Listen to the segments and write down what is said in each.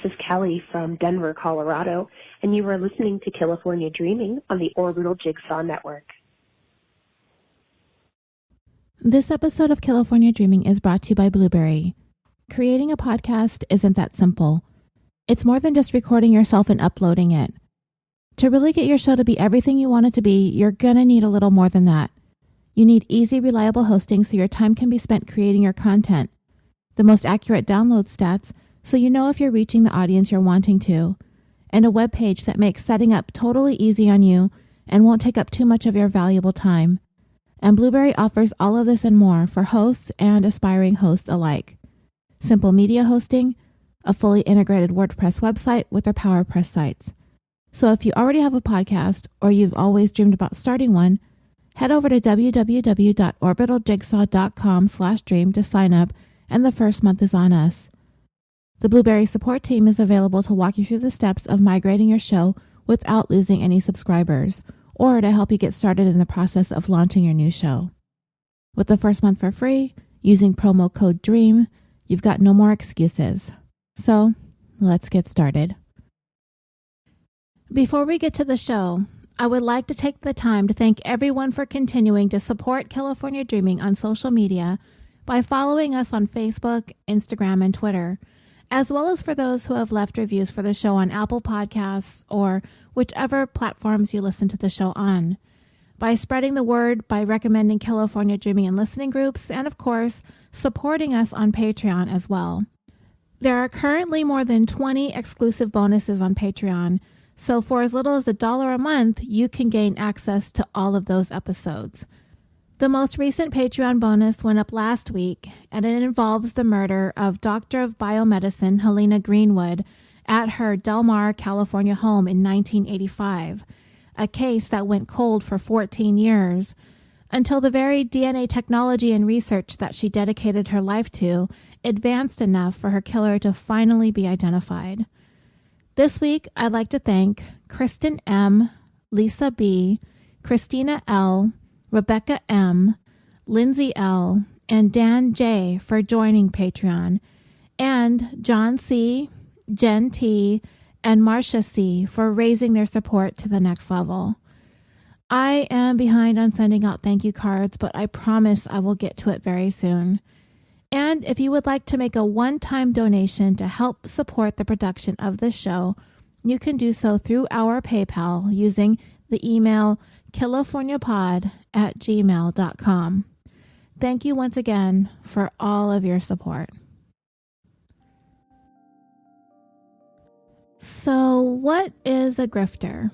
is Kelly from Denver, Colorado, and you are listening to California Dreaming on the Orbital Jigsaw Network. This episode of California Dreaming is brought to you by BLUBRRY. Creating a podcast isn't that simple. It's more than just recording yourself and uploading it. To really get your show to be everything you want it to be, you're gonna need a little more than that. You need easy, reliable hosting so your time can be spent creating your content, the most accurate download stats so you know if you're reaching the audience you're wanting to, and a web page that makes setting up totally easy on you and won't take up too much of your valuable time. And BLUBRRRY offers all of this and more for hosts and aspiring hosts alike. Simple media hosting, a fully integrated WordPress website with their PowerPress sites. So if you already have a podcast or you've always dreamed about starting one, head over to www.orbitaljigsaw.com/dream to sign up, and the first month is on us. The BLUBRRRY support team is available to walk you through the steps of migrating your show without losing any subscribers, or to help you get started in the process of launching your new show. With the first month for free, using promo code DREAM, you've got no more excuses. So, let's get started. Before we get to the show, I would like to take the time to thank everyone for continuing to support California Dreaming on social media by following us on Facebook, Instagram, and Twitter, as well as for those who have left reviews for the show on Apple Podcasts or whichever platforms you listen to the show on, by spreading the word, by recommending California Dreaming in listening groups, and of course, supporting us on Patreon as well. There are currently more than 20 exclusive bonuses on Patreon, so for as little as $1 a month, you can gain access to all of those episodes. The most recent Patreon bonus went up last week, and it involves the murder of Doctor of Biomedicine Helena Greenwood at her Del Mar, California home in 1985, a case that went cold for 14 years, until the very DNA technology and research that she dedicated her life to advanced enough for her killer to finally be identified. This week, I'd like to thank Kristen M., Lisa B., Christina L., Rebecca M., Lindsay L., and Dan J. for joining Patreon, and John C., Jen T., and Marcia C. for raising their support to the next level. I am behind on sending out thank you cards, but I promise I will get to it very soon. And if you would like to make a one-time donation to help support the production of this show, you can do so through our PayPal using the email californiapod@gmail.com. Thank you once again for all of your support. So, what is a grifter?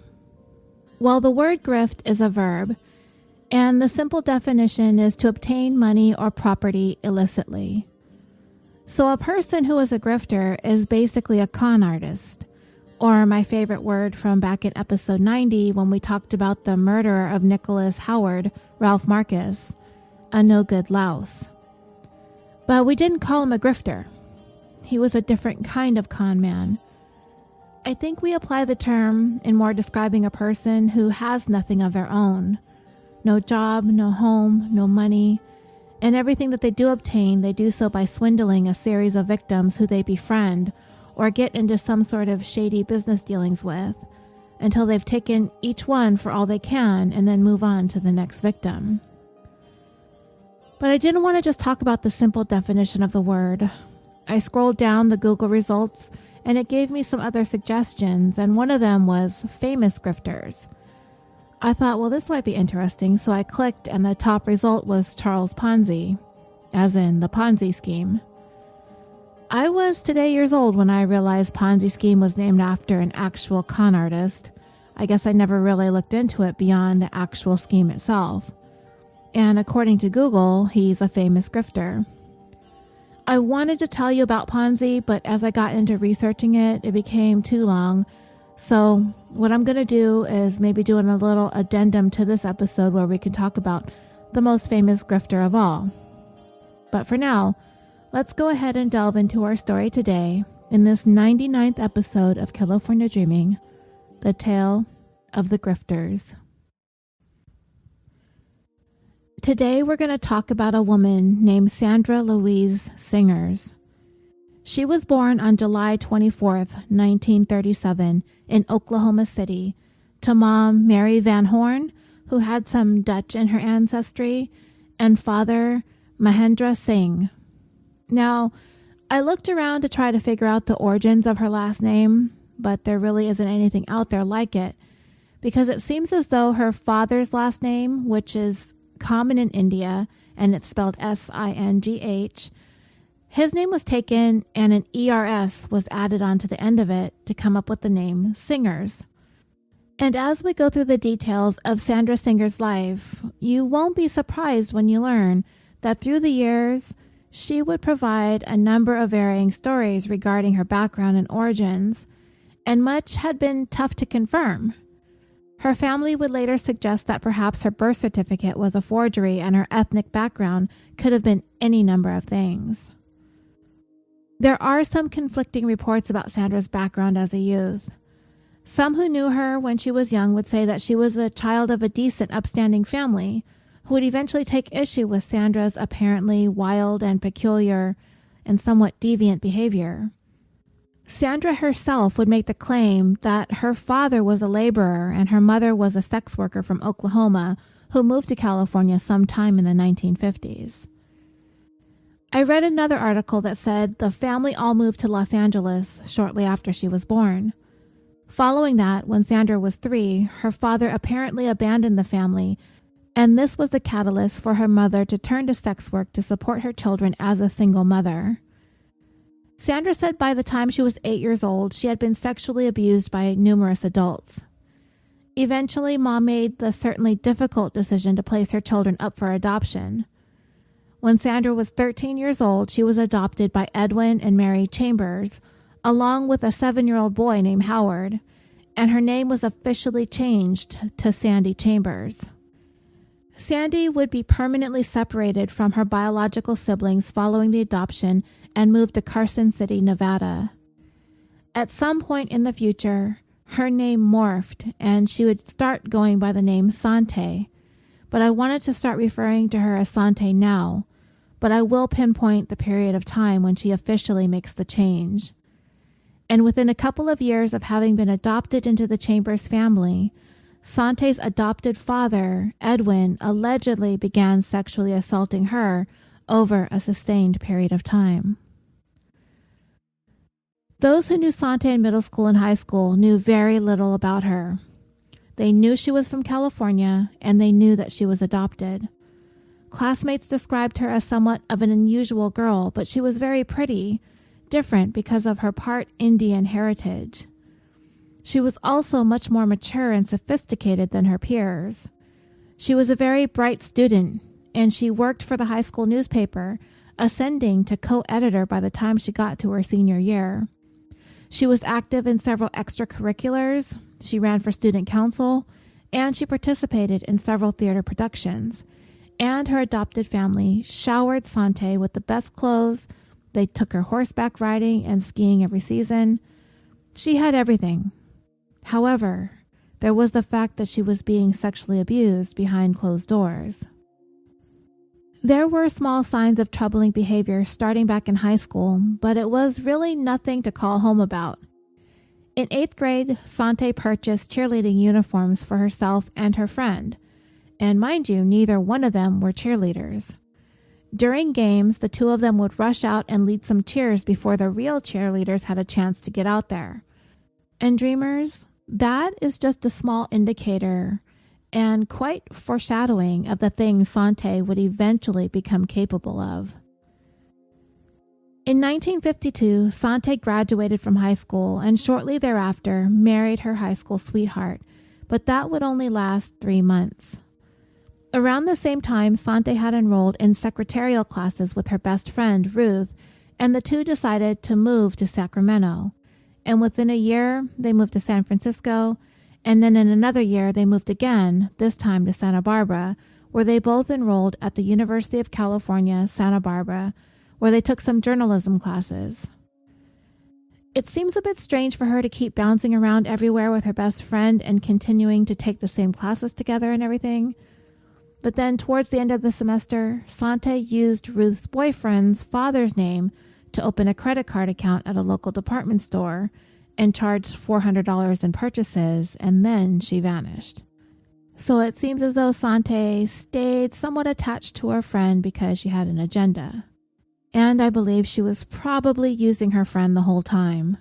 Well, the word grift is a verb, and the simple definition is to obtain money or property illicitly. So a person who is a grifter is basically a con artist, or my favorite word from back in episode 90 when we talked about the murderer of Nicholas Howard, Ralph Marcus, a no-good louse. But we didn't call him a grifter. He was a different kind of con man. I think we apply the term in more describing a person who has nothing of their own. No job, no home, no money, and everything that they do obtain, they do so by swindling a series of victims who they befriend or get into some sort of shady business dealings with until they've taken each one for all they can and then move on to the next victim. But I didn't want to just talk about the simple definition of the word. I scrolled down the Google results and it gave me some other suggestions, and one of them was famous grifters. I thought, well, this might be interesting, so I clicked, and the top result was Charles Ponzi, as in the Ponzi scheme. I was today years old when I realized Ponzi scheme was named after an actual con artist. I guess I never really looked into it beyond the actual scheme itself. And according to Google, he's a famous grifter. I wanted to tell you about Ponzi, but as I got into researching it, it became too long. So what I'm going to do is maybe do a little addendum to this episode where we can talk about the most famous grifter of all. But for now, let's go ahead and delve into our story today in this 99th episode of California Dreaming, the tale of the grifters. Today we're going to talk about a woman named Sandra Louise Singers. She was born on July 24th, 1937, in Oklahoma City, to Mom Mary Van Horn, who had some Dutch in her ancestry, and father Mahendra Singh. Now, I looked around to try to figure out the origins of her last name, but there really isn't anything out there like it, because it seems as though her father's last name, which is common in India, and it's spelled Singh, his name was taken and an ERS was added onto the end of it to come up with the name Singers. And as we go through the details of Sandra Singer's life, you won't be surprised when you learn that through the years, she would provide a number of varying stories regarding her background and origins, and much had been tough to confirm. Her family would later suggest that perhaps her birth certificate was a forgery and her ethnic background could have been any number of things. There are some conflicting reports about Sandra's background as a youth. Some who knew her when she was young would say that she was a child of a decent, upstanding family who would eventually take issue with Sandra's apparently wild and peculiar and somewhat deviant behavior. Sandra herself would make the claim that her father was a laborer and her mother was a sex worker from Oklahoma who moved to California sometime in the 1950s. I read another article that said the family all moved to Los Angeles shortly after she was born. Following that, when Sandra was 3, her father apparently abandoned the family, and this was the catalyst for her mother to turn to sex work to support her children as a single mother. Sandra said by the time she was 8 years old, she had been sexually abused by numerous adults. Eventually, Mom made the certainly difficult decision to place her children up for adoption. When Sandra was 13 years old, she was adopted by Edwin and Mary Chambers, along with a 7-year-old boy named Howard, and her name was officially changed to Sandy Chambers. Sandy would be permanently separated from her biological siblings following the adoption and moved to Carson City, Nevada. At some point in the future, her name morphed and she would start going by the name Sante, but I wanted to start referring to her as Sante now, but I will pinpoint the period of time when she officially makes the change. And within a couple of years of having been adopted into the Chambers family, Sante's adopted father, Edwin, allegedly began sexually assaulting her over a sustained period of time. Those who knew Sante in middle school and high school knew very little about her. They knew she was from California, and they knew that she was adopted. Classmates described her as somewhat of an unusual girl, but she was very pretty, different because of her part Indian heritage. She was also much more mature and sophisticated than her peers. She was a very bright student, and she worked for the high school newspaper, ascending to co-editor by the time she got to her senior year. She was active in several extracurriculars, she ran for student council, and she participated in several theater productions. And her adopted family showered Sante with the best clothes. They took her horseback riding and skiing every season. She had everything. However, there was the fact that she was being sexually abused behind closed doors. There were small signs of troubling behavior starting back in high school, but it was really nothing to call home about. In 8th grade, Sante purchased cheerleading uniforms for herself and her friend. And mind you, neither one of them were cheerleaders. During games, the two of them would rush out and lead some cheers before the real cheerleaders had a chance to get out there. And dreamers, that is just a small indicator and quite foreshadowing of the things Sante would eventually become capable of. In 1952, Sante graduated from high school and shortly thereafter married her high school sweetheart, but that would only last 3 months. Around the same time, Sante had enrolled in secretarial classes with her best friend, Ruth, and the two decided to move to Sacramento. And within a year, they moved to San Francisco, and then in another year, they moved again, this time to Santa Barbara, where they both enrolled at the University of California, Santa Barbara, where they took some journalism classes. It seems a bit strange for her to keep bouncing around everywhere with her best friend and continuing to take the same classes together and everything. But then towards the end of the semester, Sante used Ruth's boyfriend's father's name to open a credit card account at a local department store and charged $400 in purchases, and then she vanished. So it seems as though Sante stayed somewhat attached to her friend because she had an agenda. And I believe she was probably using her friend the whole time.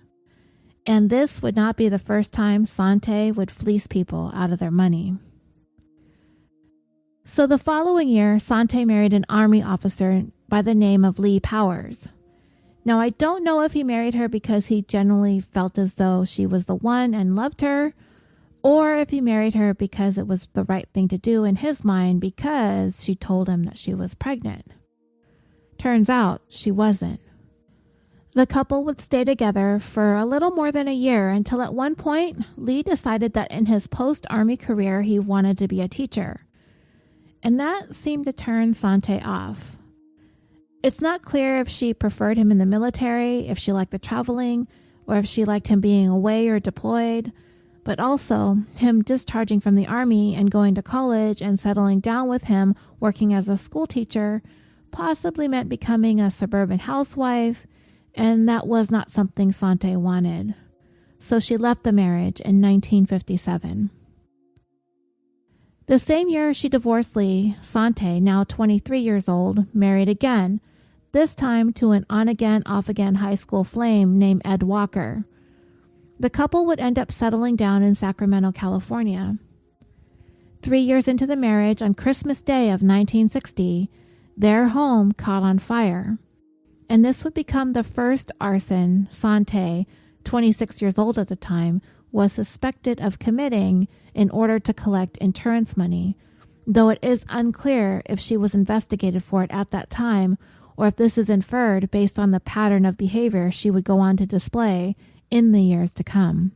And this would not be the first time Sante would fleece people out of their money. So the following year, Sante married an army officer by the name of Lee Powers. Now, I don't know if he married her because he genuinely felt as though she was the one and loved her, or if he married her because it was the right thing to do in his mind because she told him that she was pregnant. Turns out she wasn't. The couple would stay together for a little more than a year until at one point, Lee decided that in his post-army career, he wanted to be a teacher. And that seemed to turn Sante off. It's not clear if she preferred him in the military, if she liked the traveling, or if she liked him being away or deployed, but also him discharging from the army and going to college and settling down with him working as a school teacher possibly meant becoming a suburban housewife, and that was not something Sante wanted. So she left the marriage in 1957. The same year she divorced Lee, Sante, now 23 years old, married again, this time to an on-again, off-again high school flame named Ed Walker. The couple would end up settling down in Sacramento, California. 3 years into the marriage, on Christmas Day of 1960, their home caught on fire. And this would become the first arson Sante, 26 years old at the time, was suspected of committing in order to collect insurance money, though it is unclear if she was investigated for it at that time or if this is inferred based on the pattern of behavior she would go on to display in the years to come.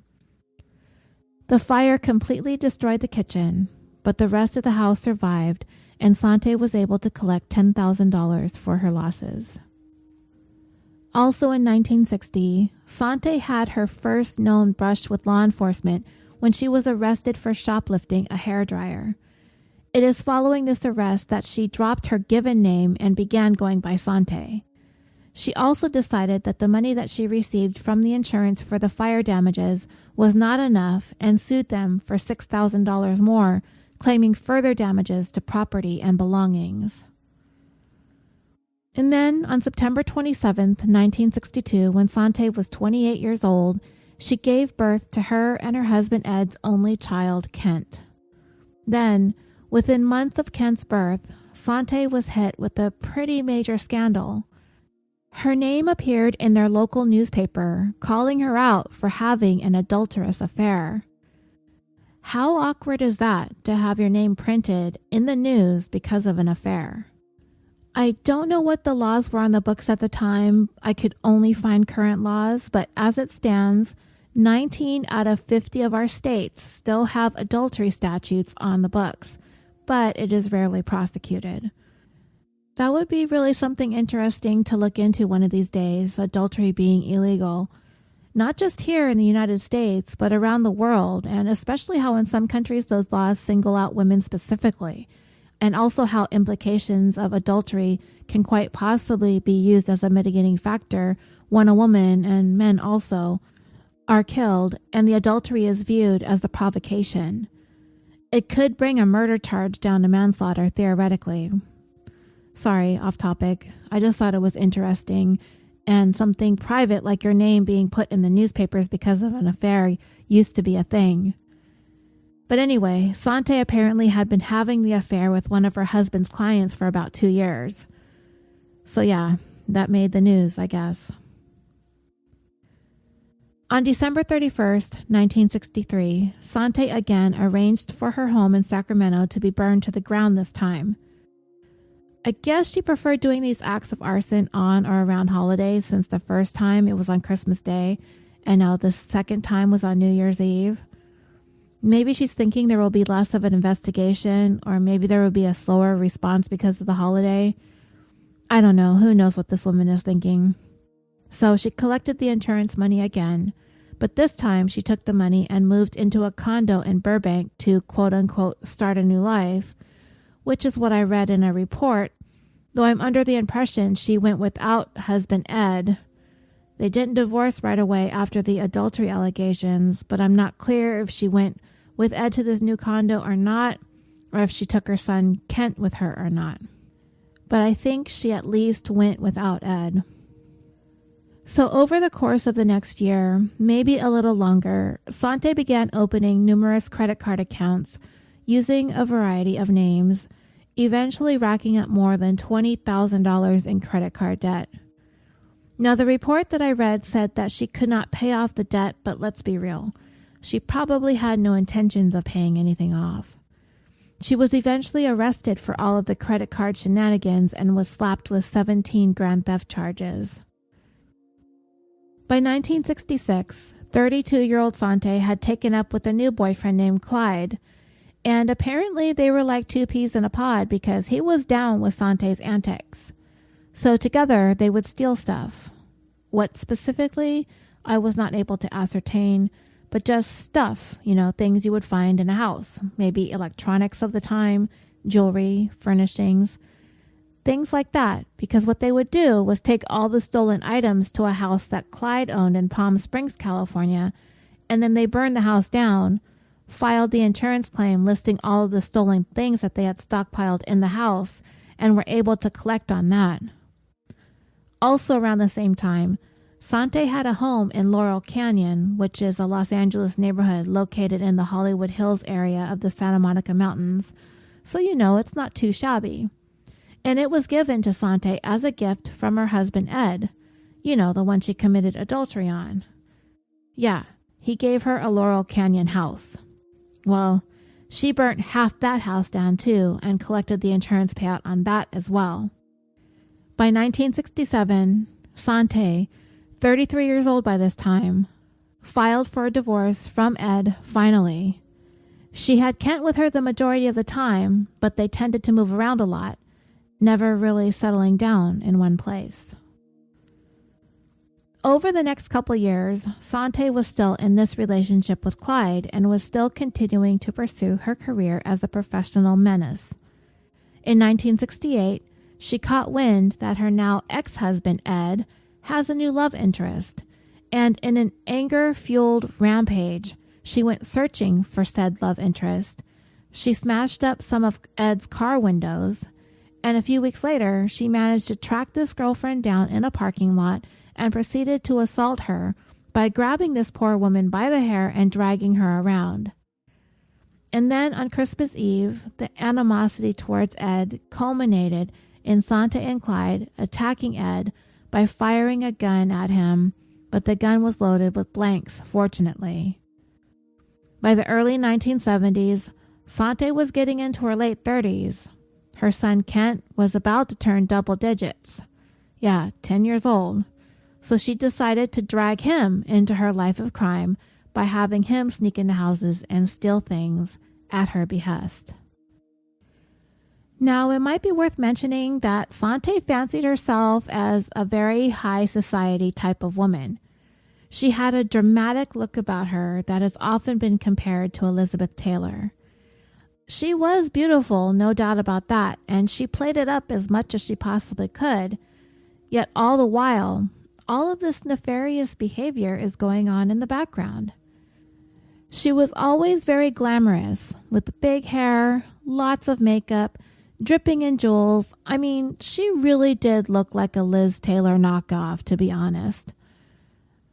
The fire completely destroyed the kitchen, but the rest of the house survived, and Sante was able to collect $10,000 for her losses. Also in 1960, Sante had her first known brush with law enforcement when she was arrested for shoplifting a hairdryer. It is following this arrest that she dropped her given name and began going by Sante. She also decided that the money that she received from the insurance for the fire damages was not enough and sued them for $6,000 more, claiming further damages to property and belongings. And then, on September 27, 1962, when Sante was 28 years old, she gave birth to her and her husband Ed's only child, Kent. Then, within months of Kent's birth, Sante was hit with a pretty major scandal. Her name appeared in their local newspaper, calling her out for having an adulterous affair. How awkward is that, to have your name printed in the news because of an affair? I don't know what the laws were on the books at the time. I could only find current laws, but as it stands, 19 out of 50 of our states still have adultery statutes on the books, but it is rarely prosecuted. That would be really something interesting to look into one of these days, adultery being illegal. Not just here in the United States, but around the world, and especially how in some countries those laws single out women specifically, and also how implications of adultery can quite possibly be used as a mitigating factor when a woman, and men also, are killed and the adultery is viewed as the provocation. It could bring a murder charge down to manslaughter, theoretically. Sorry, off topic. I just thought it was interesting, and something private like your name being put in the newspapers because of an affair used to be a thing. But anyway, Sante apparently had been having the affair with one of her husband's clients for about 2 years. So yeah, that made the news, I guess. On December 31st, 1963, Sante again arranged for her home in Sacramento to be burned to the ground this time. I guess she preferred doing these acts of arson on or around holidays, since the first time it was on Christmas Day, and now the second time was on New Year's Eve. Maybe she's thinking there will be less of an investigation, or maybe there will be a slower response because of the holiday. I don't know. Who knows what this woman is thinking? So she collected the insurance money again, but this time she took the money and moved into a condo in Burbank to quote-unquote start a new life, which is what I read in a report, though I'm under the impression she went without husband Ed, They didn't divorce right away after the adultery allegations, but I'm not clear if she went with Ed to this new condo or not, or if she took her son Kent with her or not. But I think she at least went without Ed. So over the course of the next year, maybe a little longer, Sante began opening numerous credit card accounts using a variety of names, eventually racking up more than $20,000 in credit card debt. Now, the report that I read said that she could not pay off the debt, but let's be real. She probably had no intentions of paying anything off. She was eventually arrested for all of the credit card shenanigans and was slapped with 17 grand theft charges. By 1966, 32-year-old Sante had taken up with a new boyfriend named Clyde, and apparently they were like two peas in a pod because he was down with Sante's antics. So together they would steal stuff. What specifically, I was not able to ascertain, but just stuff, things you would find in a house, maybe electronics of the time, jewelry, furnishings, things like that, because what they would do was take all the stolen items to a house that Clyde owned in Palm Springs, California, and then they burned the house down, filed the insurance claim listing all of the stolen things that they had stockpiled in the house, and were able to collect on that. Also around the same time, Sante had a home in Laurel Canyon, which is a Los Angeles neighborhood located in the Hollywood Hills area of the Santa Monica Mountains, so it's not too shabby. And it was given to Sante as a gift from her husband Ed, the one she committed adultery on. Yeah, he gave her a Laurel Canyon house. Well, she burnt half that house down too and collected the insurance payout on that as well. By 1967, Sante, 33 years old by this time, filed for a divorce from Ed finally. She had Kent with her the majority of the time, but they tended to move around a lot, never really settling down in one place. Over the next couple years, Sante was still in this relationship with Clyde and was still continuing to pursue her career as a professional menace. In 1968, she caught wind that her now ex-husband Ed has a new love interest, and in an anger-fueled rampage, she went searching for said love interest. She smashed up some of Ed's car windows, and a few weeks later, she managed to track this girlfriend down in a parking lot and proceeded to assault her by grabbing this poor woman by the hair and dragging her around. And then on Christmas Eve, the animosity towards Ed culminated in Sante and Clyde attacking Ed by firing a gun at him, but the gun was loaded with blanks, fortunately. By the early 1970s, Sante was getting into her late 30s. Her son Kent was about to turn double digits. 10 years old. So she decided to drag him into her life of crime by having him sneak into houses and steal things at her behest. Now, it might be worth mentioning that Sante fancied herself as a very high society type of woman. She had a dramatic look about her that has often been compared to Elizabeth Taylor. She was beautiful, no doubt about that, and she played it up as much as she possibly could. Yet all the while, all of this nefarious behavior is going on in the background. She was always very glamorous, with big hair, lots of makeup, dripping in jewels. I mean, she really did look like a Liz Taylor knockoff, to be honest.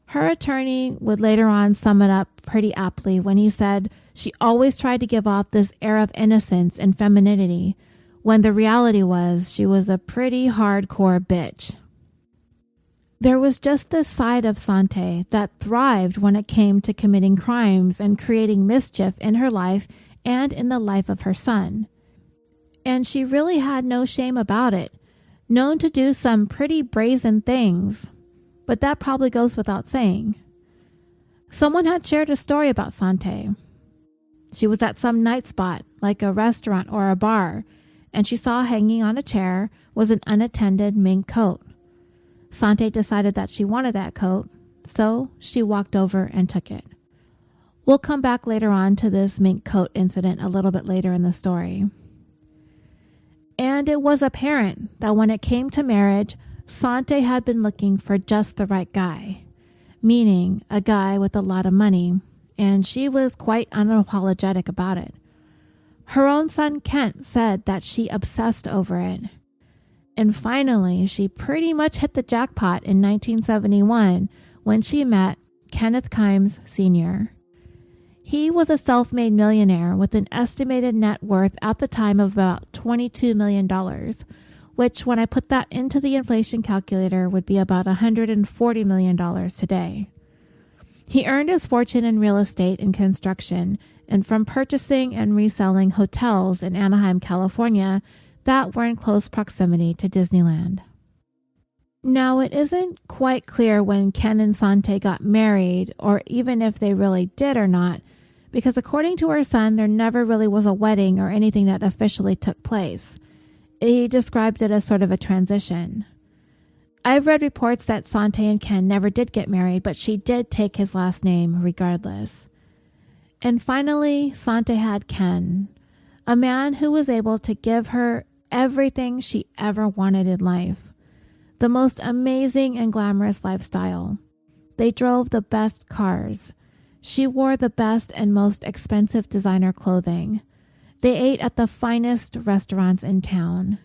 Her attorney would later on sum it up pretty aptly when he said she always tried to give off this air of innocence and femininity, when the reality was she was a pretty hardcore bitch. There was just this side of Sante that thrived when it came to committing crimes and creating mischief in her life and in the life of her son. And she really had no shame about it, known to do some pretty brazen things, but that probably goes without saying. Someone had shared a story about Sante. She was at some night spot, like a restaurant or a bar, and she saw hanging on a chair was an unattended mink coat. Sante decided that she wanted that coat, so she walked over and took it. We'll come back later on to this mink coat incident a little bit later in the story. And it was apparent that when it came to marriage, Sante had been looking for just the right guy, meaning a guy with a lot of money, and she was quite unapologetic about it. Her own son Kent said that she obsessed over it. And finally, she pretty much hit the jackpot in 1971 when she met Kenneth Kimes Sr. He was a self-made millionaire with an estimated net worth at the time of about $22 million, which when I put that into the inflation calculator would be about $140 million today. He earned his fortune in real estate and construction and from purchasing and reselling hotels in Anaheim, California that were in close proximity to Disneyland. Now, it isn't quite clear when Ken and Sante got married, or even if they really did or not, because according to her son, there never really was a wedding or anything that officially took place. He described it as sort of a transition. I've read reports that Sante and Ken never did get married, but she did take his last name regardless. And finally, Sante had Ken, a man who was able to give her everything she ever wanted in life. The most amazing and glamorous lifestyle. They drove the best cars. She wore the best and most expensive designer clothing. They ate at the finest restaurants in town.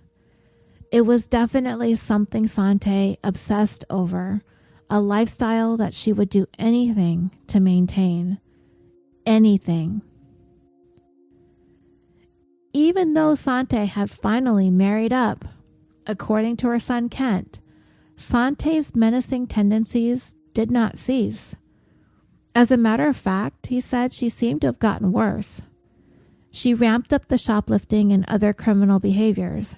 It was definitely something Sante obsessed over, a lifestyle that she would do anything to maintain. Anything. Even though Sante had finally married up, according to her son Kent, Sante's menacing tendencies did not cease. As a matter of fact, he said she seemed to have gotten worse. She ramped up the shoplifting and other criminal behaviors,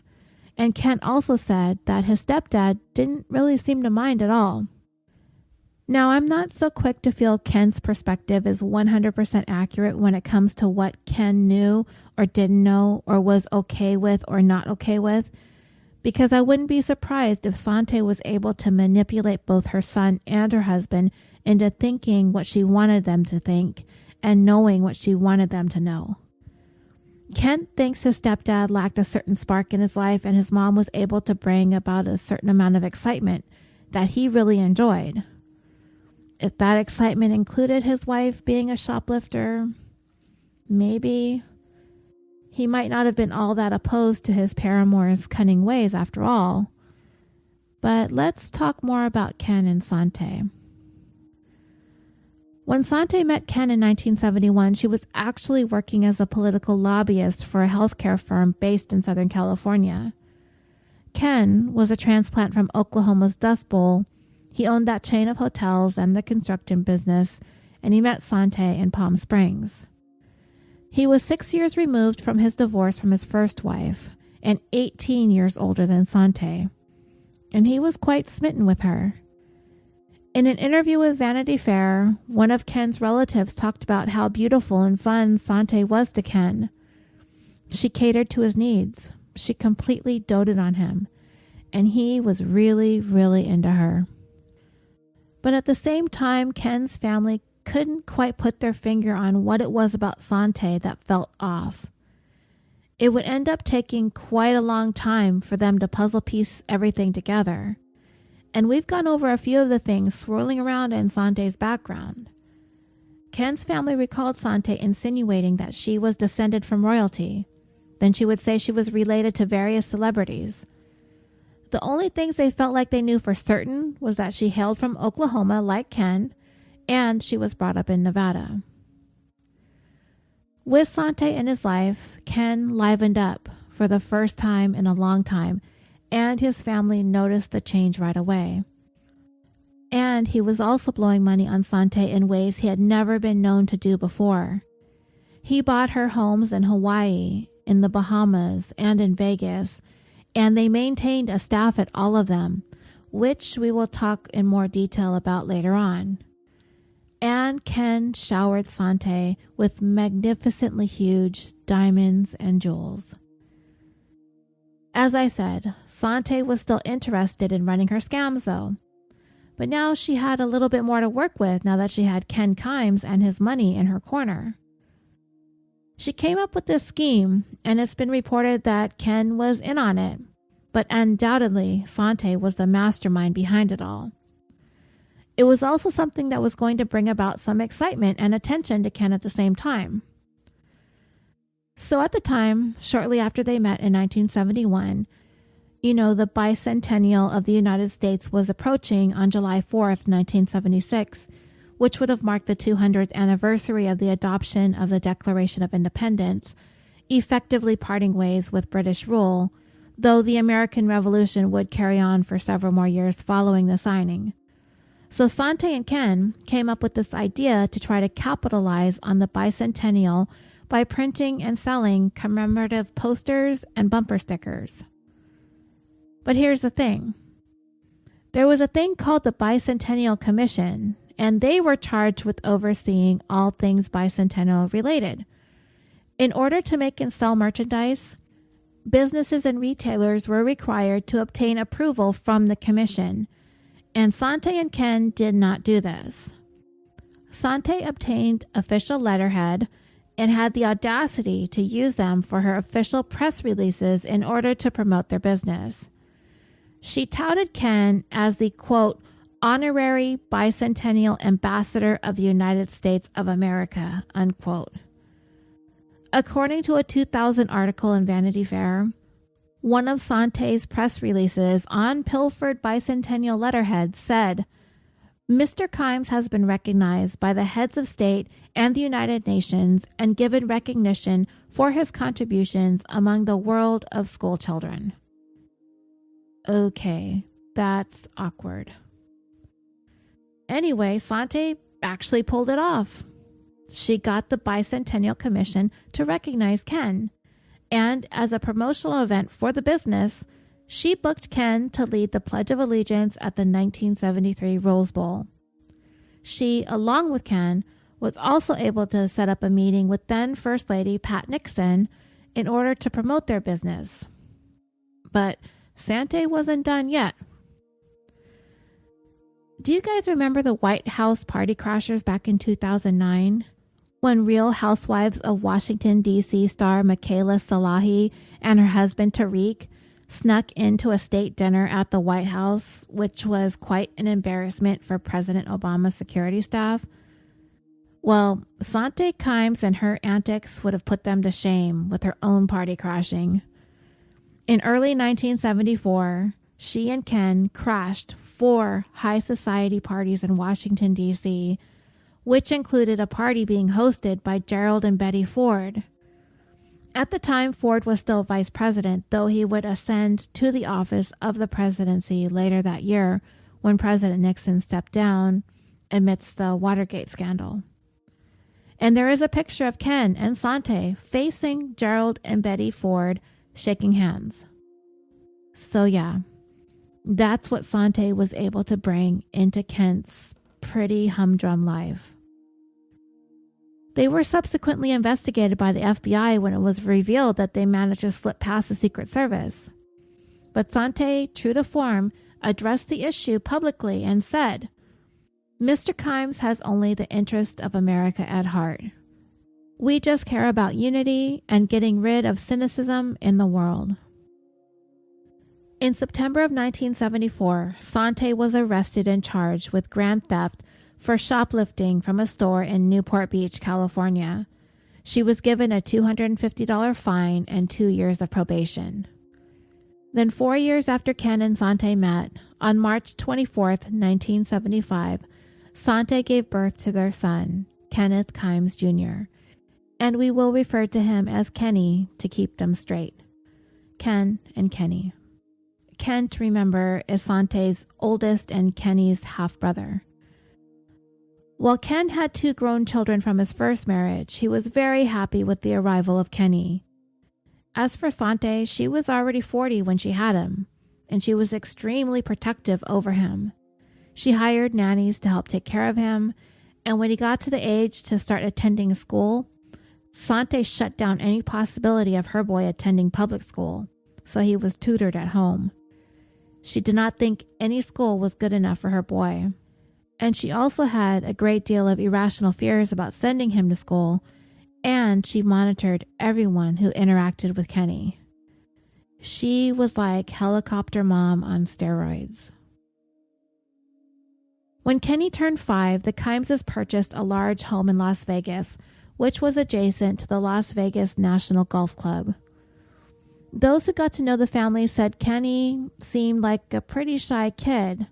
and Kent also said that his stepdad didn't really seem to mind at all. Now, I'm not so quick to feel Kent's perspective is 100% accurate when it comes to what Ken knew or didn't know or was okay with or not okay with, because I wouldn't be surprised if Sante was able to manipulate both her son and her husband into thinking what she wanted them to think and knowing what she wanted them to know. Kent thinks his stepdad lacked a certain spark in his life and his mom was able to bring about a certain amount of excitement that he really enjoyed. If that excitement included his wife being a shoplifter, maybe he might not have been all that opposed to his paramour's cunning ways after all. But let's talk more about Ken and Sante. When Sante met Ken in 1971, she was actually working as a political lobbyist for a healthcare firm based in Southern California. Ken was a transplant from Oklahoma's Dust Bowl. He owned that chain of hotels and the construction business, and he met Sante in Palm Springs. He was 6 years removed from his divorce from his first wife and 18 years older than Sante, and he was quite smitten with her. In an interview with Vanity Fair, one of Ken's relatives talked about how beautiful and fun Sante was to Ken. She catered to his needs. She completely doted on him, and he was really, really into her. But at the same time, Ken's family couldn't quite put their finger on what it was about Sante that felt off. It would end up taking quite a long time for them to puzzle piece everything together. And we've gone over a few of the things swirling around in Sante's background. Ken's family recalled Sante insinuating that she was descended from royalty. Then she would say she was related to various celebrities. The only things they felt like they knew for certain was that she hailed from Oklahoma like Ken, and she was brought up in Nevada. With Sante in his life, Ken livened up for the first time in a long time, and his family noticed the change right away. And he was also blowing money on Sante in ways he had never been known to do before. He bought her homes in Hawaii, in the Bahamas, and in Vegas, and they maintained a staff at all of them, which we will talk in more detail about later on. And Ken showered Sante with magnificently huge diamonds and jewels. As I said, Sante was still interested in running her scams though. But now she had a little bit more to work with now that she had Ken Kimes and his money in her corner. She came up with this scheme, and it's been reported that Ken was in on it, but undoubtedly Sante was the mastermind behind it all. It was also something that was going to bring about some excitement and attention to Ken at the same time. So at the time, shortly after they met in 1971, the bicentennial of the United States was approaching on July 4th, 1976, which would have marked the 200th anniversary of the adoption of the Declaration of Independence, effectively parting ways with British rule, though the American Revolution would carry on for several more years following the signing. So Sante and Ken came up with this idea to try to capitalize on the bicentennial by printing and selling commemorative posters and bumper stickers. But here's the thing. There was a thing called the Bicentennial Commission, and they were charged with overseeing all things bicentennial related. In order to make and sell merchandise, businesses and retailers were required to obtain approval from the commission, and Sante and Ken did not do this. Sante obtained official letterhead and had the audacity to use them for her official press releases in order to promote their business. She touted Ken as the, quote, honorary bicentennial ambassador of the United States of America, unquote. According to a 2000 article in Vanity Fair, one of Sante's press releases on pilfered bicentennial letterhead said, Mr. Kimes has been recognized by the heads of state and the United Nations and given recognition for his contributions among the world of school children. Okay, that's awkward. Anyway, Sante actually pulled it off. She got the Bicentennial Commission to recognize Ken, and as a promotional event for the business, she booked Ken to lead the Pledge of Allegiance at the 1973 Rose Bowl. She, along with Ken, was also able to set up a meeting with then First Lady Pat Nixon in order to promote their business. But Sante wasn't done yet. Do you guys remember the White House party crashers back in 2009? When Real Housewives of Washington, D.C. star Michaela Salahi and her husband Tariq snuck into a state dinner at the White House, which was quite an embarrassment for President Obama's security staff? Well, Sante Kimes and her antics would have put them to shame with her own party crashing. In early 1974, she and Ken crashed 4 high society parties in Washington, D.C., which included a party being hosted by Gerald and Betty Ford. At the time, Ford was still vice president, though he would ascend to the office of the presidency later that year when President Nixon stepped down amidst the Watergate scandal. And there is a picture of Ken and Sante facing Gerald and Betty Ford shaking hands. So yeah, that's what Sante was able to bring into Ken's pretty humdrum life. They were subsequently investigated by the FBI when it was revealed that they managed to slip past the Secret Service. But Sante, true to form, addressed the issue publicly and said, Mr. Kimes has only the interest of America at heart. We just care about unity and getting rid of cynicism in the world. In September of 1974, Sante was arrested and charged with grand theft for shoplifting from a store in Newport Beach, California. She was given a $250 fine and 2 years of probation. Then 4 years after Ken and Sante met, on March 24th, 1975, Sante gave birth to their son, Kenneth Kimes Jr., and we will refer to him as Kenny to keep them straight. Ken and Kenny. Ken, to remember, is Sante's oldest and Kenny's half-brother. While Ken had 2 grown children from his first marriage, he was very happy with the arrival of Kenny. As for Sante, she was already 40 when she had him, and she was extremely protective over him. She hired nannies to help take care of him, and when he got to the age to start attending school, Sante shut down any possibility of her boy attending public school, so he was tutored at home. She did not think any school was good enough for her boy, and she also had a great deal of irrational fears about sending him to school, and she monitored everyone who interacted with Kenny. She was like helicopter mom on steroids. When Kenny turned 5, the Kimeses purchased a large home in Las Vegas, which was adjacent to the Las Vegas National Golf Club. Those who got to know the family said Kenny seemed like a pretty shy kid,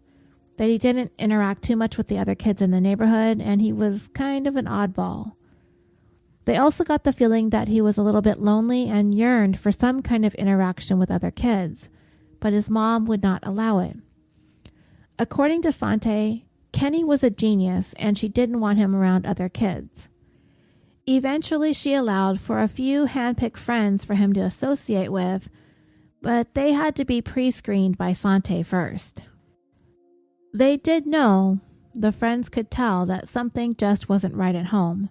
that he didn't interact too much with the other kids in the neighborhood, and he was kind of an oddball. They also got the feeling that he was a little bit lonely and yearned for some kind of interaction with other kids, but his mom would not allow it. According to Sante, Kenny was a genius and she didn't want him around other kids. Eventually, she allowed for a few handpicked friends for him to associate with, but they had to be pre-screened by Sante first. They did know, the friends could tell that something just wasn't right at home.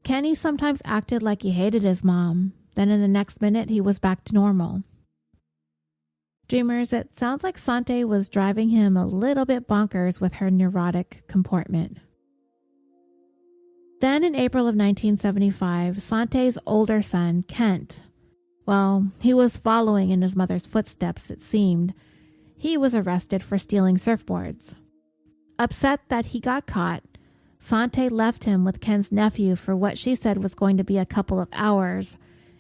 Kenny sometimes acted like he hated his mom, then in the next minute he was back to normal. Dreamers, it sounds like Sante was driving him a little bit bonkers with her neurotic comportment. Then in April of 1975, Sante's older son, Kent, well, he was following in his mother's footsteps, it seemed. He was arrested for stealing surfboards. Upset that he got caught, Sante left him with Ken's nephew for what she said was going to be a couple of hours,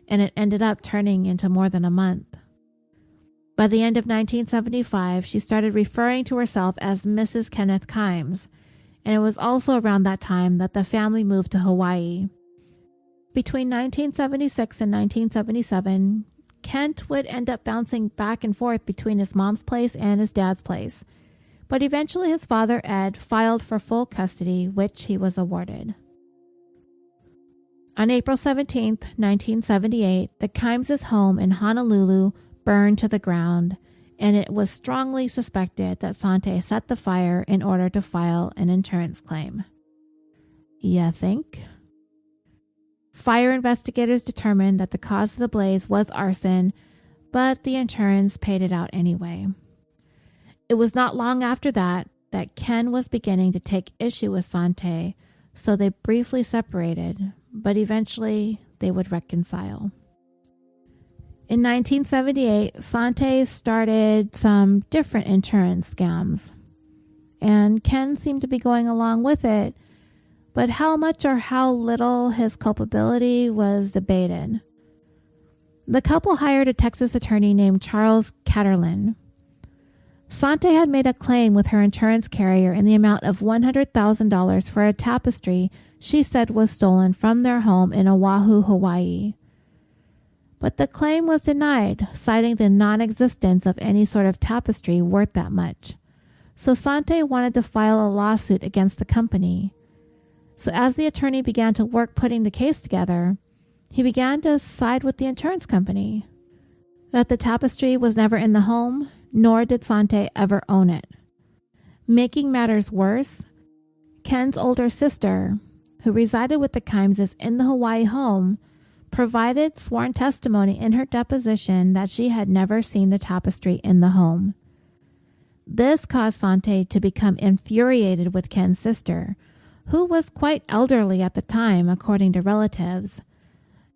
and it ended up turning into more than a month. By the end of 1975, she started referring to herself as Mrs. Kenneth Kimes, and it was also around that time that the family moved to Hawaii. Between 1976 and 1977, Kent would end up bouncing back and forth between his mom's place and his dad's place, but eventually his father, Ed, filed for full custody, which he was awarded. On April 17, 1978, the Kimes' home in Honolulu burned to the ground, and it was strongly suspected that Sante set the fire in order to file an insurance claim. You think? Fire investigators determined that the cause of the blaze was arson, but the insurance paid it out anyway. It was not long after that Ken was beginning to take issue with Sante, so they briefly separated, but eventually they would reconcile. In 1978, Sante started some different insurance scams, and Ken seemed to be going along with it, but how much or how little his culpability was debated. The couple hired a Texas attorney named Charles Catterlin. Sante had made a claim with her insurance carrier in the amount of $100,000 for a tapestry she said was stolen from their home in Oahu, Hawaii. But the claim was denied, citing the non-existence of any sort of tapestry worth that much. So Sante wanted to file a lawsuit against the company. So as the attorney began to work putting the case together, he began to side with the insurance company. That the tapestry was never in the home, nor did Sante ever own it. Making matters worse, Ken's older sister, who resided with the Kimeses in the Hawaii home, provided sworn testimony in her deposition that she had never seen the tapestry in the home. This caused Sante to become infuriated with Ken's sister, who was quite elderly at the time, according to relatives.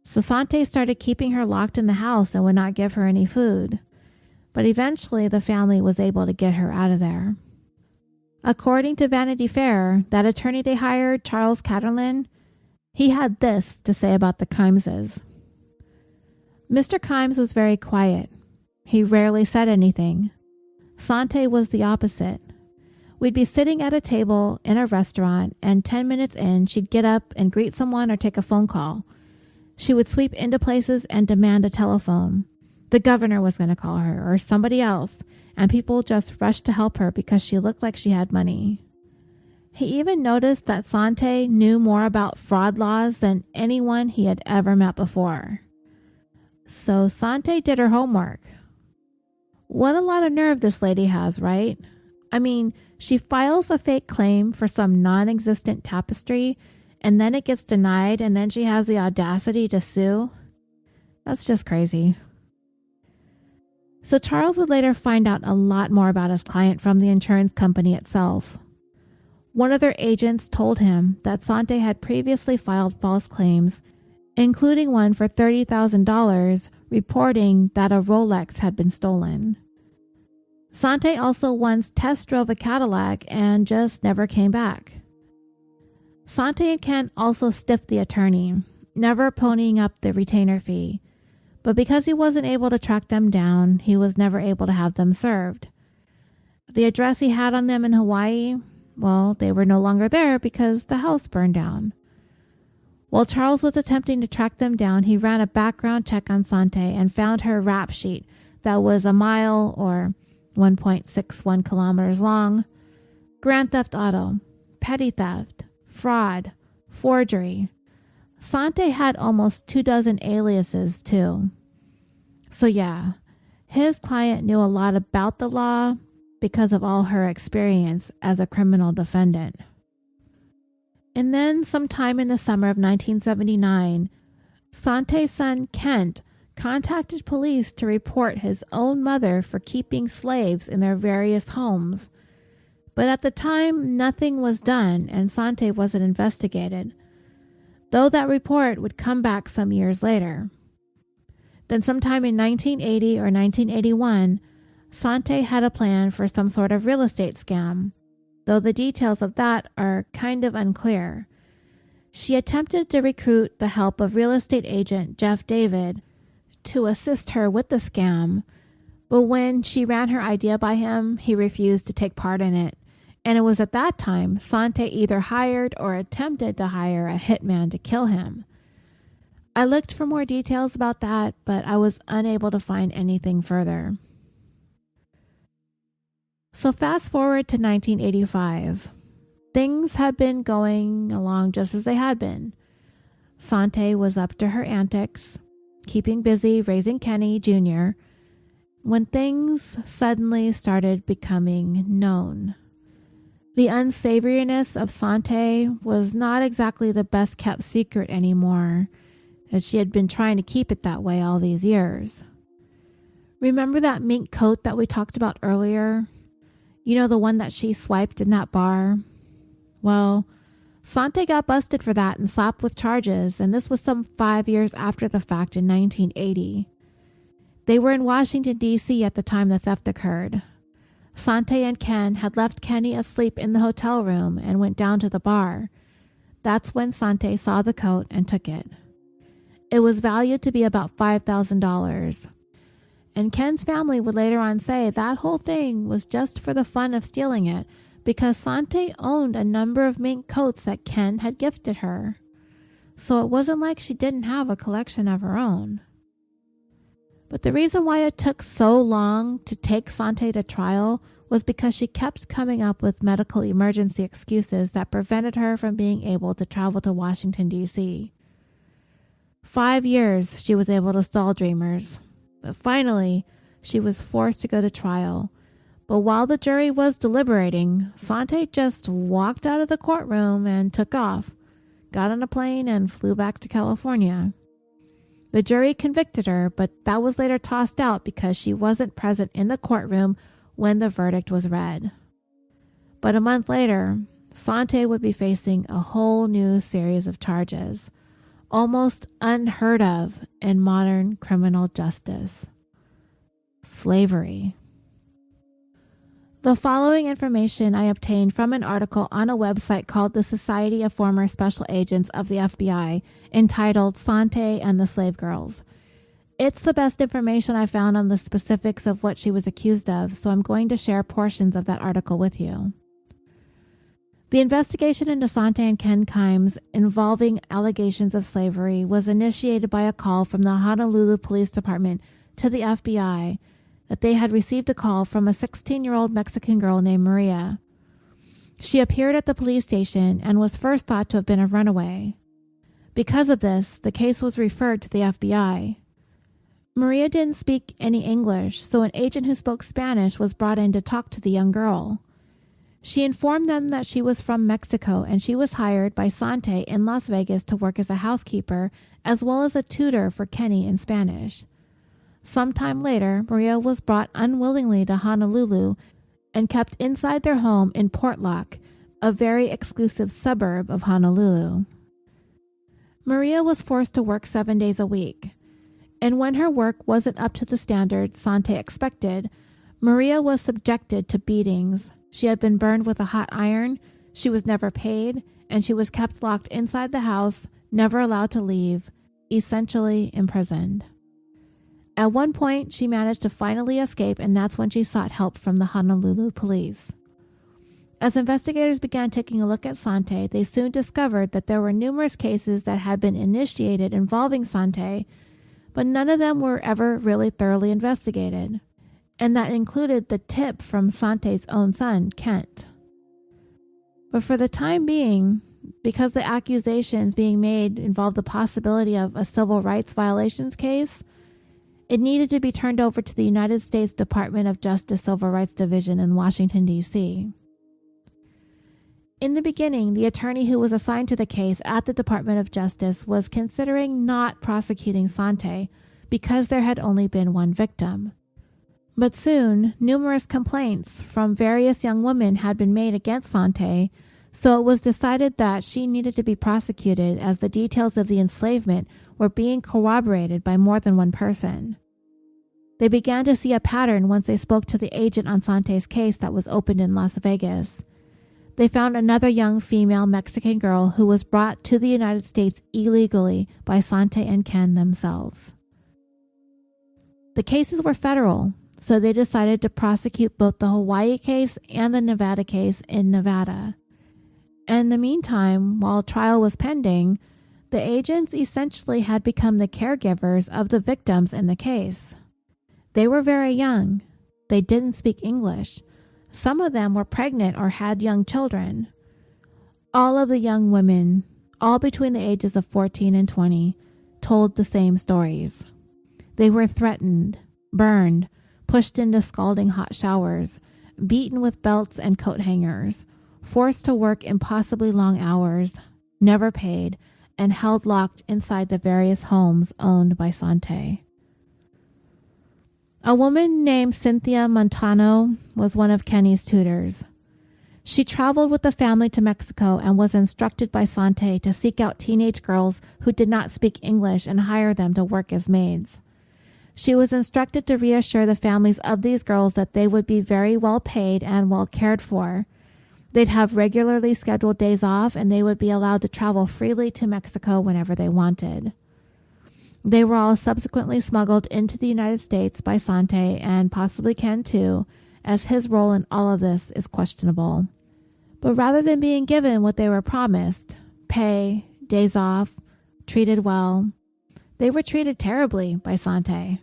So Sante started keeping her locked in the house and would not give her any food. But eventually the family was able to get her out of there. According to Vanity Fair, that attorney they hired, Charles Catterlin, he had this to say about the Kimeses. Mr. Kimes was very quiet. He rarely said anything. Sante was the opposite. We'd be sitting at a table in a restaurant, and 10 minutes in, she'd get up and greet someone or take a phone call. She would sweep into places and demand a telephone. The governor was going to call her, or somebody else, and people just rushed to help her because she looked like she had money. He even noticed that Sante knew more about fraud laws than anyone he had ever met before. So Sante did her homework. What a lot of nerve this lady has, right? I mean, she files a fake claim for some non-existent tapestry, and then it gets denied, and then she has the audacity to sue? That's just crazy. So Charles would later find out a lot more about his client from the insurance company itself. One of their agents told him that Sante had previously filed false claims, including one for $30,000 reporting that a Rolex had been stolen. Sante also once test drove a Cadillac and just never came back. Sante and Ken also stiffed the attorney, never ponying up the retainer fee, but because he wasn't able to track them down, he was never able to have them served. The address he had on them in Hawaii, well, they were no longer there because the house burned down. While Charles was attempting to track them down, he ran a background check on Sante and found her rap sheet that was a mile or 1.61 kilometers long. Grand theft auto, petty theft, fraud, forgery. Sante had almost 24 aliases too. So yeah, his client knew a lot about the law because of all her experience as a criminal defendant. And then sometime in the summer of 1979, Sante's son Kent contacted police to report his own mother for keeping slaves in their various homes. But at the time, nothing was done and Sante wasn't investigated, though that report would come back some years later. Then sometime in 1980 or 1981, Sante had a plan for some sort of real estate scam, though the details of that are kind of unclear. She attempted to recruit the help of real estate agent Jeff David to assist her with the scam, but when she ran her idea by him, he refused to take part in it, and it was at that time Sante either hired or attempted to hire a hitman to kill him. I looked for more details about that, but I was unable to find anything further. So fast forward to 1985. Things had been going along just as they had been. Sante was up to her antics, keeping busy raising Kenny Jr., when things suddenly started becoming known. The unsavoriness of Sante was not exactly the best kept secret anymore, as she had been trying to keep it that way all these years. Remember that mink coat that we talked about earlier? You know, the one that she swiped in that bar? Well, Sante got busted for that and slapped with charges, and this was some 5 years after the fact in 1980. They were in Washington, D.C. at the time the theft occurred. Sante and Ken had left Kenny asleep in the hotel room and went down to the bar. That's when Sante saw the coat and took it. It was valued to be about $5,000. And Ken's family would later on say that whole thing was just for the fun of stealing it because Sante owned a number of mink coats that Ken had gifted her. So it wasn't like she didn't have a collection of her own. But the reason why it took so long to take Sante to trial was because she kept coming up with medical emergency excuses that prevented her from being able to travel to Washington, D.C. 5 years she was able to stall dreamers. But finally, she was forced to go to trial. But while the jury was deliberating, Sante just walked out of the courtroom and took off, got on a plane, and flew back to California. The jury convicted her, but that was later tossed out because she wasn't present in the courtroom when the verdict was read. But a month later, Sante would be facing a whole new series of charges, almost unheard of in modern criminal justice: slavery. The following information I obtained from an article on a website called the Society of Former Special Agents of the FBI, entitled Sante and the Slave Girls. It's the best information I found on the specifics of what she was accused of, so I'm going to share portions of that article with you. The investigation into Sante and Kenny Kimes involving allegations of slavery was initiated by a call from the Honolulu Police Department to the FBI that they had received a call from a 16-year-old Mexican girl named Maria. She appeared at the police station and was first thought to have been a runaway. Because of this, the case was referred to the FBI. Maria didn't speak any English, so an agent who spoke Spanish was brought in to talk to the young girl. She informed them that she was from Mexico and she was hired by Sante in Las Vegas to work as a housekeeper as well as a tutor for Kenny in Spanish. Sometime later, Maria was brought unwillingly to Honolulu and kept inside their home in Portlock, a very exclusive suburb of Honolulu. Maria was forced to work 7 days a week. And when her work wasn't up to the standards Sante expected, Maria was subjected to beatings. She had been burned with a hot iron, she was never paid, and she was kept locked inside the house, never allowed to leave, essentially imprisoned. At one point, she managed to finally escape, and that's when she sought help from the Honolulu police. As investigators began taking a look at Sante, they soon discovered that there were numerous cases that had been initiated involving Sante, but none of them were ever really thoroughly investigated. And that included the tip from Sante's own son, Kent. But for the time being, because the accusations being made involved the possibility of a civil rights violations case, it needed to be turned over to the United States Department of Justice Civil Rights Division in Washington, D.C. In the beginning, the attorney who was assigned to the case at the Department of Justice was considering not prosecuting Sante because there had only been one victim. But soon, numerous complaints from various young women had been made against Sante, so it was decided that she needed to be prosecuted as the details of the enslavement were being corroborated by more than one person. They began to see a pattern once they spoke to the agent on Sante's case that was opened in Las Vegas. They found another young female Mexican girl who was brought to the United States illegally by Sante and Ken themselves. The cases were federal, so they decided to prosecute both the Hawaii case and the Nevada case in Nevada. And in the meantime, while trial was pending, the agents essentially had become the caregivers of the victims in the case. They were very young. They didn't speak English. Some of them were pregnant or had young children. All of the young women, all between the ages of 14 and 20, told the same stories. They were threatened, burned, pushed into scalding hot showers, beaten with belts and coat hangers, forced to work impossibly long hours, never paid, and held locked inside the various homes owned by Sante. A woman named Cynthia Montano was one of Kenny's tutors. She traveled with the family to Mexico and was instructed by Sante to seek out teenage girls who did not speak English and hire them to work as maids. She was instructed to reassure the families of these girls that they would be very well paid and well cared for. They'd have regularly scheduled days off, and they would be allowed to travel freely to Mexico whenever they wanted. They were all subsequently smuggled into the United States by Sante, and possibly Ken too, as his role in all of this is questionable. But rather than being given what they were promised, pay, days off, treated well, they were treated terribly by Sante.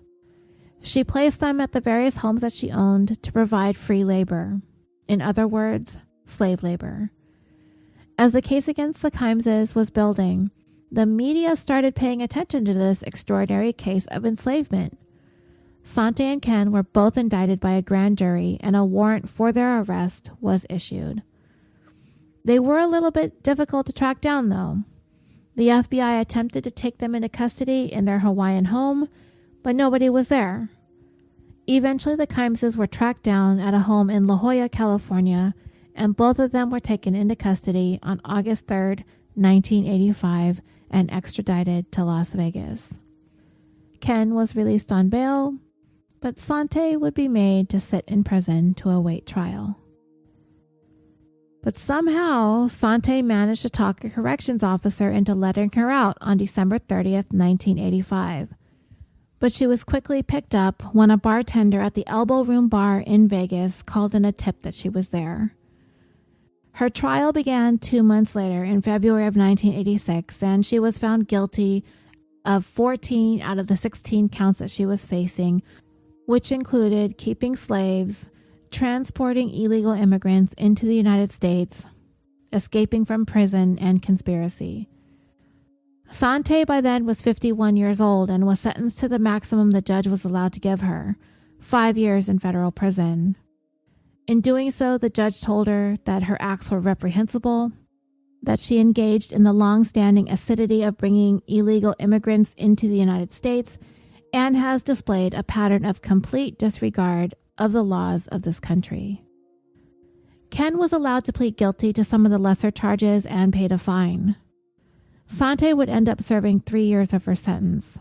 She placed them at the various homes that she owned to provide free labor. In other words, slave labor. As the case against the Kimeses was building, the media started paying attention to this extraordinary case of enslavement. Sante and Ken were both indicted by a grand jury, and a warrant for their arrest was issued. They were a little bit difficult to track down, though. The FBI attempted to take them into custody in their Hawaiian home, but nobody was there. Eventually, the Kimeses were tracked down at a home in La Jolla, California, and both of them were taken into custody on August 3rd, 1985, and extradited to Las Vegas. Ken was released on bail, but Sante would be made to sit in prison to await trial. But somehow, Sante managed to talk a corrections officer into letting her out on December 30th, 1985. But she was quickly picked up when a bartender at the Elbow Room Bar in Vegas called in a tip that she was there. Her trial began 2 months later in February of 1986, and she was found guilty of 14 out of the 16 counts that she was facing, which included keeping slaves, transporting illegal immigrants into the United States, escaping from prison, and conspiracy. Sante by then was 51 years old and was sentenced to the maximum the judge was allowed to give her, 5 years in federal prison. In doing so, the judge told her that her acts were reprehensible, that she engaged in the long-standing acidity of bringing illegal immigrants into the United States, and has displayed a pattern of complete disregard of the laws of this country. Ken was allowed to plead guilty to some of the lesser charges and paid a fine. Sante would end up serving 3 years of her sentence.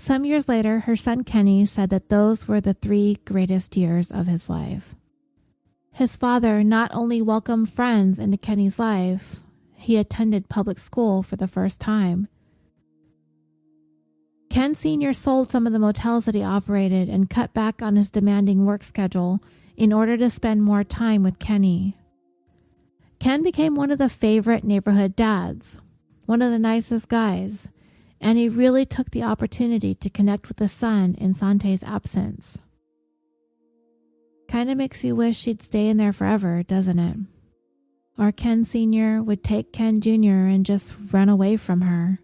Some years later, her son Kenny said that those were the 3 greatest years of his life. His father not only welcomed friends into Kenny's life, he attended public school for the first time. Ken Sr. sold some of the motels that he operated and cut back on his demanding work schedule in order to spend more time with Kenny. Ken became one of the favorite neighborhood dads, one of the nicest guys, and he really took the opportunity to connect with his son in Sante's absence. Kind of makes you wish she'd stay in there forever, doesn't it? Or Ken Sr. would take Ken Jr. and just run away from her.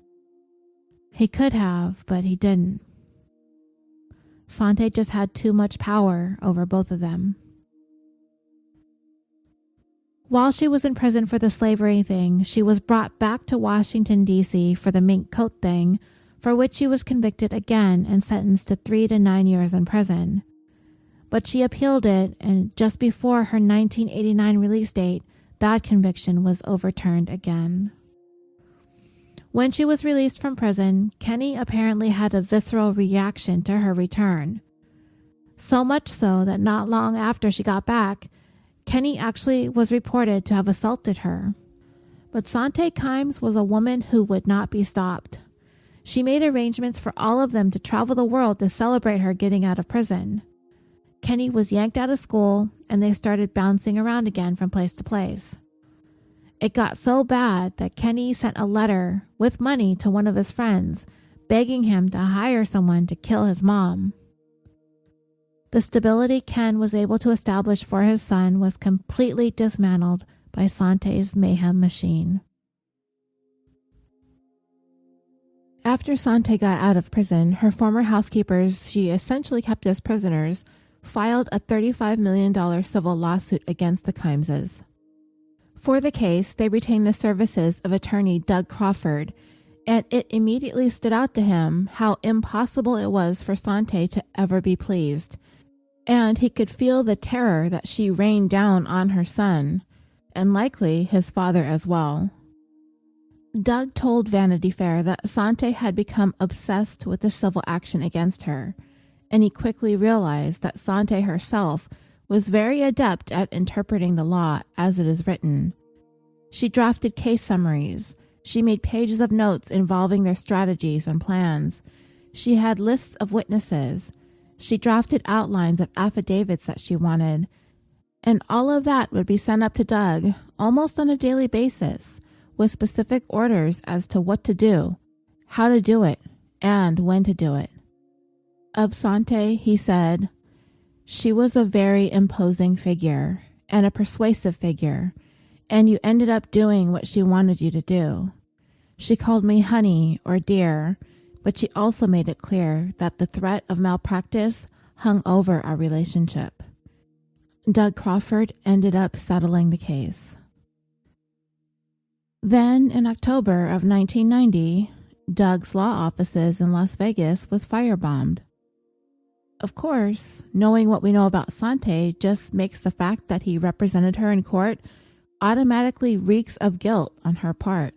He could have, but he didn't. Sante just had too much power over both of them. While she was in prison for the slavery thing, she was brought back to Washington, D.C. for the mink coat thing, for which she was convicted again and sentenced to 3 to 9 years in prison. But she appealed it, and just before her 1989 release date, that conviction was overturned again. When she was released from prison, Kenny apparently had a visceral reaction to her return. So much so that not long after she got back, Kenny actually was reported to have assaulted her. But Sante Kimes was a woman who would not be stopped. She made arrangements for all of them to travel the world to celebrate her getting out of prison. Kenny was yanked out of school, and they started bouncing around again from place to place. It got so bad that Kenny sent a letter with money to one of his friends, begging him to hire someone to kill his mom. The stability Ken was able to establish for his son was completely dismantled by Sante's mayhem machine. After Sante got out of prison, her former housekeepers she essentially kept as prisoners filed a $35 million civil lawsuit against the Kimeses. For the case, they retained the services of attorney Doug Crawford, and it immediately stood out to him how impossible it was for Sante to ever be pleased, and he could feel the terror that she rained down on her son, and likely his father as well. Doug told Vanity Fair that Sante had become obsessed with the civil action against her, and he quickly realized that Sante herself was very adept at interpreting the law as it is written. She drafted case summaries. She made pages of notes involving their strategies and plans. She had lists of witnesses. She drafted outlines of affidavits that she wanted. And all of that would be sent up to Doug almost on a daily basis with specific orders as to what to do, how to do it, and when to do it. Of Sante, he said, "She was a very imposing figure and a persuasive figure, and you ended up doing what she wanted you to do. She called me honey or dear, but she also made it clear that the threat of malpractice hung over our relationship." Doug Crawford ended up settling the case. Then, in October of 1990, Doug's law offices in Las Vegas was firebombed. Of course, knowing what we know about Sante just makes the fact that he represented her in court automatically reeks of guilt on her part.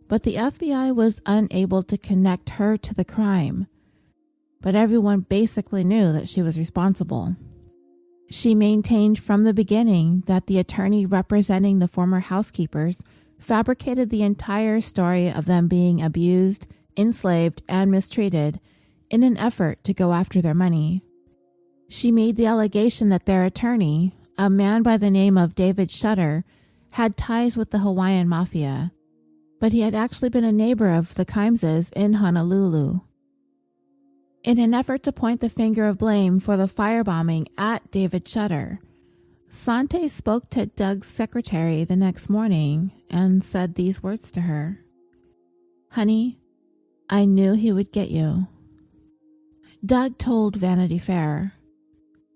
But the FBI was unable to connect her to the crime. But everyone basically knew that she was responsible. She maintained from the beginning that the attorney representing the former housekeepers fabricated the entire story of them being abused, enslaved, and mistreated in an effort to go after their money. She made the allegation that their attorney, a man by the name of David Shutter, had ties with the Hawaiian Mafia, but he had actually been a neighbor of the Kimeses in Honolulu. In an effort to point the finger of blame for the firebombing at David Shutter, Sante spoke to Doug's secretary the next morning and said these words to her: "Honey, I knew he would get you." Doug told Vanity Fair,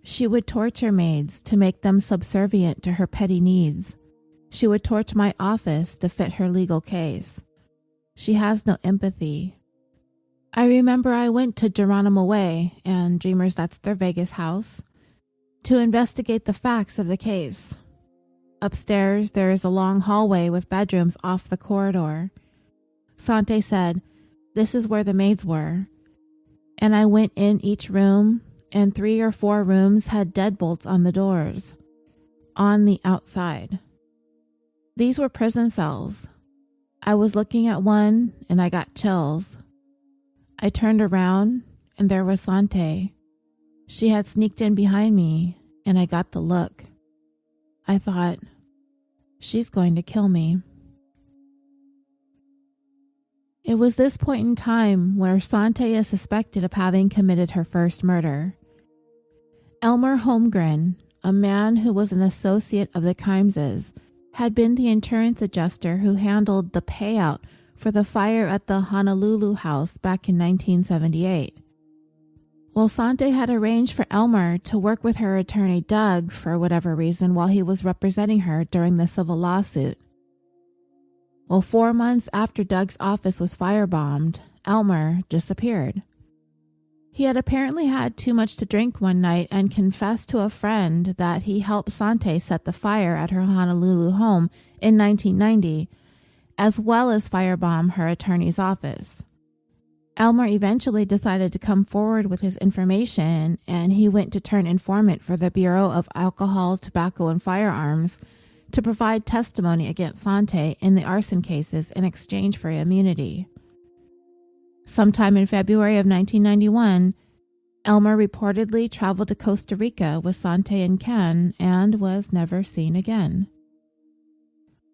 "She would torture maids to make them subservient to her petty needs. She would torch my office to fit her legal case. She has no empathy. I remember I went to Geronimo Way, and Dreamers, that's their Vegas house, to investigate the facts of the case. Upstairs, there is a long hallway with bedrooms off the corridor. Sante said, 'This is where the maids were. and I went in each room, and 3 or 4 rooms had deadbolts on the doors, on the outside. These were prison cells. I was looking at one, and I got chills. I turned around, and there was Sante. She had sneaked in behind me, and I got the look. I thought, she's going to kill me. It was this point in time where Sante is suspected of having committed her first murder. Elmer Holmgren, a man who was an associate of the Kimeses, had been the insurance adjuster who handled the payout for the fire at the Honolulu house back in 1978. Well, Sante had arranged for Elmer to work with her attorney Doug for whatever reason while he was representing her during the civil lawsuit. Well, 4 months after Doug's office was firebombed, Elmer disappeared. He had apparently had too much to drink one night and confessed to a friend that he helped Sante set the fire at her Honolulu home in 1990, as well as firebomb her attorney's office. Elmer eventually decided to come forward with his information, and he went to turn informant for the Bureau of Alcohol, Tobacco, and Firearms to provide testimony against Sante in the arson cases in exchange for immunity. Sometime in February of 1991, Elmer reportedly traveled to Costa Rica with Sante and Ken and was never seen again.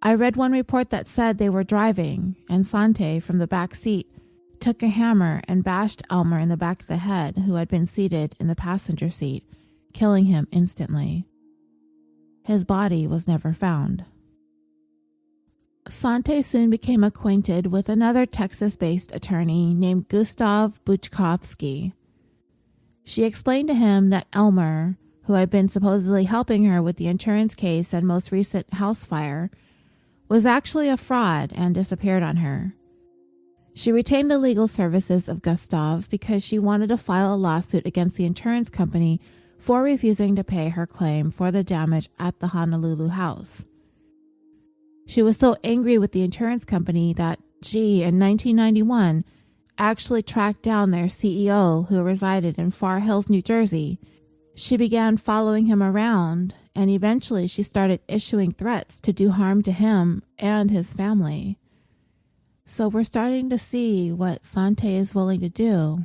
I read one report that said they were driving, and Sante, from the back seat, took a hammer and bashed Elmer in the back of the head, who had been seated in the passenger seat, killing him instantly. His body was never found. Sante soon became acquainted with another Texas-based attorney named Gustav Buchkovsky. She explained to him that Elmer, who had been supposedly helping her with the insurance case and most recent house fire, was actually a fraud and disappeared on her. She retained the legal services of Gustav because she wanted to file a lawsuit against the insurance company for refusing to pay her claim for the damage at the Honolulu house. She was so angry with the insurance company that she, in 1991, actually tracked down their CEO, who resided in Far Hills, New Jersey. She began following him around, and eventually she started issuing threats to do harm to him and his family. So we're starting to see what Sante is willing to do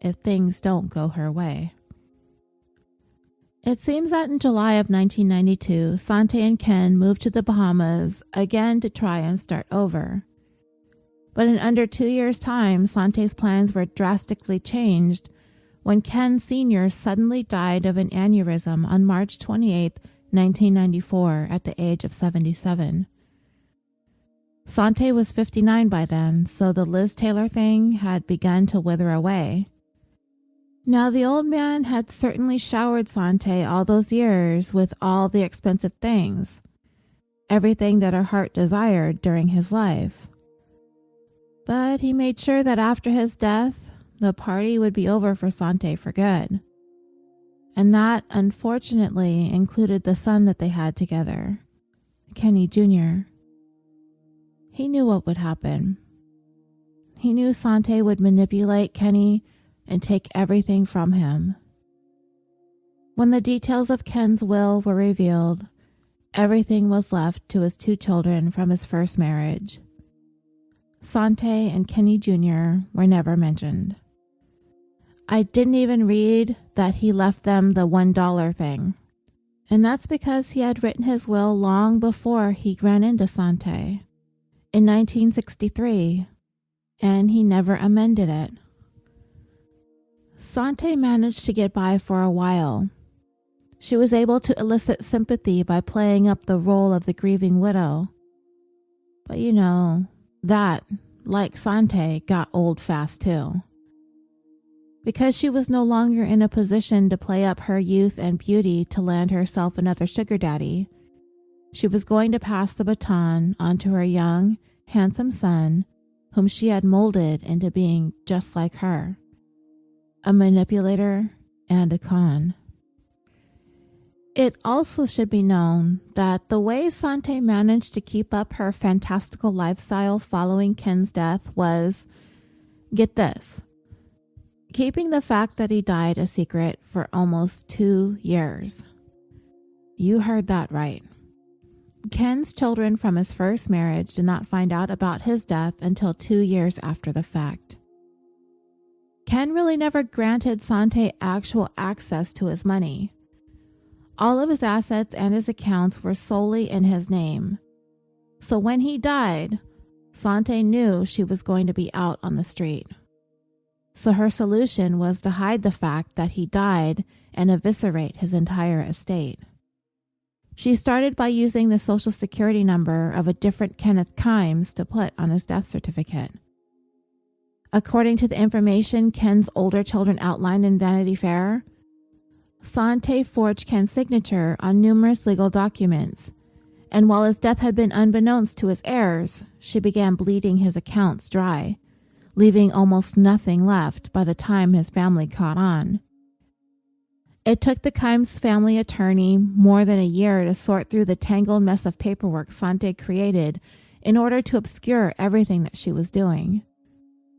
if things don't go her way. It seems that in July of 1992, Sante and Ken moved to the Bahamas again to try and start over. But in under 2 years' time, Sante's plans were drastically changed when Ken Sr. suddenly died of an aneurysm on March 28, 1994, at the age of 77. Sante was 59 by then, so the Liz Taylor thing had begun to wither away. Now, the old man had certainly showered Sante all those years with all the expensive things, everything that her heart desired during his life. But he made sure that after his death, the party would be over for Sante for good. And that, unfortunately, included the son that they had together, Kenny Jr. He knew what would happen. He knew Sante would manipulate Kenny and take everything from him. When the details of Ken's will were revealed, everything was left to his 2 children from his first marriage. Sante and Kenny Jr. were never mentioned. I didn't even read that he left them the $1 thing. And that's because he had written his will long before he ran into Sante in 1963, and he never amended it. Sante managed to get by for a while. She was able to elicit sympathy by playing up the role of the grieving widow. But you know, that, like Sante, got old fast too. Because she was no longer in a position to play up her youth and beauty to land herself another sugar daddy, she was going to pass the baton on to her young, handsome son, whom she had molded into being just like her. A manipulator and a con. It also should be known that the way Sante managed to keep up her fantastical lifestyle following Ken's death was, get this, keeping the fact that he died a secret for almost 2 years. You heard that right. Ken's children from his first marriage did not find out about his death until 2 years after the fact. Ken really never granted Sante actual access to his money. All of his assets and his accounts were solely in his name. So when he died, Sante knew she was going to be out on the street. So her solution was to hide the fact that he died and eviscerate his entire estate. She started by using the social security number of a different Kenneth Kimes to put on his death certificate. According to the information Ken's older children outlined in Vanity Fair, Sante forged Ken's signature on numerous legal documents, and while his death had been unbeknownst to his heirs, she began bleeding his accounts dry, leaving almost nothing left by the time his family caught on. It took the Kimes family attorney more than a year to sort through the tangled mess of paperwork Sante created in order to obscure everything that she was doing.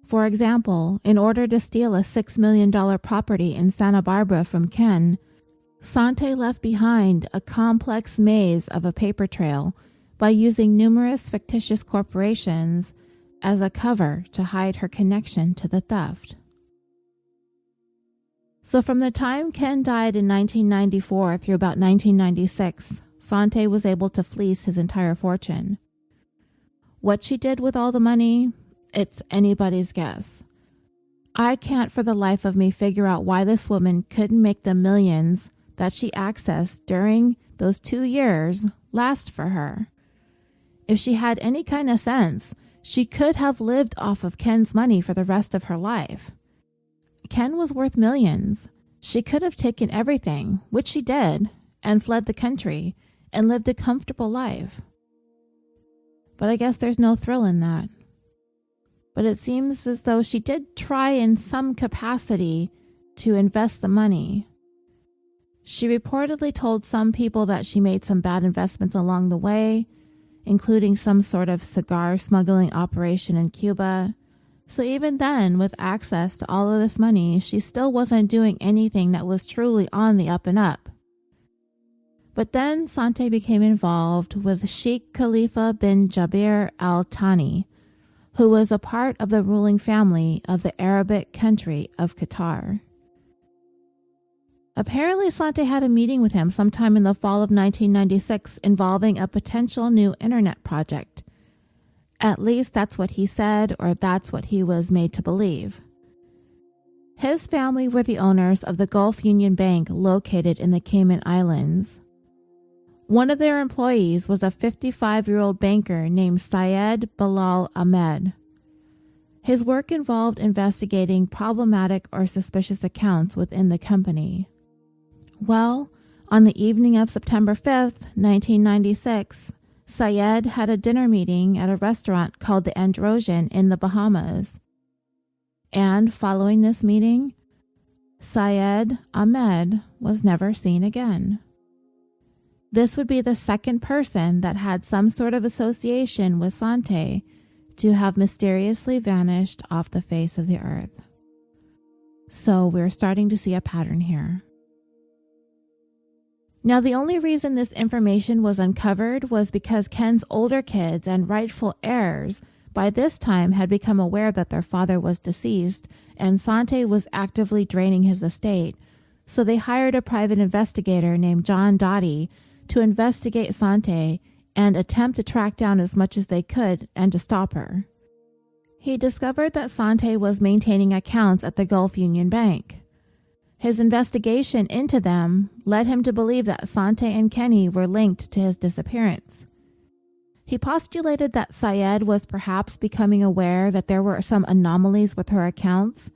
For example, in order to steal a $6 million property in Santa Barbara from Ken, Sante left behind a complex maze of a paper trail by using numerous fictitious corporations as a cover to hide her connection to the theft. So from the time Ken died in 1994 through about 1996, Sante was able to fleece his entire fortune. What she did with all the money, it's anybody's guess. I can't for the life of me figure out why this woman couldn't make the millions that she accessed during those 2 years last for her. If she had any kind of sense, she could have lived off of Ken's money for the rest of her life. Ken was worth millions. She could have taken everything, which she did, and fled the country and lived a comfortable life. But I guess there's no thrill in that. But it seems as though she did try in some capacity to invest the money. She reportedly told some people that she made some bad investments along the way, including some sort of cigar smuggling operation in Cuba. So even then, with access to all of this money, she still wasn't doing anything that was truly on the up and up. But then Sante became involved with Sheikh Khalifa bin Jabir Al Thani, who was a part of the ruling family of the Arabic country of Qatar. Apparently, Sante had a meeting with him sometime in the fall of 1996 involving a potential new internet project. At least that's what he said, or that's what he was made to believe. His family were the owners of the Gulf Union Bank located in the Cayman Islands. One of their employees was a 55-year-old banker named Syed Bilal Ahmed. His work involved investigating problematic or suspicious accounts within the company. Well, on the evening of September 5th, 1996, Syed had a dinner meeting at a restaurant called the Androgen in the Bahamas. And following this meeting, Syed Ahmed was never seen again. This would be the second person that had some sort of association with Sante to have mysteriously vanished off the face of the earth. So we're starting to see a pattern here. Now, the only reason this information was uncovered was because Ken's older kids and rightful heirs by this time had become aware that their father was deceased and Sante was actively draining his estate, so they hired a private investigator named John Dottie to investigate Sante and attempt to track down as much as they could and to stop her. He discovered that Sante was maintaining accounts at the Gulf Union Bank. His investigation into them led him to believe that Sante and Kenny were linked to his disappearance. He postulated that Syed was perhaps becoming aware that there were some anomalies with her accounts,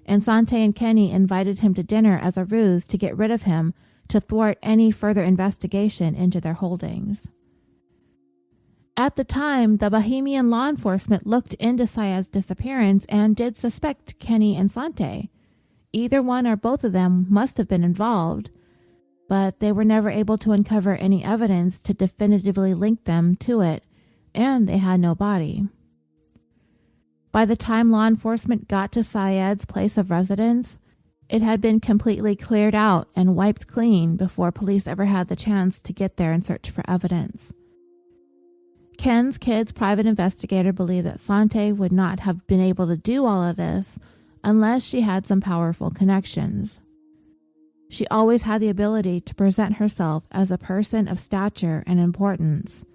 and Sante and Kenny invited him to dinner as a ruse to get rid of him to thwart any further investigation into their holdings. At the time, the Bahamian law enforcement looked into Syed's disappearance and did suspect Kenny and Sante. Either one or both of them must have been involved, but they were never able to uncover any evidence to definitively link them to it, and they had no body. By the time law enforcement got to Syed's place of residence, it had been completely cleared out and wiped clean before police ever had the chance to get there and search for evidence. Ken's kid's private investigator believed that Sante would not have been able to do all of this unless she had some powerful connections. She always had the ability to present herself as a person of stature and importance,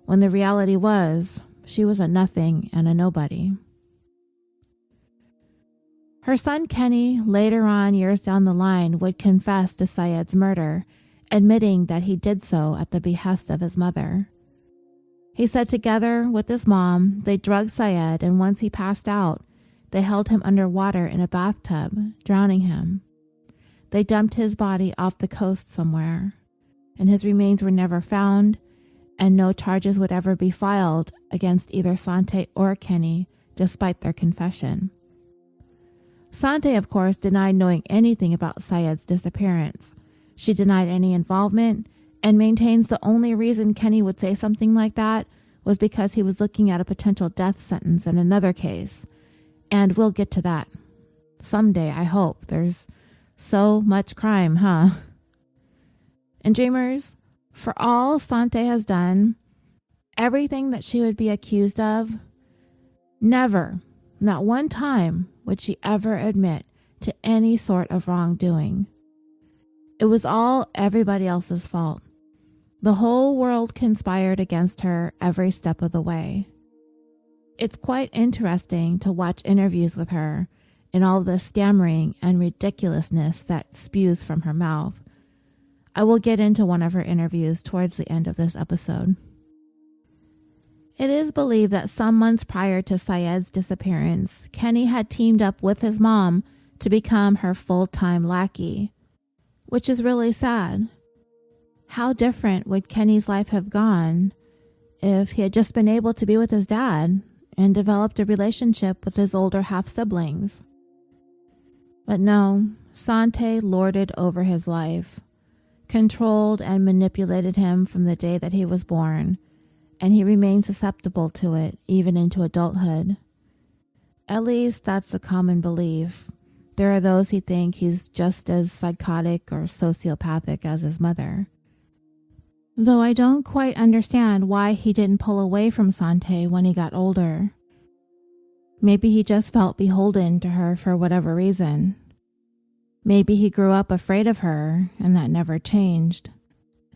when the reality was she was a nothing and a nobody. Her son Kenny, later on years down the line, would confess to Syed's murder, admitting that he did so at the behest of his mother. He said together with his mom, they drugged Syed, and once he passed out, they held him underwater in a bathtub, drowning him. They dumped his body off the coast somewhere, and his remains were never found, and no charges would ever be filed against either Sante or Kenny, despite their confession. Sante, of course, denied knowing anything about Syed's disappearance. She denied any involvement and maintains the only reason Kenny would say something like that was because he was looking at a potential death sentence in another case. And we'll get to that someday, I hope. There's so much crime, huh? And dreamers, for all Sante has done, everything that she would be accused of, never, not one time, would she ever admit to any sort of wrongdoing. It was all everybody else's fault. The whole world conspired against her every step of the way. It's quite interesting to watch interviews with her and all the stammering and ridiculousness that spews from her mouth. I will get into one of her interviews towards the end of this episode. It is believed that some months prior to Syed's disappearance, Kenny had teamed up with his mom to become her full-time lackey, which is really sad. How different would Kenny's life have gone if he had just been able to be with his dad and developed a relationship with his older half-siblings? But no, Sante lorded over his life, controlled and manipulated him from the day that he was born, and he remained susceptible to it even into adulthood. At least that's a common belief. There are those who think he's just as psychotic or sociopathic as his mother. Though I don't quite understand why he didn't pull away from Sante when he got older. Maybe he just felt beholden to her for whatever reason. Maybe he grew up afraid of her and that never changed,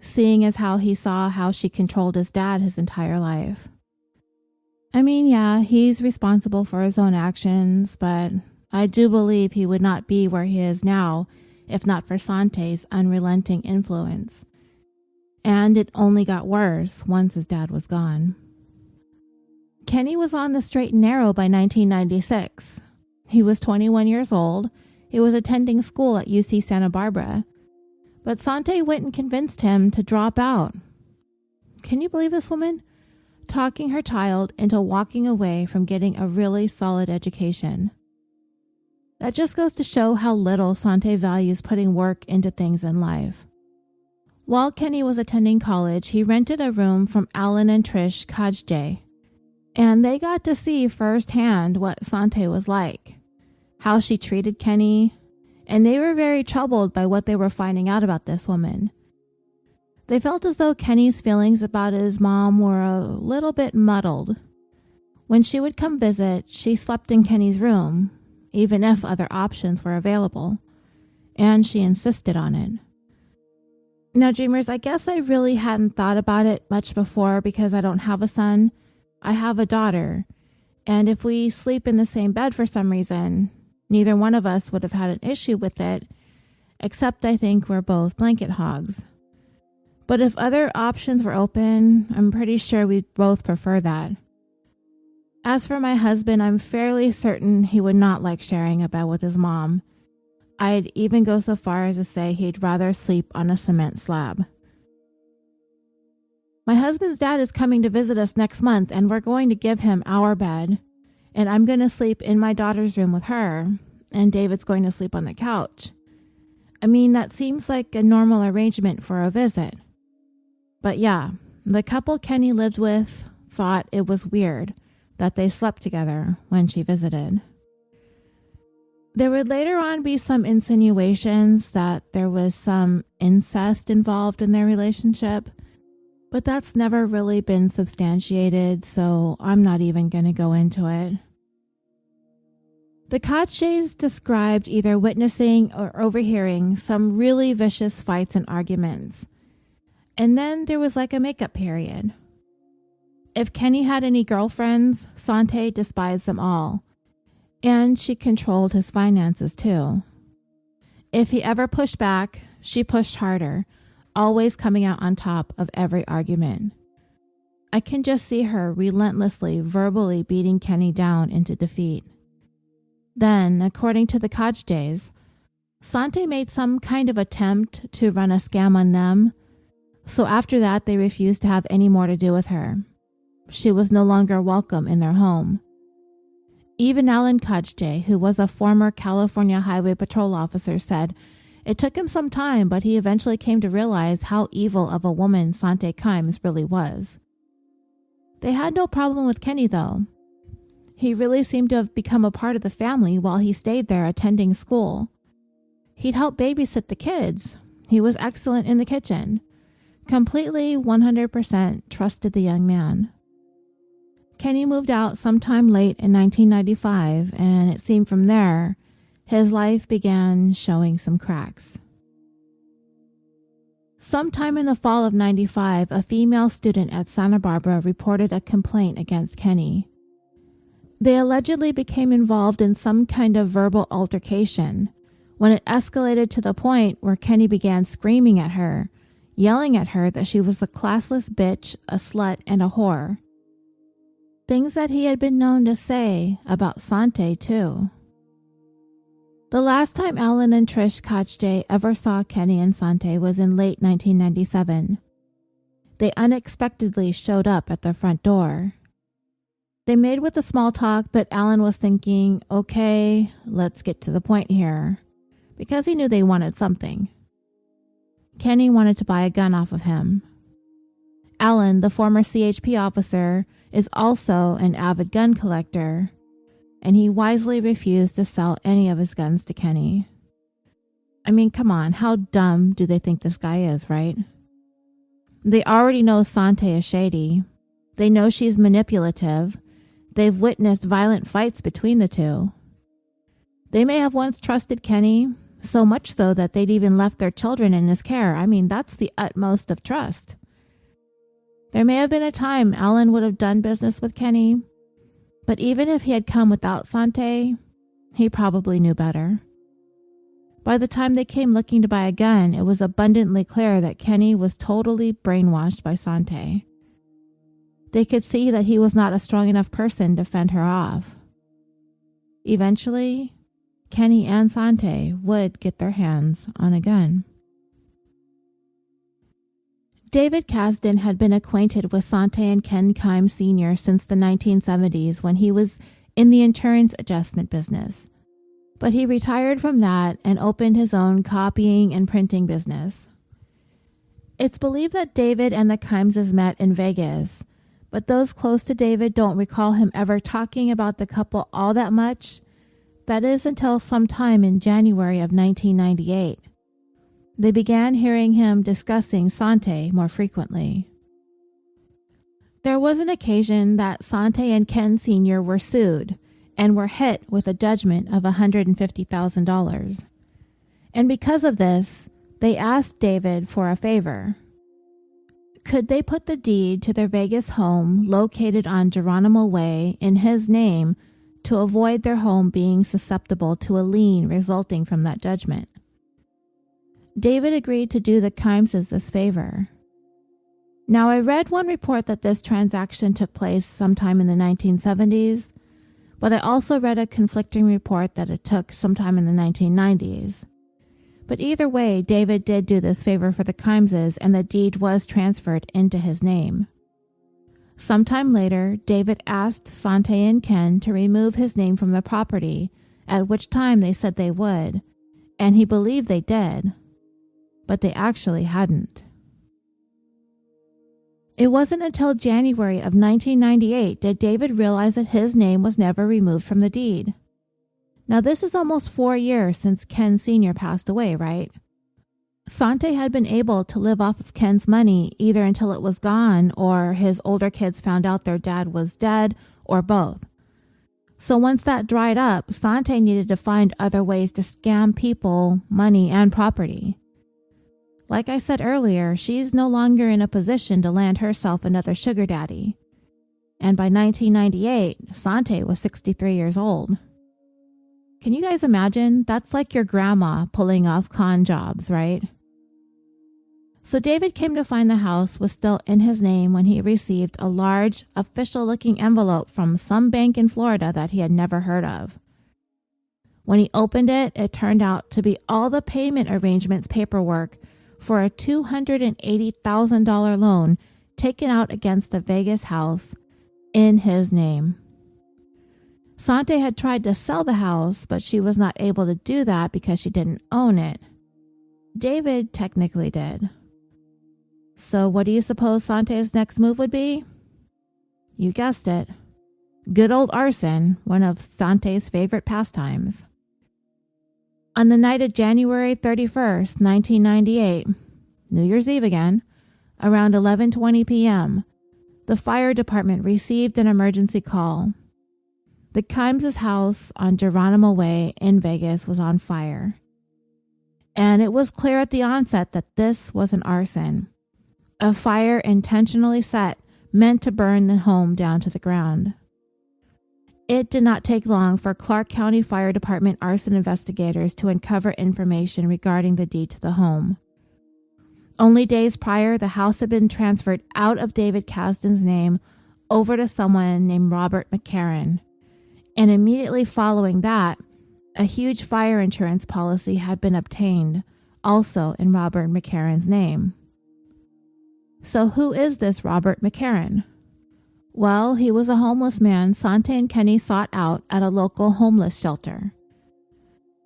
seeing as how he saw how she controlled his dad his entire life. I mean, yeah, he's responsible for his own actions, but I do believe he would not be where he is now if not for Sante's unrelenting influence. And it only got worse once his dad was gone. Kenny was on the straight and narrow by 1996. He was 21 years old. He was attending school at UC Santa Barbara. But Sante went and convinced him to drop out. Can you believe this woman? Talking her child into walking away from getting a really solid education. That just goes to show how little Sante values putting work into things in life. While Kenny was attending college, he rented a room from Alan and Trish Kajje, and they got to see firsthand what Sante was like, how she treated Kenny, and they were very troubled by what they were finding out about this woman. They felt as though Kenny's feelings about his mom were a little bit muddled. When she would come visit, she slept in Kenny's room, even if other options were available, and she insisted on it. Now, dreamers, I guess I really hadn't thought about it much before because I don't have a son. I have a daughter, and if we sleep in the same bed for some reason, neither one of us would have had an issue with it, except I think we're both blanket hogs. But if other options were open, I'm pretty sure we'd both prefer that. As for my husband, I'm fairly certain he would not like sharing a bed with his mom. I'd even go so far as to say he'd rather sleep on a cement slab. My husband's dad is coming to visit us next month, and we're going to give him our bed, and I'm going to sleep in my daughter's room with her, and David's going to sleep on the couch. I mean, that seems like a normal arrangement for a visit. But yeah, the couple Kenny lived with thought it was weird that they slept together when she visited. There would later on be some insinuations that there was some incest involved in their relationship, but that's never really been substantiated, so I'm not even going to go into it. The Kotsches described either witnessing or overhearing some really vicious fights and arguments. And then there was like a makeup period. If Kenny had any girlfriends, Sante despised them all. And she controlled his finances too. If he ever pushed back, she pushed harder, always coming out on top of every argument. I can just see her relentlessly, verbally beating Kenny down into defeat. Then, according to the Kotsches, Sante made some kind of attempt to run a scam on them, so after that they refused to have any more to do with her. She was no longer welcome in their home. Even Alan Kotsche, who was a former California Highway Patrol officer, said it took him some time, but he eventually came to realize how evil of a woman Sante Kimes really was. They had no problem with Kenny, though. He really seemed to have become a part of the family while he stayed there attending school. He'd help babysit the kids. He was excellent in the kitchen. Completely 100% trusted the young man. Kenny moved out sometime late in 1995, and it seemed from there, his life began showing some cracks. Sometime in the fall of '95, a female student at Santa Barbara reported a complaint against Kenny. They allegedly became involved in some kind of verbal altercation when it escalated to the point where Kenny began screaming at her, yelling at her that she was a classless bitch, a slut, and a whore. Things that he had been known to say about Sante, too. The last time Alan and Trish Kotsche ever saw Kenny and Sante was in late 1997. They unexpectedly showed up at their front door. They made with the small talk, but Alan was thinking, okay, let's get to the point here, because he knew they wanted something. Kenny wanted to buy a gun off of him. Alan, the former CHP officer, is also an avid gun collector, and he wisely refused to sell any of his guns to Kenny. I mean, come on, how dumb do they think this guy is, right? They already know Sante is shady. They know she's manipulative. They've witnessed violent fights between the two. They may have once trusted Kenny, so much so that they'd even left their children in his care. I mean, that's the utmost of trust. There may have been a time Alan would have done business with Kenny, but even if he had come without Sante, he probably knew better. By the time they came looking to buy a gun, it was abundantly clear that Kenny was totally brainwashed by Sante. They could see that he was not a strong enough person to fend her off. Eventually, Kenny and Sante would get their hands on a gun. David Kasdan had been acquainted with Sante and Ken Kimes Sr. since the 1970s when he was in the insurance adjustment business. But he retired from that and opened his own copying and printing business. It's believed that David and the Kimeses met in Vegas, but those close to David don't recall him ever talking about the couple all that much. That is until sometime in January of 1998. They began hearing him discussing Sante more frequently. There was an occasion that Sante and Ken Sr. were sued and were hit with a judgment of $150,000. And because of this, they asked David for a favor. Could they put the deed to their Vegas home located on Geronimo Way in his name to avoid their home being susceptible to a lien resulting from that judgment? David agreed to do the Kimeses this favor. Now, I read one report that this transaction took place sometime in the 1970s, but I also read a conflicting report that it took sometime in the 1990s. But either way, David did do this favor for the Kimeses, and the deed was transferred into his name. Sometime later, David asked Sante and Ken to remove his name from the property, at which time they said they would, and he believed they did, but they actually hadn't. It wasn't until January of 1998 did David realize that his name was never removed from the deed. Now, this is almost 4 years since Ken Sr. passed away, right? Sante had been able to live off of Ken's money either until it was gone or his older kids found out their dad was dead, or both. So once that dried up, Sante needed to find other ways to scam people, money, and property. Like I said earlier, she's no longer in a position to land herself another sugar daddy. And by 1998, Sante was 63 years old. Can you guys imagine? That's like your grandma pulling off con jobs, right? So David came to find the house was still in his name when he received a large, official-looking envelope from some bank in Florida that he had never heard of. When he opened it, it turned out to be all the payment arrangements paperwork for a $280,000 loan taken out against the Vegas house in his name. Sante had tried to sell the house, but she was not able to do that because she didn't own it. David technically did. So what do you suppose Sante's next move would be? You guessed it. Good old arson, one of Sante's favorite pastimes. On the night of January 31st, 1998, New Year's Eve again, around 11:20 p.m., the fire department received an emergency call. The Kimes' house on Geronimo Way in Vegas was on fire. And it was clear at the onset that this was an arson. A fire intentionally set, meant to burn the home down to the ground. It did not take long for Clark County Fire Department arson investigators to uncover information regarding the deed to the home. Only days prior, the house had been transferred out of David Kasdan's name over to someone named Robert McCarran. And immediately following that, a huge fire insurance policy had been obtained, also in Robert McCarran's name. So who is this Robert McCarran? Well, he was a homeless man Sante and Kenny sought out at a local homeless shelter.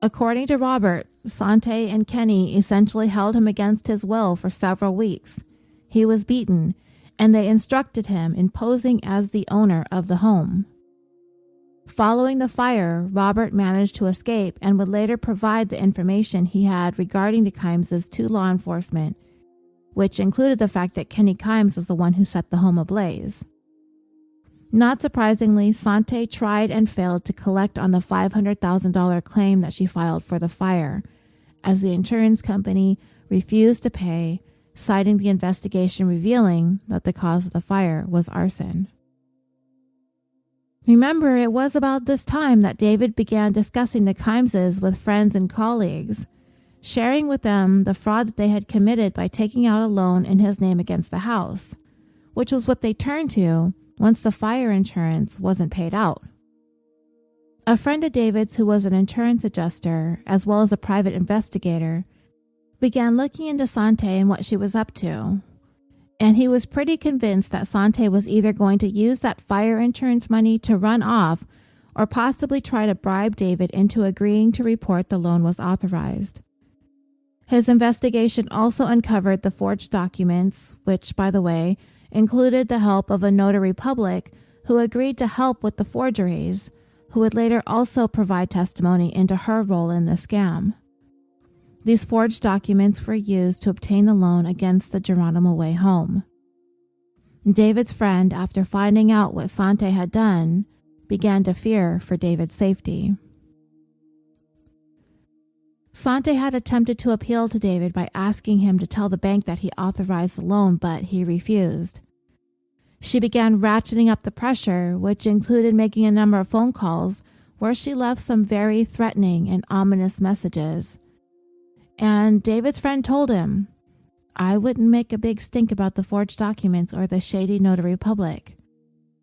According to Robert, Sante and Kenny essentially held him against his will for several weeks. He was beaten, and they instructed him in posing as the owner of the home. Following the fire, Robert managed to escape and would later provide the information he had regarding the Kimeses to law enforcement, which included the fact that Kenny Kimes was the one who set the home ablaze. Not surprisingly, Sante tried and failed to collect on the $500,000 claim that she filed for the fire, as the insurance company refused to pay, citing the investigation revealing that the cause of the fire was arson. Remember, it was about this time that David began discussing the Kimeses with friends and colleagues, sharing with them the fraud that they had committed by taking out a loan in his name against the house, which was what they turned to once the fire insurance wasn't paid out. A friend of David's who was an insurance adjuster, as well as a private investigator, began looking into Sante and what she was up to, and he was pretty convinced that Sante was either going to use that fire insurance money to run off or possibly try to bribe David into agreeing to report the loan was authorized. His investigation also uncovered the forged documents, which, by the way, included the help of a notary public who agreed to help with the forgeries, who would later also provide testimony into her role in the scam. These forged documents were used to obtain the loan against the Geronimo Way home. David's friend, after finding out what Sante had done, began to fear for David's safety. Sante had attempted to appeal to David by asking him to tell the bank that he authorized the loan, but he refused. She began ratcheting up the pressure, which included making a number of phone calls where she left some very threatening and ominous messages. And David's friend told him, "I wouldn't make a big stink about the forged documents or the shady notary public.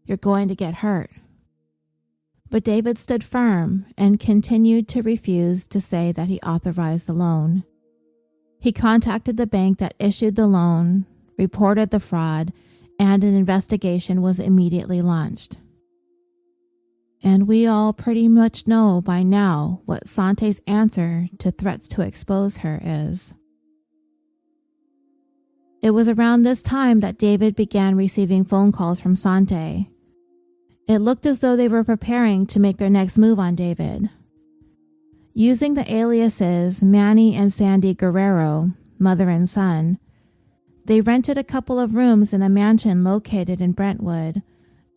You're going to get hurt." But David stood firm and continued to refuse to say that he authorized the loan. He contacted the bank that issued the loan, reported the fraud, and an investigation was immediately launched. And we all pretty much know by now what Sante's answer to threats to expose her is. It was around this time that David began receiving phone calls from Sante. It looked as though they were preparing to make their next move on David. Using the aliases Manny and Sandy Guerrero, mother and son, they rented a couple of rooms in a mansion located in Brentwood,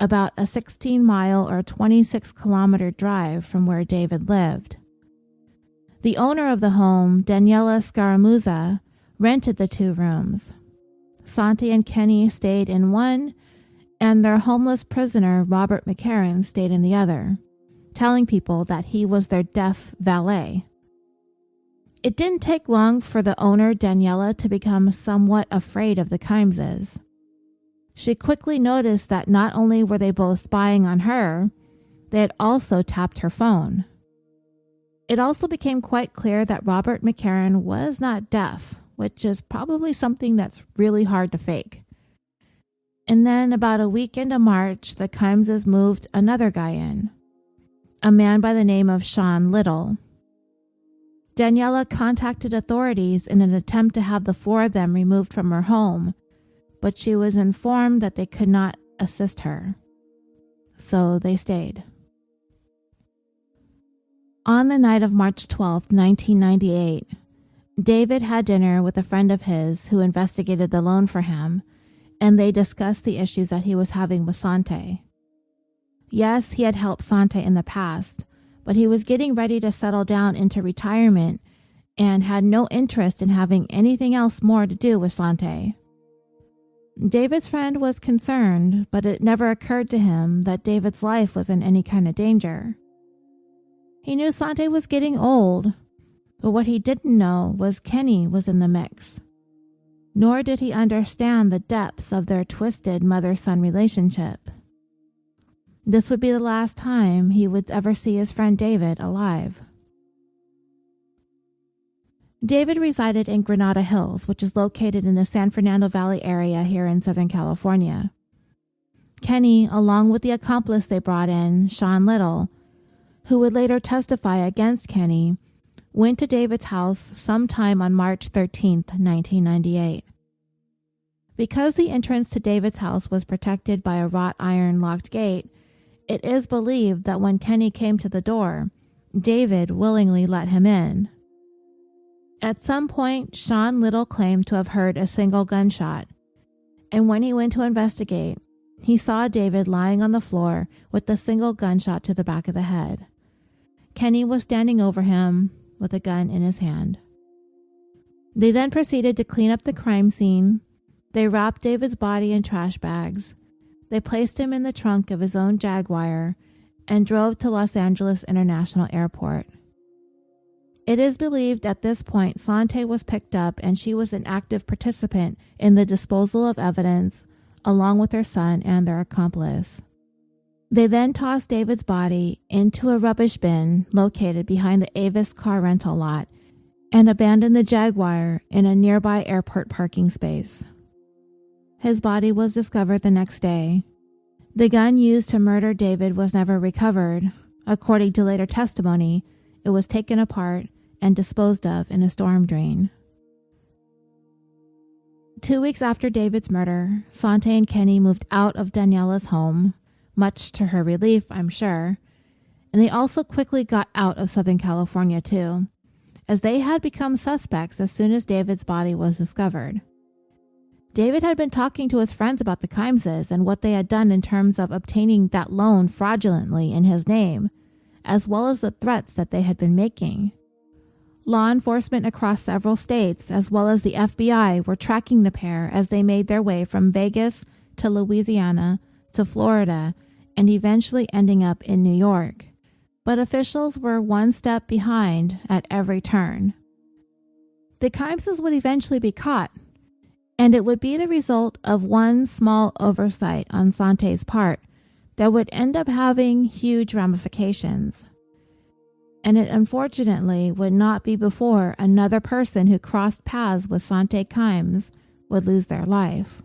about a 16-mile or 26-kilometer drive from where David lived. The owner of the home, Daniela Scaramuzza, rented the 2 rooms. Sante and Kenny stayed in one, and their homeless prisoner, Robert McCarran, stayed in the other, telling people that he was their deaf valet. It didn't take long for the owner, Daniela, to become somewhat afraid of the Kimeses. She quickly noticed that not only were they both spying on her, they had also tapped her phone. It also became quite clear that Robert McCarran was not deaf, which is probably something that's really hard to fake. And then about a week into March, the Kimeses moved another guy in, a man by the name of Sean Little. Daniela contacted authorities in an attempt to have the 4 of them removed from her home, but she was informed that they could not assist her. So they stayed. On the night of March 12, 1998, David had dinner with a friend of his who investigated the loan for him, and they discussed the issues that he was having with Sante. Yes, he had helped Sante in the past, but he was getting ready to settle down into retirement and had no interest in having anything else more to do with Sante. David's friend was concerned, but it never occurred to him that David's life was in any kind of danger. He knew Sante was getting old, but what he didn't know was Kenny was in the mix. Nor did he understand the depths of their twisted mother-son relationship. This would be the last time he would ever see his friend David alive. David resided in Granada Hills, which is located in the San Fernando Valley area here in Southern California. Kenny, along with the accomplice they brought in, Sean Little, who would later testify against Kenny, went to David's house sometime on March 13, 1998. Because the entrance to David's house was protected by a wrought iron locked gate, it is believed that when Kenny came to the door, David willingly let him in. At some point, Sean Little claimed to have heard a single gunshot, and when he went to investigate, he saw David lying on the floor with a single gunshot to the back of the head. Kenny was standing over him with a gun in his hand. They then proceeded to clean up the crime scene. They wrapped David's body in trash bags. They placed him in the trunk of his own Jaguar and drove to Los Angeles International Airport. It is believed at this point Sante was picked up and she was an active participant in the disposal of evidence along with her son and their accomplice. They then tossed David's body into a rubbish bin located behind the Avis car rental lot and abandoned the Jaguar in a nearby airport parking space. His body was discovered the next day. The gun used to murder David was never recovered. According to later testimony, it was taken apart and disposed of in a storm drain. 2 weeks after David's murder, Sante and Kenny moved out of Daniela's home, much to her relief, I'm sure, and they also quickly got out of Southern California too, as they had become suspects as soon as David's body was discovered. David had been talking to his friends about the Kimeses and what they had done in terms of obtaining that loan fraudulently in his name, as well as the threats that they had been making. Law enforcement across several states, as well as the FBI, were tracking the pair as they made their way from Vegas to Louisiana to Florida and eventually ending up in New York. But officials were one step behind at every turn. The Kimeses would eventually be caught, and it would be the result of one small oversight on Sante's part that would end up having huge ramifications. And it unfortunately would not be before another person who crossed paths with Sante Kimes would lose their life.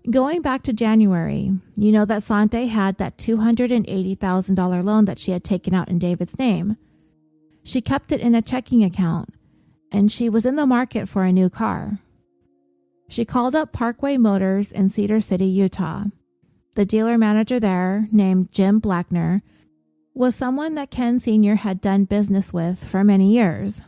Going back to January, you know that Sante had that $280,000 loan that she had taken out in David's name. She kept it in a checking account, and she was in the market for a new car. She called up Parkway Motors in Cedar City, Utah. The dealer manager there, named Jim Blackner, was someone that Ken Sr. had done business with for many years.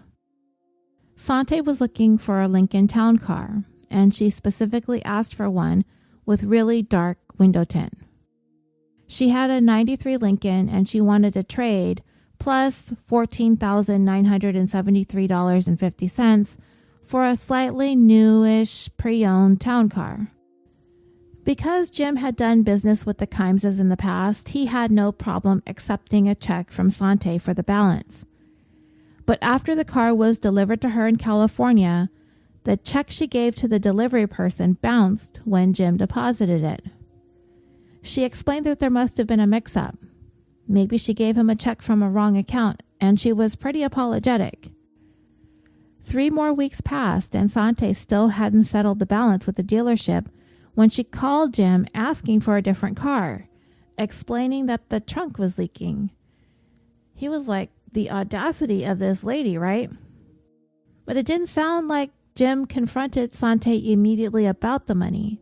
Sante was looking for a Lincoln Town Car, and she specifically asked for one with really dark window tint. She had a 93 Lincoln and she wanted a trade plus $14,973.50 for a slightly newish pre-owned town car. Because Jim had done business with the Kimeses in the past, he had no problem accepting a check from Sante for the balance. But after the car was delivered to her in California, the check she gave to the delivery person bounced when Jim deposited it. She explained that there must have been a mix-up. Maybe she gave him a check from a wrong account, and she was pretty apologetic. 3 more weeks passed, and Sante still hadn't settled the balance with the dealership when she called Jim asking for a different car, explaining that the trunk was leaking. He was like, the audacity of this lady, right? But it didn't sound like Jim confronted Sante immediately about the money.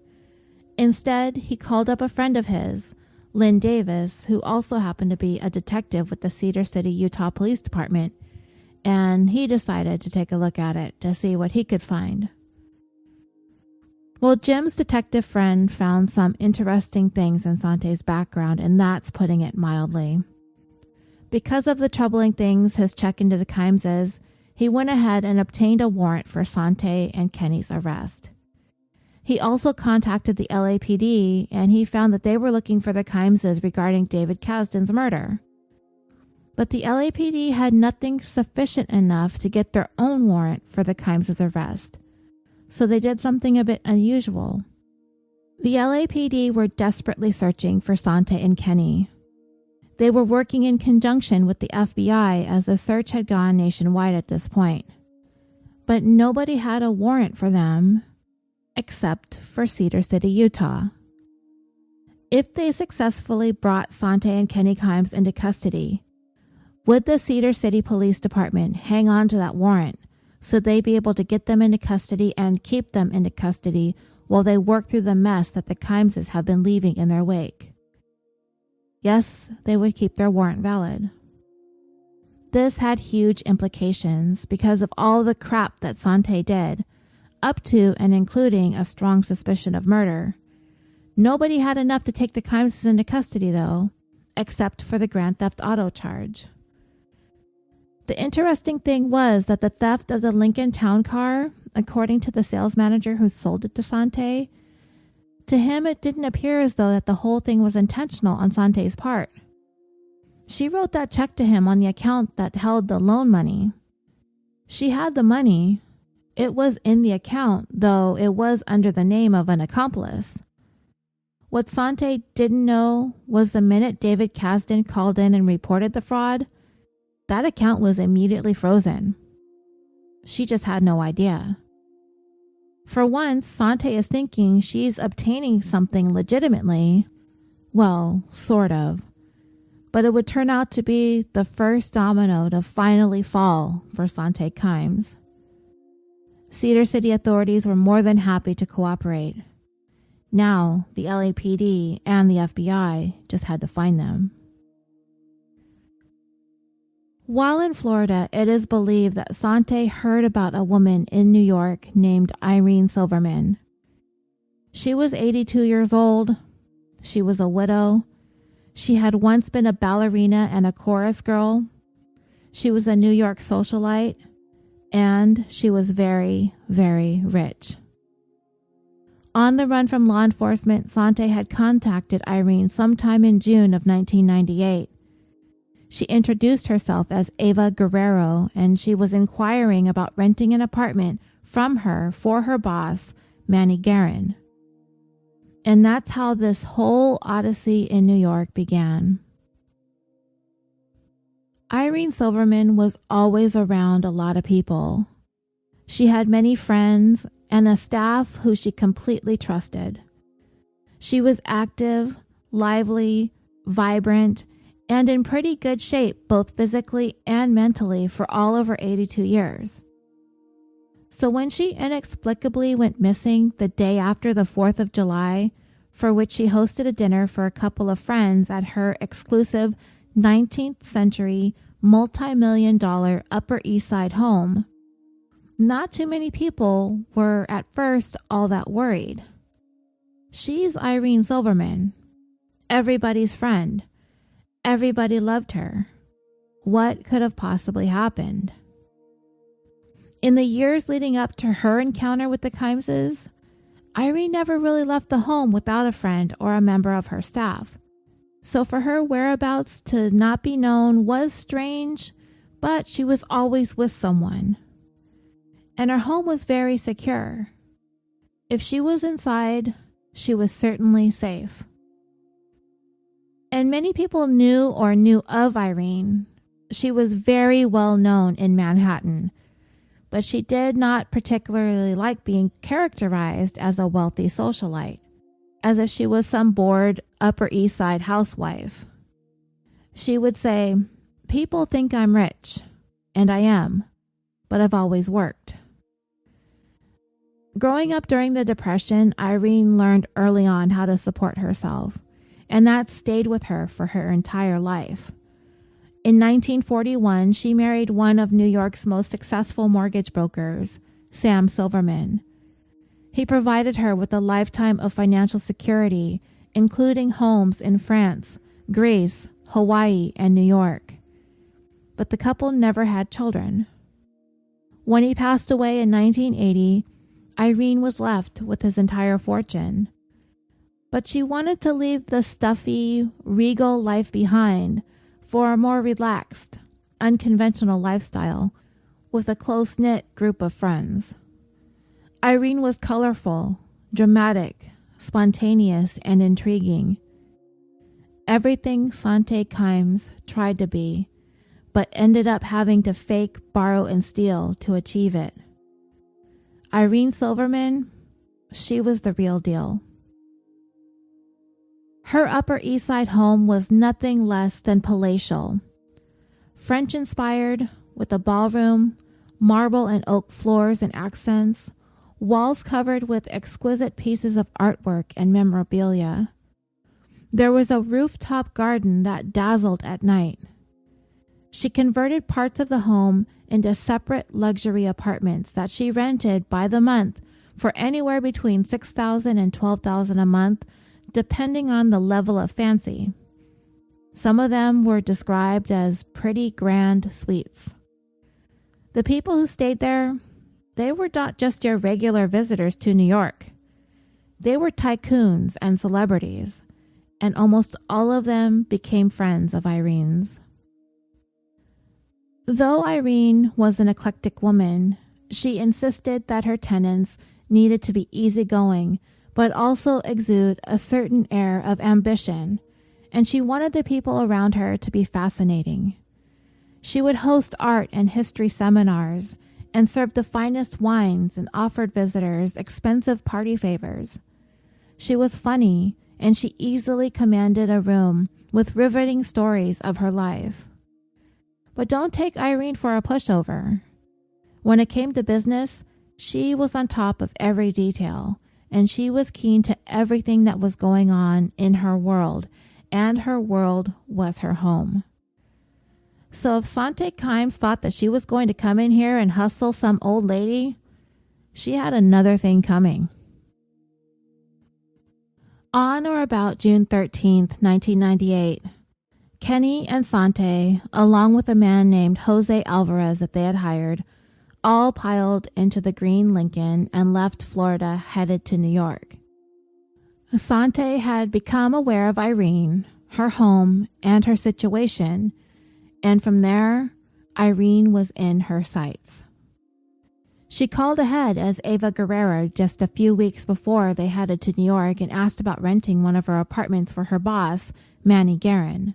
Instead, he called up a friend of his, Lynn Davis, who also happened to be a detective with the Cedar City, Utah Police Department, and he decided to take a look at it to see what he could find. Well, Jim's detective friend found some interesting things in Sante's background, and that's putting it mildly. Because of the troubling things his check into the Kimeses, he went ahead and obtained a warrant for Sante and Kenny's arrest. He also contacted the LAPD, and he found that they were looking for the Kimeses regarding David Kasdan's murder. But the LAPD had nothing sufficient enough to get their own warrant for the Kimeses' arrest. So they did something a bit unusual. The LAPD were desperately searching for Sante and Kenny. They were working in conjunction with the FBI as the search had gone nationwide at this point. But nobody had a warrant for them except for Cedar City, Utah. If they successfully brought Sante and Kenny Kimes into custody, would the Cedar City Police Department hang on to that warrant so they'd be able to get them into custody and keep them into custody while they work through the mess that the Kimeses have been leaving in their wake? Yes, they would keep their warrant valid. This had huge implications because of all the crap that Sante did, up to and including a strong suspicion of murder. Nobody had enough to take the Kimeses into custody, though, except for the grand theft auto charge. The interesting thing was that the theft of the Lincoln Town Car, according to the sales manager who sold it to Sante, to him it didn't appear as though that the whole thing was intentional on Sante's part. She wrote that check to him on the account that held the loan money. She had the money. It was in the account, though it was under the name of an accomplice. What Sante didn't know was the minute David Kasdan called in and reported the fraud, that account was immediately frozen. She just had no idea. For once, Sante is thinking she's obtaining something legitimately. Well, sort of. But it would turn out to be the first domino to finally fall for Sante Kimes. Cedar City authorities were more than happy to cooperate. Now, the LAPD and the FBI just had to find them. While in Florida, it is believed that Sante heard about a woman in New York named Irene Silverman. She was 82 years old. She was a widow. She had once been a ballerina and a chorus girl. She was a New York socialite. And she was very, very rich. On the run from law enforcement, Sante had contacted Irene sometime in June of 1998. She introduced herself as Ava Guerrero, and she was inquiring about renting an apartment from her for her boss, Manny Guerin. And that's how this whole odyssey in New York began. Irene Silverman was always around a lot of people. She had many friends and a staff who she completely trusted. She was active, lively, vibrant, and in pretty good shape both physically and mentally for all of her 82 years. So when she inexplicably went missing the day after the 4th of July, for which she hosted a dinner for a couple of friends at her exclusive 19th century multi-million-dollar Upper East Side home, not too many people were at first all that worried. She's Irene Silverman, everybody's friend. Everybody loved her. What could have possibly happened? In the years leading up to her encounter with the Kimeses, Irene never really left the home without a friend or a member of her staff. So for her whereabouts to not be known was strange, but she was always with someone. And her home was very secure. If she was inside, she was certainly safe. And many people knew or knew of Irene. She was very well known in Manhattan, but she did not particularly like being characterized as a wealthy socialite, as if she was some bored Upper East Side housewife. She would say, "People think I'm rich, and I am, but I've always worked." Growing up during the Depression, Irene learned early on how to support herself, and that stayed with her for her entire life. In 1941, she married one of New York's most successful mortgage brokers, Sam Silverman. He provided her with a lifetime of financial security, including homes in France, Greece, Hawaii, and New York. But the couple never had children. When he passed away in 1980, Irene was left with his entire fortune. But she wanted to leave the stuffy, regal life behind for a more relaxed, unconventional lifestyle with a close-knit group of friends. Irene was colorful, dramatic, spontaneous, and intriguing. Everything Sante Kimes tried to be, but ended up having to fake, borrow, and steal to achieve it. Irene Silverman, she was the real deal. Her Upper East Side home was nothing less than palatial. French-inspired, with a ballroom, marble and oak floors and accents, walls covered with exquisite pieces of artwork and memorabilia. There was a rooftop garden that dazzled at night. She converted parts of the home into separate luxury apartments that she rented by the month for anywhere between $6,000 and $12,000 a month, depending on the level of fancy. Some of them were described as pretty grand suites. The people who stayed there, they were not just your regular visitors to New York. They were tycoons and celebrities, and almost all of them became friends of Irene's. Though Irene was an eclectic woman, she insisted that her tenants needed to be easygoing, but also exude a certain air of ambition, and she wanted the people around her to be fascinating. She would host art and history seminars and served the finest wines and offered visitors expensive party favors. She was funny, and she easily commanded a room with riveting stories of her life. But don't take Irene for a pushover. When it came to business, she was on top of every detail, and she was keen to everything that was going on in her world, and her world was her home. So if Sante Kimes thought that she was going to come in here and hustle some old lady, she had another thing coming. On or about June 13th, 1998, Kenny and Sante, along with a man named Jose Alvarez that they had hired, all piled into the green Lincoln and left Florida headed to New York. Sante had become aware of Irene, her home, and her situation, and from there, Irene was in her sights. She called ahead as Eva Guerrero just a few weeks before they headed to New York and asked about renting one of her apartments for her boss, Manny Guerin.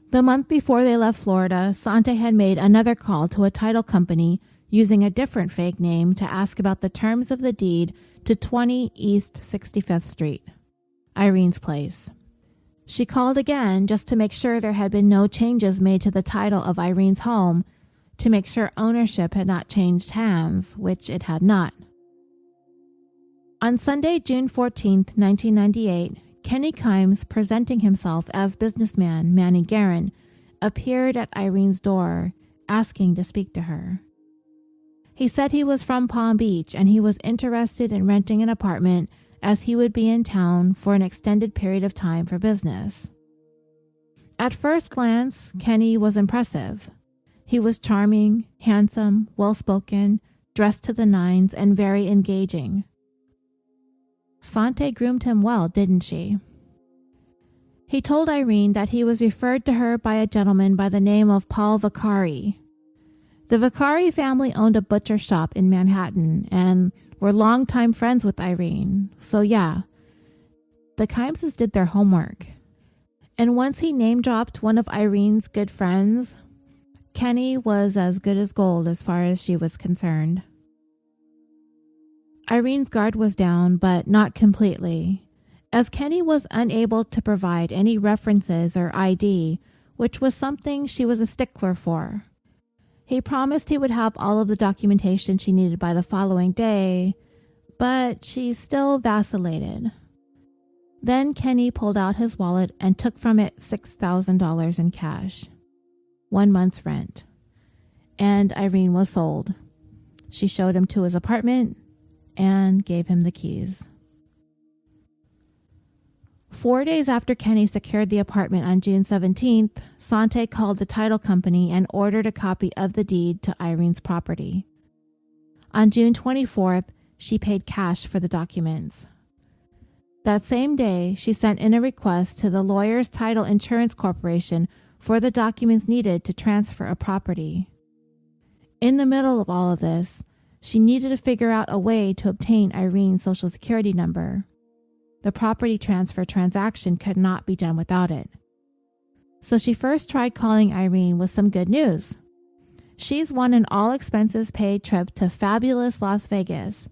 The month before they left Florida, Sante had made another call to a title company using a different fake name to ask about the terms of the deed to 20 East 65th Street, Irene's place. She called again just to make sure there had been no changes made to the title of Irene's home to make sure ownership had not changed hands, which it had not. On Sunday, June 14, 1998, Kenny Kimes, presenting himself as businessman Manny Guerin, appeared at Irene's door, asking to speak to her. He said he was from Palm Beach and he was interested in renting an apartment as he would be in town for an extended period of time for business. At first glance, Kenny was impressive. He was charming, handsome, well-spoken, dressed to the nines, and very engaging. Sante groomed him well, didn't she? He told Irene that he was referred to her by a gentleman by the name of Paul Vicari. The Vicari family owned a butcher shop in Manhattan and were longtime friends with Irene, so yeah, the Kimeses did their homework. And once he name-dropped one of Irene's good friends, Kenny was as good as gold as far as she was concerned. Irene's guard was down, but not completely, as Kenny was unable to provide any references or ID, which was something she was a stickler for. He promised he would have all of the documentation she needed by the following day, but she still vacillated. Then Kenny pulled out his wallet and took from it $6,000 in cash, 1 month's rent, and Irene was sold. She showed him to his apartment and gave him the keys. 4 days after Kenny secured the apartment on June 17th, Sante called the title company and ordered a copy of the deed to Irene's property. On June 24th, she paid cash for the documents. That same day, she sent in a request to the Lawyers Title Insurance Corporation for the documents needed to transfer a property. In the middle of all of this, she needed to figure out a way to obtain Irene's Social Security number. The property transfer transaction could not be done without it. So she first tried calling Irene with some good news. She's won an all-expenses-paid trip to fabulous Las Vegas,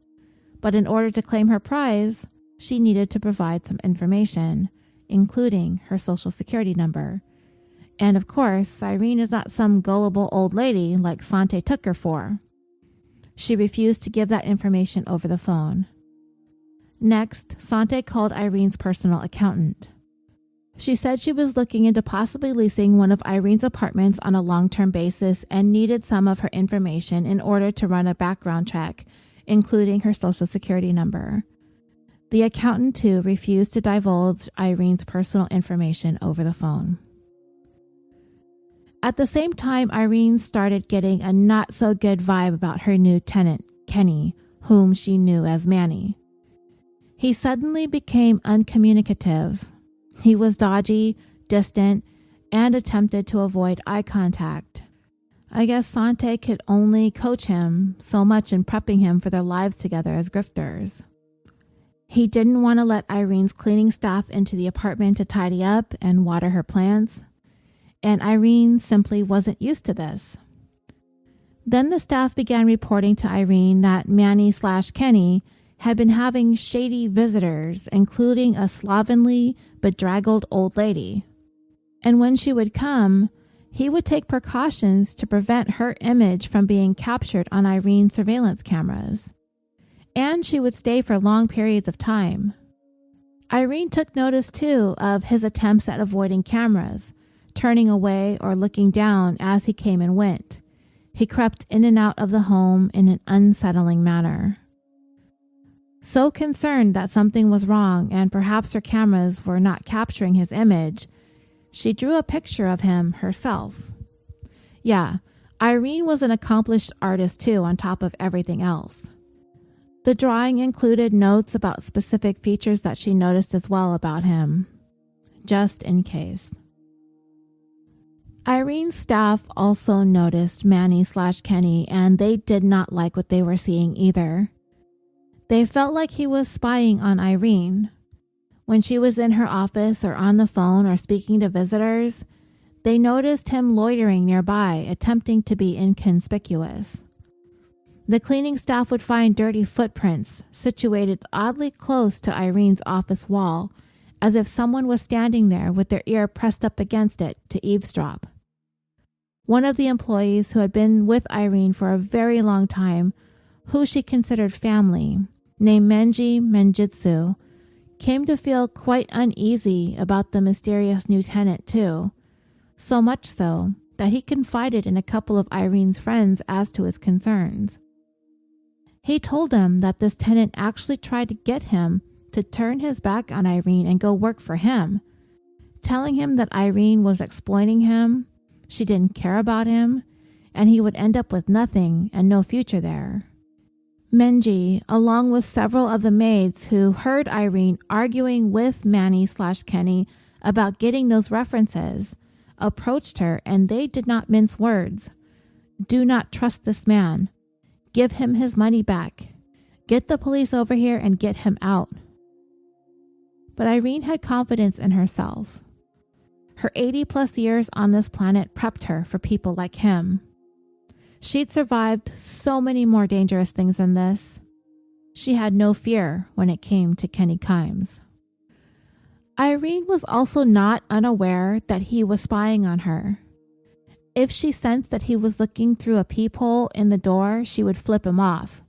but in order to claim her prize, she needed to provide some information, including her Social Security number. And of course, Irene is not some gullible old lady like Sante took her for. She refused to give that information over the phone. Next, Sante called Irene's personal accountant. She said she was looking into possibly leasing one of Irene's apartments on a long-term basis and needed some of her information in order to run a background check, including her Social Security number. The accountant, too, refused to divulge Irene's personal information over the phone. At the same time, Irene started getting a not-so-good vibe about her new tenant, Kenny, whom she knew as Manny. He suddenly became uncommunicative. He was dodgy, distant, and attempted to avoid eye contact. I guess Sante could only coach him so much in prepping him for their lives together as grifters. He didn't want to let Irene's cleaning staff into the apartment to tidy up and water her plants, and Irene simply wasn't used to this. Then the staff began reporting to Irene that Manny/Kenny had been having shady visitors, including a slovenly, bedraggled old lady. And when she would come, he would take precautions to prevent her image from being captured on Irene's surveillance cameras. And she would stay for long periods of time. Irene took notice, too, of his attempts at avoiding cameras, turning away or looking down as he came and went. He crept in and out of the home in an unsettling manner. So concerned that something was wrong and perhaps her cameras were not capturing his image, she drew a picture of him herself. Yeah, Irene was an accomplished artist too, on top of everything else. The drawing included notes about specific features that she noticed as well about him, just in case. Irene's staff also noticed Manny/Kenny, and they did not like what they were seeing either. They felt like he was spying on Irene. When she was in her office or on the phone or speaking to visitors, they noticed him loitering nearby, attempting to be inconspicuous. The cleaning staff would find dirty footprints situated oddly close to Irene's office wall, as if someone was standing there with their ear pressed up against it to eavesdrop. One of the employees who had been with Irene for a very long time, who she considered family, named Menji Menjitsu, came to feel quite uneasy about the mysterious new tenant too, so much so that he confided in a couple of Irene's friends as to his concerns. He told them that this tenant actually tried to get him to turn his back on Irene and go work for him, telling him that Irene was exploiting him, she didn't care about him, and he would end up with nothing and no future there. Menji, along with several of the maids who heard Irene arguing with Manny/Kenny about getting those references, approached her, and they did not mince words. Do not trust this man. Give him his money back. Get the police over here and get him out. But Irene had confidence in herself. Her 80-plus years on this planet prepped her for people like him. She'd survived so many more dangerous things than this. She had no fear when it came to Kenny Kimes. Irene was also not unaware that he was spying on her. If she sensed that he was looking through a peephole in the door, she would flip him off.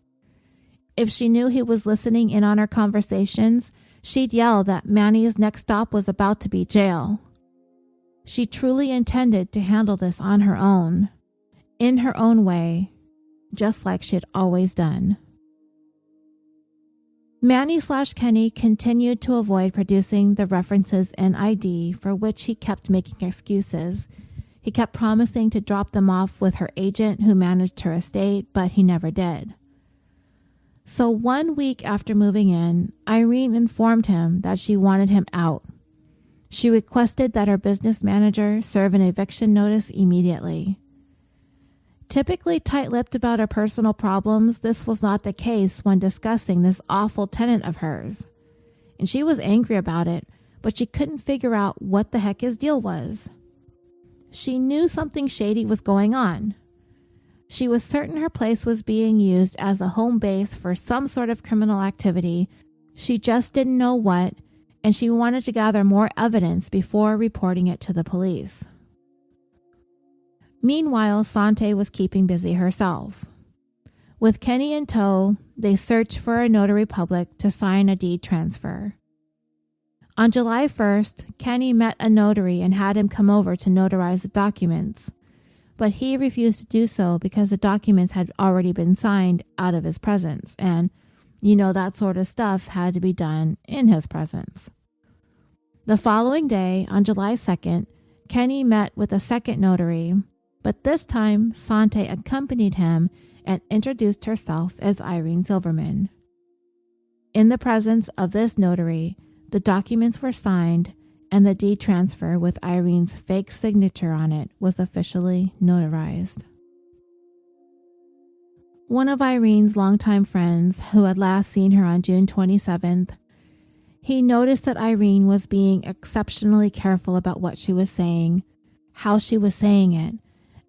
If she knew he was listening in on her conversations, she'd yell that Manny's next stop was about to be jail. She truly intended to handle this on her own, in her own way, just like she had always done. Manny/Kenny continued to avoid producing the references in ID, for which he kept making excuses. He kept promising to drop them off with her agent who managed her estate, but he never did. So 1 week after moving in, Irene informed him that she wanted him out. She requested that her business manager serve an eviction notice immediately. Typically tight-lipped about her personal problems, this was not the case when discussing this awful tenant of hers. And she was angry about it, but she couldn't figure out what the heck his deal was. She knew something shady was going on. She was certain her place was being used as a home base for some sort of criminal activity. She just didn't know what, and she wanted to gather more evidence before reporting it to the police. Meanwhile, Sante was keeping busy herself. With Kenny in tow, they searched for a notary public to sign a deed transfer. On July 1st, Kenny met a notary and had him come over to notarize the documents, but he refused to do so because the documents had already been signed out of his presence, and, that sort of stuff had to be done in his presence. The following day, on July 2nd, Kenny met with a second notary, but this time Sante accompanied him and introduced herself as Irene Silverman. In the presence of this notary, the documents were signed and the deed transfer with Irene's fake signature on it was officially notarized. One of Irene's longtime friends, who had last seen her on June 27th, he noticed that Irene was being exceptionally careful about what she was saying, how she was saying it,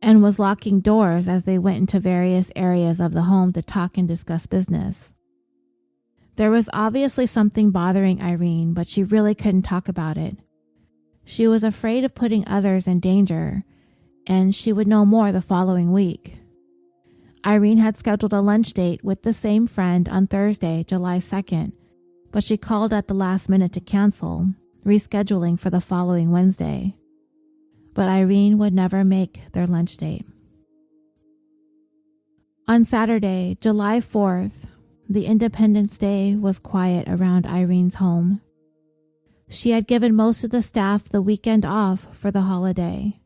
and was locking doors as they went into various areas of the home to talk and discuss business. There was obviously something bothering Irene, but she really couldn't talk about it. She was afraid of putting others in danger, and she would know more the following week. Irene had scheduled a lunch date with the same friend on Thursday, July 2nd, but she called at the last minute to cancel, rescheduling for the following Wednesday. But Irene would never make their lunch date. On Saturday, July 4th, the Independence Day was quiet around Irene's home. She had given most of the staff the weekend off for the holiday.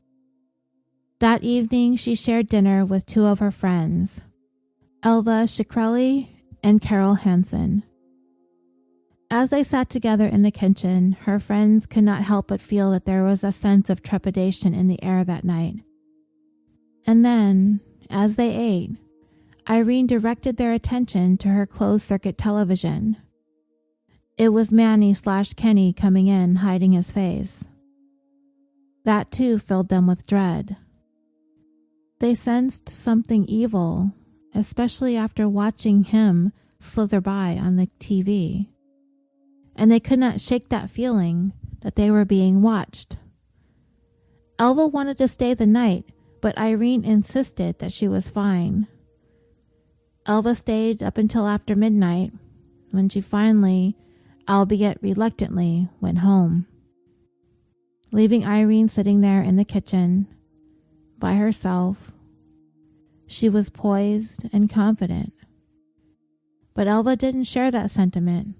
That evening, she shared dinner with two of her friends, Elva Shikreli and Carol Hansen. As they sat together in the kitchen, her friends could not help but feel that there was a sense of trepidation in the air that night. And then, as they ate, Irene directed their attention to her closed-circuit television. It was Manny/Kenny coming in, hiding his face. That too filled them with dread. They sensed something evil, especially after watching him slither by on the TV. And they could not shake that feeling that they were being watched. Elva wanted to stay the night, but Irene insisted that she was fine. Elva stayed up until after midnight, when she finally, albeit reluctantly, went home, leaving Irene sitting there in the kitchen by herself. She was poised and confident, but Elva didn't share that sentiment,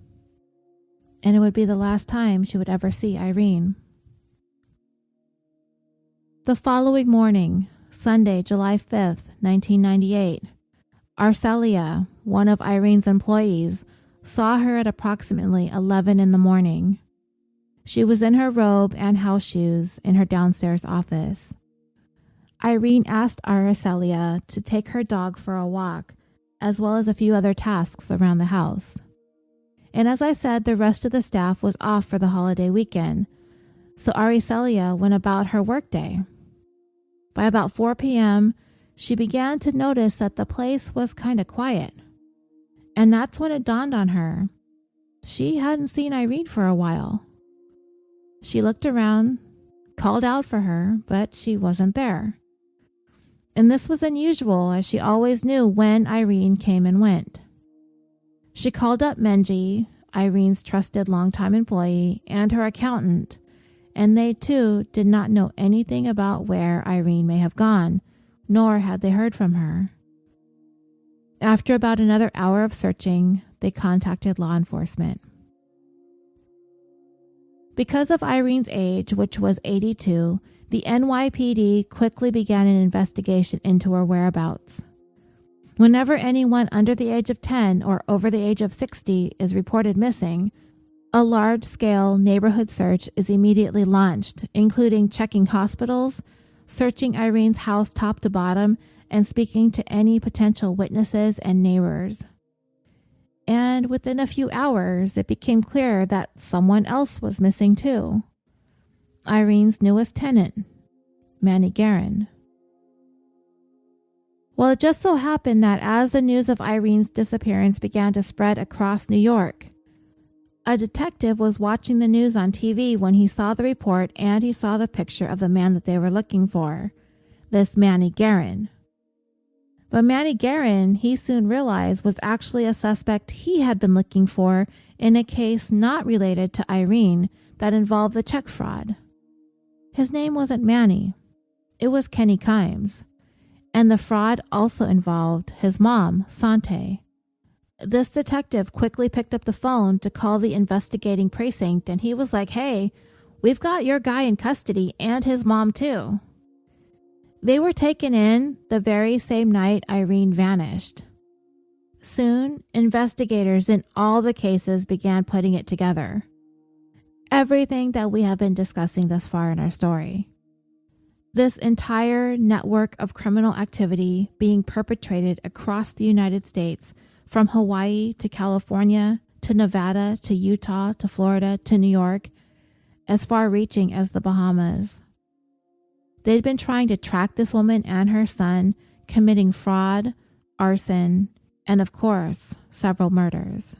and it would be the last time she would ever see Irene. The following morning, Sunday, July 5th, 1998, Arcelia, one of Irene's employees, saw her at approximately 11 in the morning. She was in her robe and house shoes in her downstairs office. Irene asked Arcelia to take her dog for a walk, as well as a few other tasks around the house. And as I said, the rest of the staff was off for the holiday weekend, so Arcelia went about her workday. By about 4 p.m., she began to notice that the place was kind of quiet. And that's when it dawned on her. She hadn't seen Irene for a while. She looked around, called out for her, but she wasn't there. And this was unusual, as she always knew when Irene came and went. She called up Menji, Irene's trusted longtime employee, and her accountant, and they too did not know anything about where Irene may have gone, nor had they heard from her. After about another hour of searching, they contacted law enforcement. Because of Irene's age, which was 82, the NYPD quickly began an investigation into her whereabouts. Whenever anyone under the age of 10 or over the age of 60 is reported missing, a large-scale neighborhood search is immediately launched, including checking hospitals, searching Irene's house top to bottom, and speaking to any potential witnesses and neighbors. And within a few hours, it became clear that someone else was missing too. Irene's newest tenant, Manny Guerin. Well, it just so happened that as the news of Irene's disappearance began to spread across New York, a detective was watching the news on TV when he saw the report and he saw the picture of the man that they were looking for, this Manny Guerin. But Manny Guerin, he soon realized, was actually a suspect he had been looking for in a case not related to Irene that involved the check fraud. His name wasn't Manny. It was Kenny Kimes. And the fraud also involved his mom, Sante. This detective quickly picked up the phone to call the investigating precinct, and he was like, "Hey, we've got your guy in custody and his mom too." They were taken in the very same night Irene vanished. Soon, investigators in all the cases began putting it together. Everything that we have been discussing thus far in our story. This entire network of criminal activity being perpetrated across the United States, from Hawaii to California to Nevada to Utah to Florida to New York, as far-reaching as the Bahamas. They'd been trying to track this woman and her son, committing fraud, arson, and of course, several murders.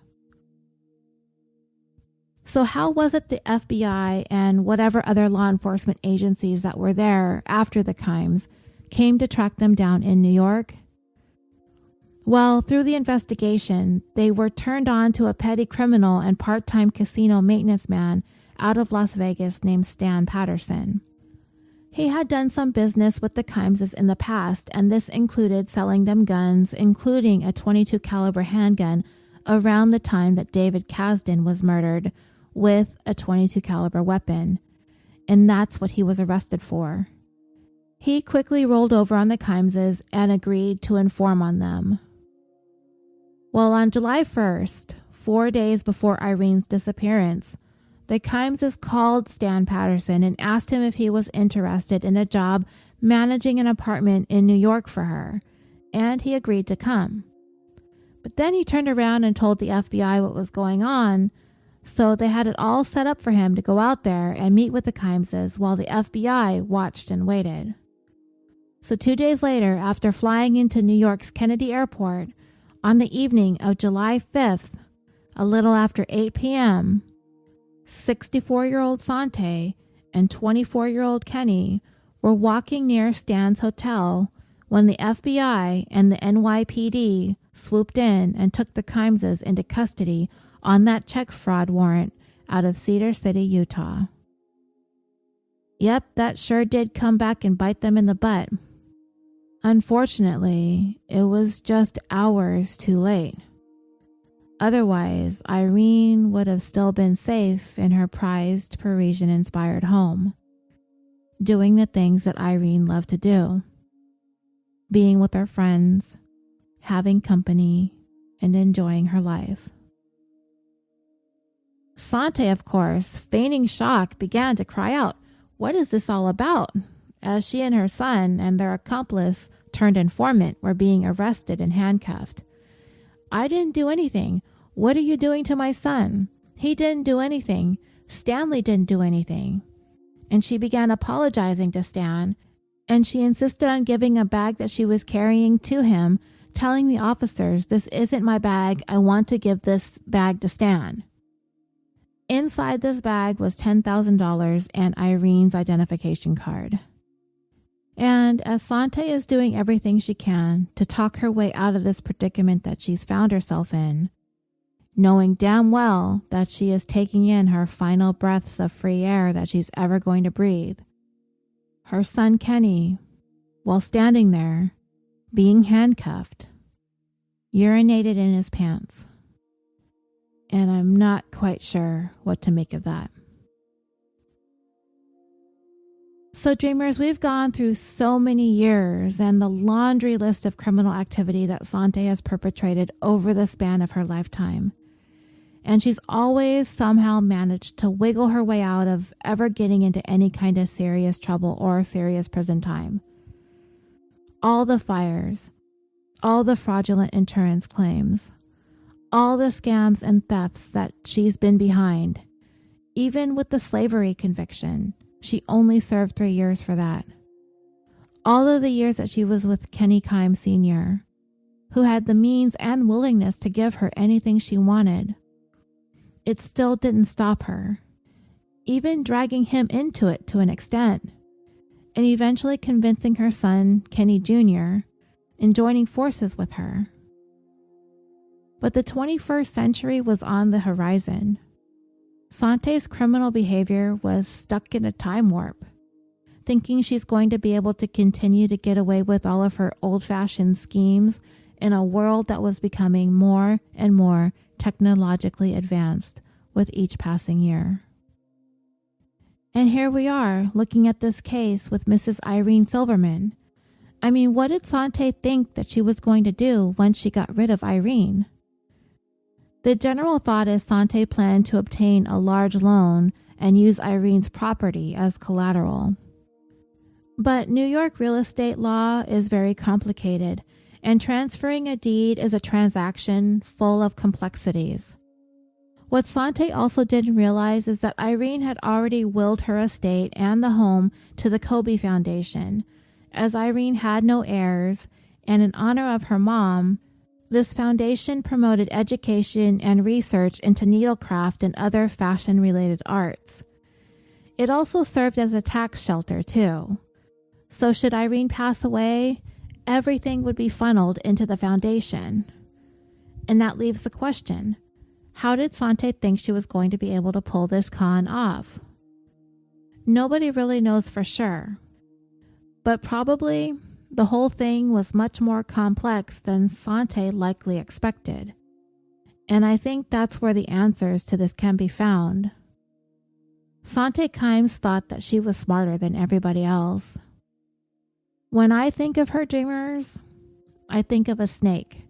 So how was it the FBI and whatever other law enforcement agencies that were there after the Kimes came to track them down in New York? Well, through the investigation, they were turned on to a petty criminal and part-time casino maintenance man out of Las Vegas named Stan Patterson. He had done some business with the Kimeses in the past, and this included selling them guns, including a .22 caliber handgun, around the time that David Kasdan was murdered with a .22 caliber weapon, and that's what he was arrested for. He quickly rolled over on the Kimeses and agreed to inform on them. Well, on July 1st, 4 days before Irene's disappearance, the Kimeses called Stan Patterson and asked him if he was interested in a job managing an apartment in New York for her, and he agreed to come. But then he turned around and told the FBI what was going on, so they had it all set up for him to go out there and meet with the Kimeses while the FBI watched and waited. So 2 days later, after flying into New York's Kennedy Airport, on the evening of July 5th, a little after 8 p.m., 64-year-old Sante and 24-year-old Kenny were walking near Stan's hotel when the FBI and the NYPD swooped in and took the Kimeses into custody on that check fraud warrant out of Cedar City, Utah. Yep, that sure did come back and bite them in the butt. Unfortunately, it was just hours too late. Otherwise, Irene would have still been safe in her prized Parisian-inspired home, doing the things that Irene loved to do, being with her friends, having company, and enjoying her life. Sante, of course, feigning shock, began to cry out, "What is this all about?" as she and her son and their accomplice turned informant were being arrested and handcuffed. "I didn't do anything. What are you doing to my son? He didn't do anything. Stanley didn't do anything." And she began apologizing to Stan, and she insisted on giving a bag that she was carrying to him, telling the officers, "This isn't my bag. I want to give this bag to Stan." Inside this bag was $10,000 and Irene's identification card. And as Sante is doing everything she can to talk her way out of this predicament that she's found herself in, knowing damn well that she is taking in her final breaths of free air that she's ever going to breathe, her son Kenny, while standing there, being handcuffed, urinated in his pants. And I'm not quite sure what to make of that. So dreamers, we've gone through so many years and the laundry list of criminal activity that Sante has perpetrated over the span of her lifetime. And she's always somehow managed to wiggle her way out of ever getting into any kind of serious trouble or serious prison time. All the fires, all the fraudulent insurance claims, all the scams and thefts that she's been behind. Even with the slavery conviction, she only served 3 years for that. All of the years that she was with Kenny Kimes Sr., who had the means and willingness to give her anything she wanted, it still didn't stop her, even dragging him into it to an extent, and eventually convincing her son, Kenny Jr., in joining forces with her. But the 21st century was on the horizon. Sante's criminal behavior was stuck in a time warp, thinking she's going to be able to continue to get away with all of her old-fashioned schemes in a world that was becoming more and more technologically advanced with each passing year. And here we are, looking at this case with Mrs. Irene Silverman. I mean, what did Sante think that she was going to do once she got rid of Irene? The general thought is Sante planned to obtain a large loan and use Irene's property as collateral. But New York real estate law is very complicated, and transferring a deed is a transaction full of complexities. What Sante also didn't realize is that Irene had already willed her estate and the home to the Kobe Foundation, as Irene had no heirs, and in honor of her mom, this foundation promoted education and research into needlecraft and other fashion-related arts. It also served as a tax shelter, too. So should Irene pass away, everything would be funneled into the foundation. And that leaves the question, how did Sante think she was going to be able to pull this con off? Nobody really knows for sure. But probably the whole thing was much more complex than Sante likely expected. And I think that's where the answers to this can be found. Sante Kimes thought that she was smarter than everybody else. When I think of her dreamers, I think of a snake.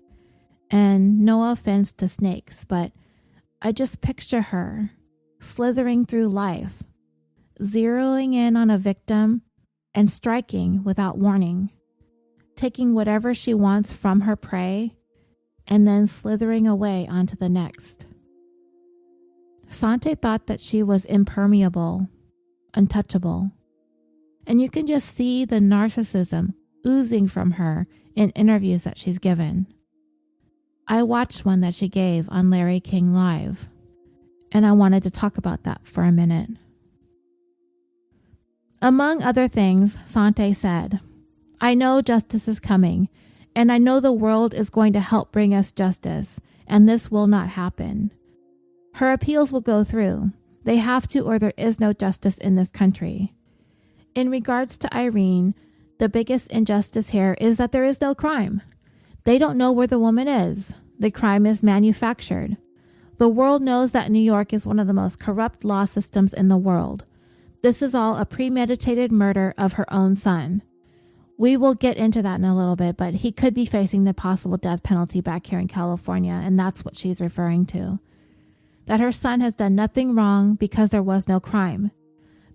And no offense to snakes, but I just picture her slithering through life, zeroing in on a victim and striking without warning, taking whatever she wants from her prey, and then slithering away onto the next. Sante thought that she was impermeable, untouchable, and you can just see the narcissism oozing from her in interviews that she's given. I watched one that she gave on Larry King Live, and I wanted to talk about that for a minute. Among other things, Sante said, "I know justice is coming, and I know the world is going to help bring us justice, and this will not happen. Her appeals will go through. They have to, or there is no justice in this country." In regards to Irene, the biggest injustice here is that there is no crime. They don't know where the woman is. The crime is manufactured. The world knows that New York is one of the most corrupt law systems in the world. This is all a premeditated murder of her own son. We will get into that in a little bit, but he could be facing the possible death penalty back here in California, and that's what she's referring to. That her son has done nothing wrong because there was no crime.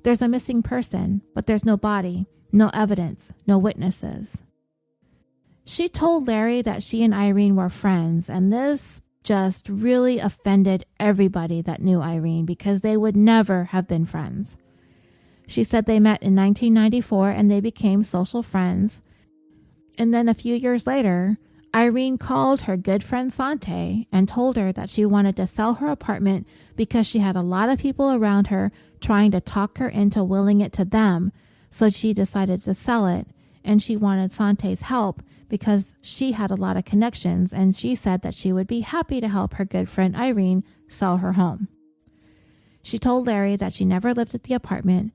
There's a missing person, but there's no body, no evidence, no witnesses. She told Larry that she and Irene were friends, and this just really offended everybody that knew Irene because they would never have been friends. She said they met in 1994 and they became social friends. And then a few years later, Irene called her good friend Sante and told her that she wanted to sell her apartment because she had a lot of people around her trying to talk her into willing it to them. So she decided to sell it, and she wanted Sante's help because she had a lot of connections, and she said that she would be happy to help her good friend Irene sell her home. She told Larry that she never lived at the apartment.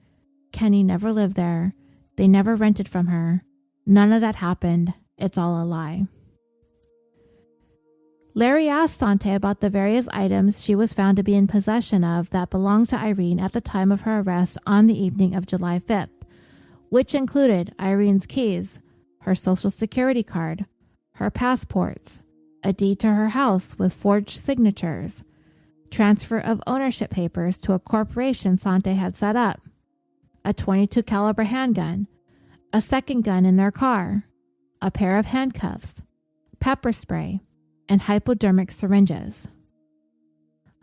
Kenny never lived there. They never rented from her. None of that happened. It's all a lie. Larry asked Sante about the various items she was found to be in possession of that belonged to Irene at the time of her arrest on the evening of July 5th, which included Irene's keys, her social security card, her passports, a deed to her house with forged signatures, transfer of ownership papers to a corporation Sante had set up, a .22 caliber handgun, a second gun in their car, a pair of handcuffs, pepper spray, and hypodermic syringes.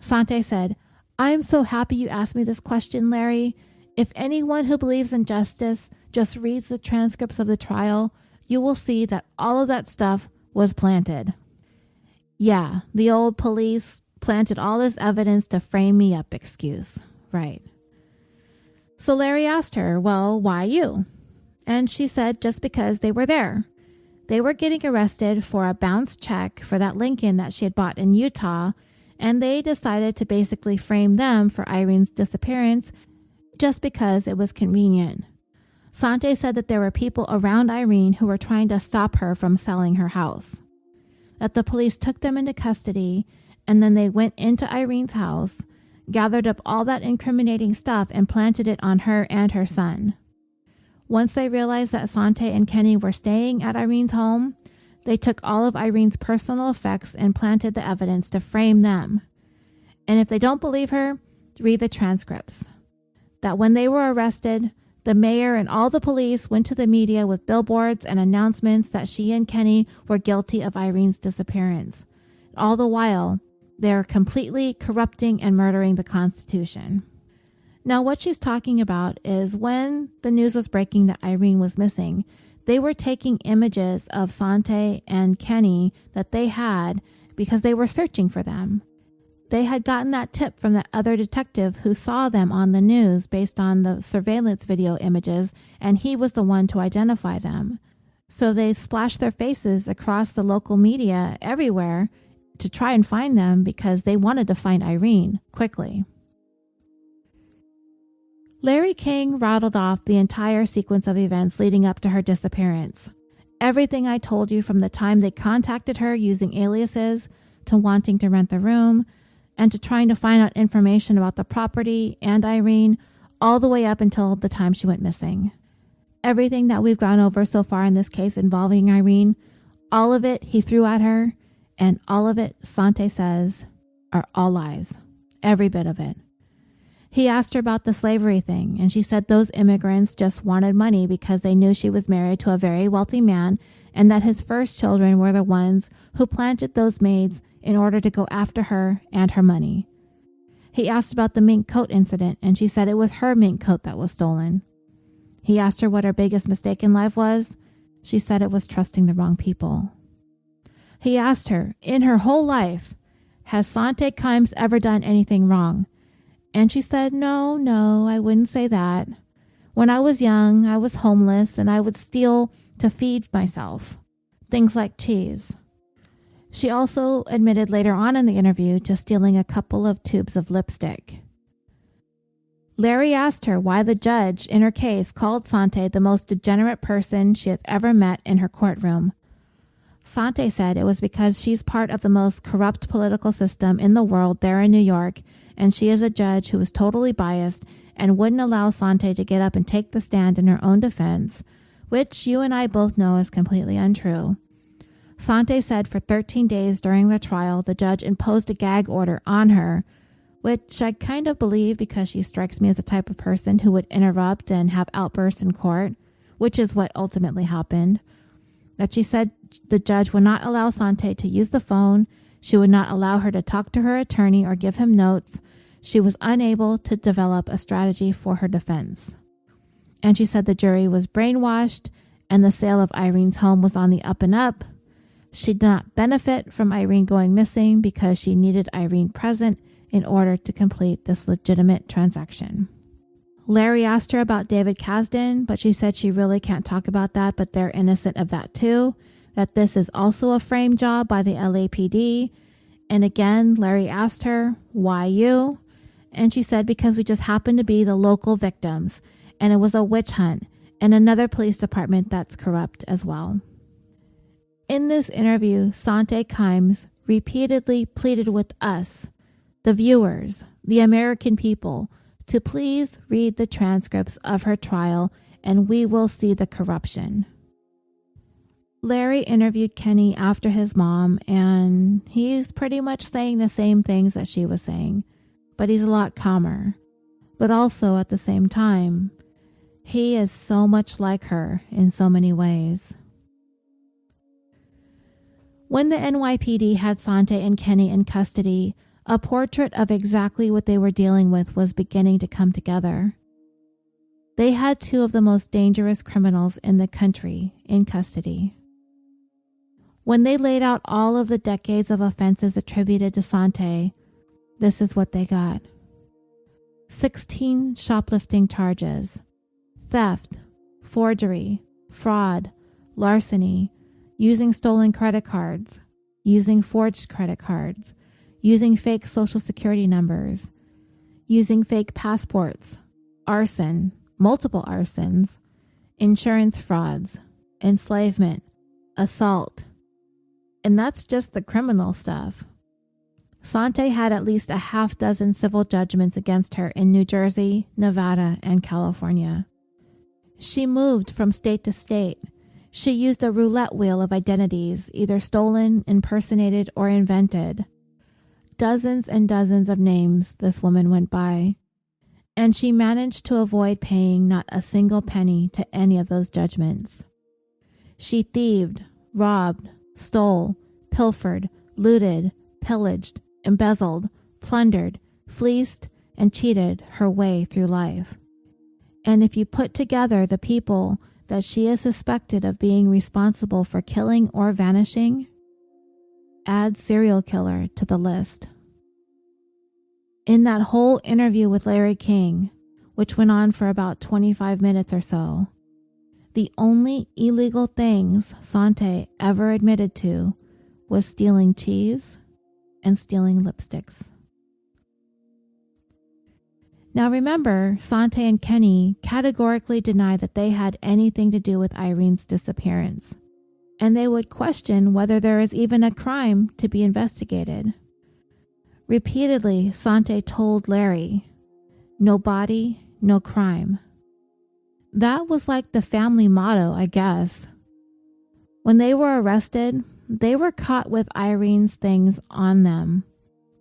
Sante said, "I'm so happy you asked me this question, Larry. If anyone who believes in justice just reads the transcripts of the trial, you will see that all of that stuff was planted." Yeah, the old police planted all this evidence to frame me up excuse. Right. So Larry asked her, "Well, why you?" And she said just because they were there. They were getting arrested for a bounce check for that Lincoln that she had bought in Utah, and they decided to basically frame them for Irene's disappearance just because it was convenient. Sante said that there were people around Irene who were trying to stop her from selling her house. That the police took them into custody, and then they went into Irene's house, gathered up all that incriminating stuff and planted it on her and her son. Once they realized that Sante and Kenny were staying at Irene's home, they took all of Irene's personal effects and planted the evidence to frame them. And if they don't believe her, read the transcripts. That when they were arrested, the mayor and all the police went to the media with billboards and announcements that she and Kenny were guilty of Irene's disappearance. All the while, they were completely corrupting and murdering the Constitution. Now, what she's talking about is when the news was breaking that Irene was missing, they were taking images of Sante and Kenny that they had because they were searching for them. They had gotten that tip from that other detective who saw them on the news based on the surveillance video images, and he was the one to identify them. So they splashed their faces across the local media everywhere to try and find them because they wanted to find Irene quickly. Larry King rattled off the entire sequence of events leading up to her disappearance. Everything I told you from the time they contacted her using aliases, to wanting to rent the room, and to trying to find out information about the property and Irene, all the way up until the time she went missing. Everything that we've gone over so far in this case involving Irene, all of it he threw at her, and all of it, Sante says, are all lies. Every bit of it. He asked her about the slavery thing, and she said those immigrants just wanted money because they knew she was married to a very wealthy man and that his first children were the ones who planted those maids in order to go after her and her money. He asked about the mink coat incident, and she said it was her mink coat that was stolen. He asked her what her biggest mistake in life was. She said it was trusting the wrong people. He asked her, in her whole life, has Sante Kimes ever done anything wrong? And she said, no, I wouldn't say that. When I was young, I was homeless and I would steal to feed myself. Things like cheese. She also admitted later on in the interview to stealing a couple of tubes of lipstick. Larry asked her why the judge in her case called Sante the most degenerate person she has ever met in her courtroom. Sante said it was because she's part of the most corrupt political system in the world there in New York, and she is a judge who is totally biased and wouldn't allow Sante to get up and take the stand in her own defense, which you and I both know is completely untrue. Sante said for 13 days during the trial, the judge imposed a gag order on her, which I kind of believe because she strikes me as the type of person who would interrupt and have outbursts in court, which is what ultimately happened. That she said the judge would not allow Sante to use the phone, she would not allow her to talk to her attorney or give him notes. She was unable to develop a strategy for her defense. And she said the jury was brainwashed and the sale of Irene's home was on the up and up. She did not benefit from Irene going missing because she needed Irene present in order to complete this legitimate transaction. Larry asked her about David Kasdan, but she said she really can't talk about that, but they're innocent of that too, that this is also a frame job by the LAPD. And again, Larry asked her, why you? And she said, because we just happened to be the local victims, and it was a witch hunt, and another police department that's corrupt as well. In this interview, Sante Kimes repeatedly pleaded with us, the viewers, the American people, to please read the transcripts of her trial and we will see the corruption. Larry interviewed Kenny after his mom and he's pretty much saying the same things that she was saying, but he's a lot calmer. But also at the same time, he is so much like her in so many ways. When the NYPD had Sante and Kenny in custody, a portrait of exactly what they were dealing with was beginning to come together. They had two of the most dangerous criminals in the country in custody. When they laid out all of the decades of offenses attributed to Sante, this is what they got. 16 shoplifting charges, theft, forgery, fraud, larceny, using stolen credit cards, using forged credit cards, using fake social security numbers, using fake passports, arson, multiple arsons, insurance frauds, enslavement, assault. And that's just the criminal stuff. Sante had at least a half dozen civil judgments against her in New Jersey, Nevada, and California. She moved from state to state. She used a roulette wheel of identities, either stolen, impersonated, or invented. Dozens and dozens of names this woman went by, and she managed to avoid paying not a single penny to any of those judgments. She thieved, robbed, stole, pilfered, looted, pillaged, embezzled, plundered, fleeced, and cheated her way through life. And if you put together the people that she is suspected of being responsible for killing or vanishing, add serial killer to the list. In that whole interview with Larry King, which went on for about 25 minutes or so, the only illegal things Sante ever admitted to was stealing cheese and stealing lipsticks. Now remember, Sante and Kenny categorically denied that they had anything to do with Irene's disappearance, and they would question whether there is even a crime to be investigated. Repeatedly, Sante told Larry, "No body, no crime." That was like the family motto, I guess. When they were arrested, they were caught with Irene's things on them.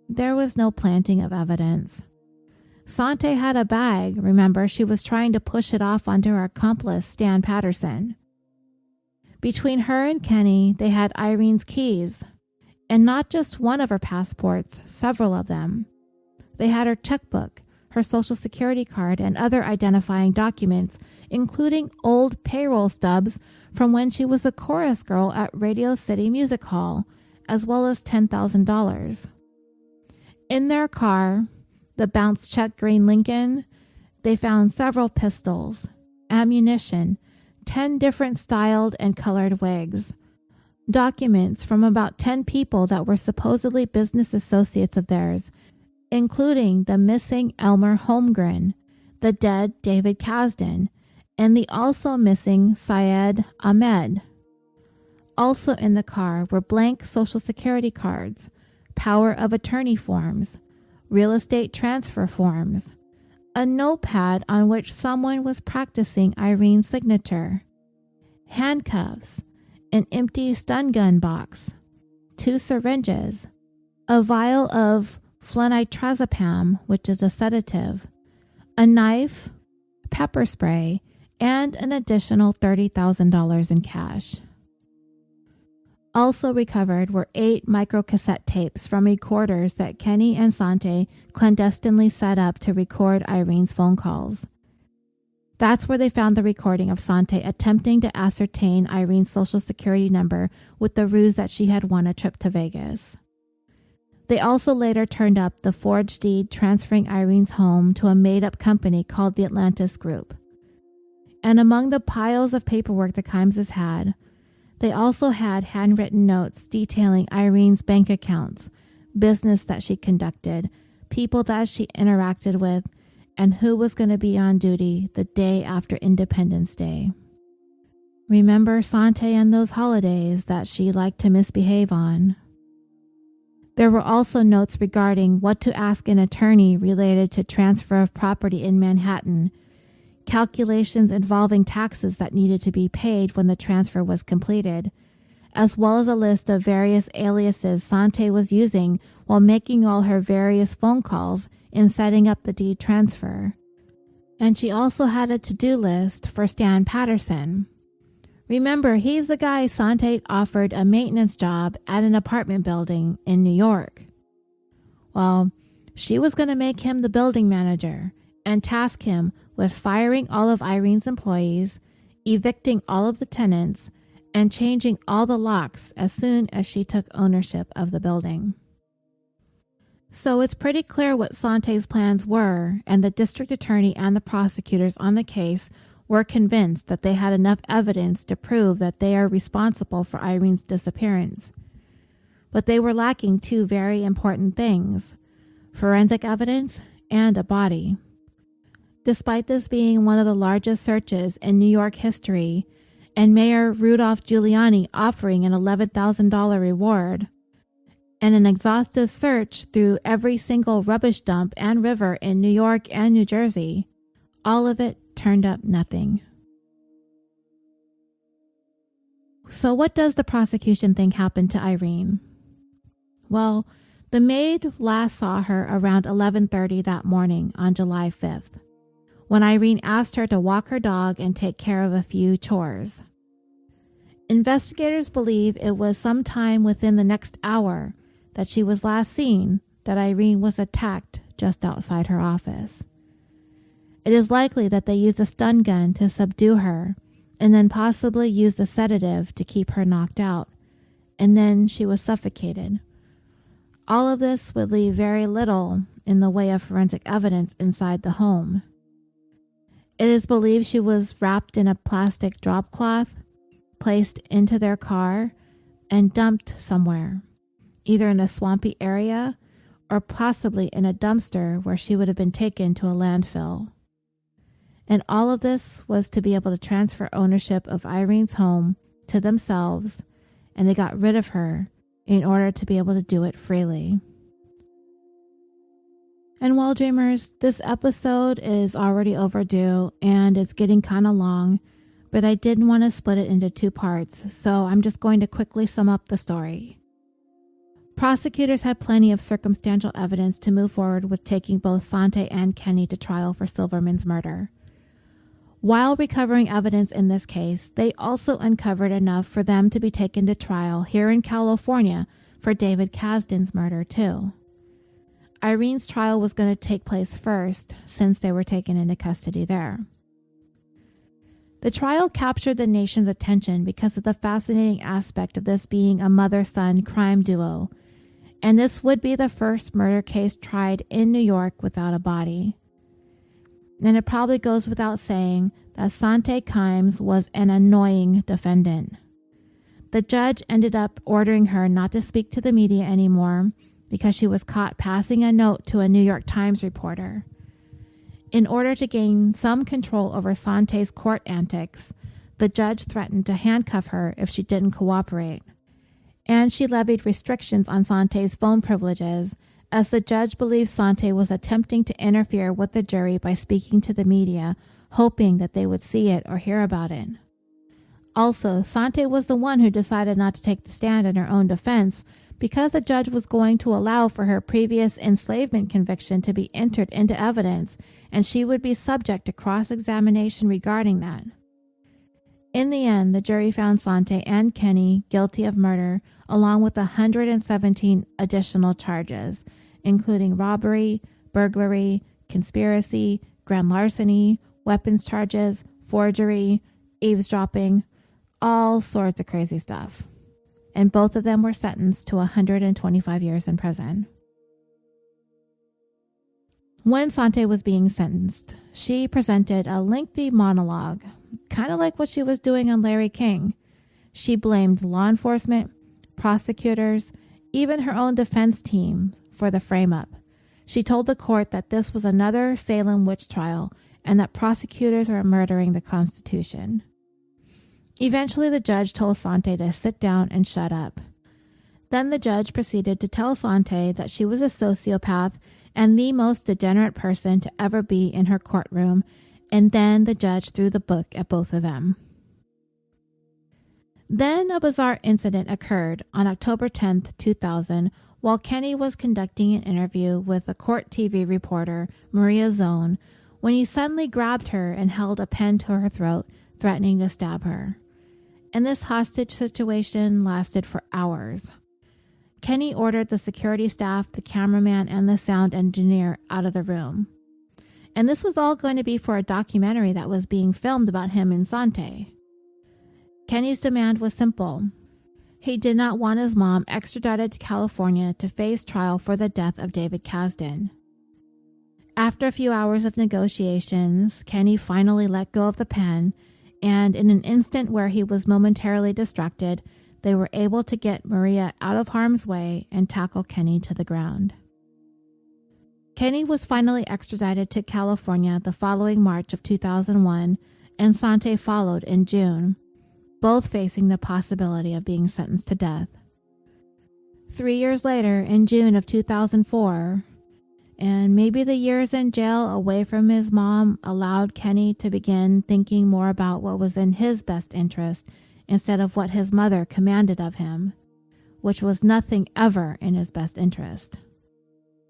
There was no planting of evidence. Sante had a bag, remember, she was trying to push it off onto her accomplice, Stan Patterson. Between her and Kenny, they had Irene's keys, and not just one of her passports, several of them. They had her checkbook, her social security card, and other identifying documents, including old payroll stubs from when she was a chorus girl at Radio City Music Hall, as well as $10,000. In their car, the bounce check green Lincoln, they found several pistols, ammunition, 10 different styled and colored wigs, documents from about 10 people that were supposedly business associates of theirs, including the missing Elmer Holmgren, the dead David Kasdan, and the also missing Syed Ahmed. Also in the car were blank Social Security cards, power of attorney forms, real estate transfer forms, a notepad on which someone was practicing Irene's signature, handcuffs, an empty stun gun box, 2 syringes, a vial of flunitrazepam, which is a sedative, a knife, pepper spray, and an additional $30,000 in cash. Also recovered were 8 microcassette tapes from recorders that Kenny and Sante clandestinely set up to record Irene's phone calls. That's where they found the recording of Sante attempting to ascertain Irene's social security number with the ruse that she had won a trip to Vegas. They also later turned up the forged deed transferring Irene's home to a made-up company called the Atlantis Group. And among the piles of paperwork the Kimeses had, they also had handwritten notes detailing Irene's bank accounts, business that she conducted, people that she interacted with, and who was going to be on duty the day after Independence Day. Remember Sante and those holidays that she liked to misbehave on. There were also notes regarding what to ask an attorney related to transfer of property in Manhattan, calculations involving taxes that needed to be paid when the transfer was completed, as well as a list of various aliases Sante was using while making all her various phone calls in setting up the deed transfer. And she also had a to-do list for Stan Patterson. Remember, he's the guy Sante offered a maintenance job at an apartment building in New York. Well, she was going to make him the building manager and task him with firing all of Irene's employees, evicting all of the tenants, and changing all the locks as soon as she took ownership of the building. So it's pretty clear what Sante's plans were, and the district attorney and the prosecutors on the case were convinced that they had enough evidence to prove that they are responsible for Irene's disappearance. But they were lacking 2 very important things: forensic evidence and a body. Despite this being one of the largest searches in New York history, and Mayor Rudolph Giuliani offering an $11,000 reward, and an exhaustive search through every single rubbish dump and river in New York and New Jersey, all of it turned up nothing. So what does the prosecution think happened to Irene? Well, the maid last saw her around 11:30 that morning on July 5th, when Irene asked her to walk her dog and take care of a few chores. Investigators believe it was sometime within the next hour that she was last seen that Irene was attacked just outside her office. It is likely that they used a stun gun to subdue her and then possibly used the sedative to keep her knocked out, and then she was suffocated. All of this would leave very little in the way of forensic evidence inside the home. It is believed she was wrapped in a plastic drop cloth, placed into their car, and dumped somewhere, either in a swampy area or possibly in a dumpster where she would have been taken to a landfill. And all of this was to be able to transfer ownership of Irene's home to themselves, and they got rid of her in order to be able to do it freely. And well, dreamers, this episode is already overdue and it's getting kind of long, but I didn't want to split it into 2 parts, so I'm just going to quickly sum up the story. Prosecutors had plenty of circumstantial evidence to move forward with taking both Sante and Kenny to trial for Silverman's murder. While recovering evidence in this case, they also uncovered enough for them to be taken to trial here in California for David Kasdan's murder too. Irene's trial was going to take place first since they were taken into custody there. The trial captured the nation's attention because of the fascinating aspect of this being a mother-son crime duo, and this would be the first murder case tried in New York without a body. And it probably goes without saying, that Sante Kimes was an annoying defendant. The judge ended up ordering her not to speak to the media anymore because she was caught passing a note to a New York Times reporter. In order to gain some control over Sante's court antics, the judge threatened to handcuff her if she didn't cooperate. And she levied restrictions on Sante's phone privileges, as the judge believed Sante was attempting to interfere with the jury by speaking to the media, hoping that they would see it or hear about it. Also, Sante was the one who decided not to take the stand in her own defense because the judge was going to allow for her previous enslavement conviction to be entered into evidence, and she would be subject to cross-examination regarding that. In the end, the jury found Sante and Kenny guilty of murder, along with 117 additional charges, including robbery, burglary, conspiracy, grand larceny, weapons charges, forgery, eavesdropping, all sorts of crazy stuff. And both of them were sentenced to 125 years in prison. When Sante was being sentenced, she presented a lengthy monologue, kind of like what she was doing on Larry King. She blamed law enforcement, prosecutors, even her own defense team for the frame-up. She told the court that this was another Salem witch trial and that prosecutors were murdering the Constitution. Eventually, the judge told Sante to sit down and shut up. Then the judge proceeded to tell Sante that she was a sociopath and the most degenerate person to ever be in her courtroom, and then the judge threw the book at both of them. Then a bizarre incident occurred on October 10th, 2000, while Kenny was conducting an interview with a court TV reporter, Maria Zone, when he suddenly grabbed her and held a pen to her throat, threatening to stab her. And this hostage situation lasted for hours. Kenny ordered the security staff, the cameraman, and the sound engineer out of the room. And this was all going to be for a documentary that was being filmed about him and Sante. Kenny's demand was simple. He did not want his mom extradited to California to face trial for the death of David Kasdan. After a few hours of negotiations, Kenny finally let go of the pen, and in an instant where he was momentarily distracted, they were able to get Maria out of harm's way and tackle Kenny to the ground. Kenny was finally extradited to California the following March of 2001, and Sante followed in June, both facing the possibility of being sentenced to death. 3 years later, in June of 2004, and maybe the years in jail away from his mom allowed Kenny to begin thinking more about what was in his best interest instead of what his mother commanded of him, which was nothing ever in his best interest.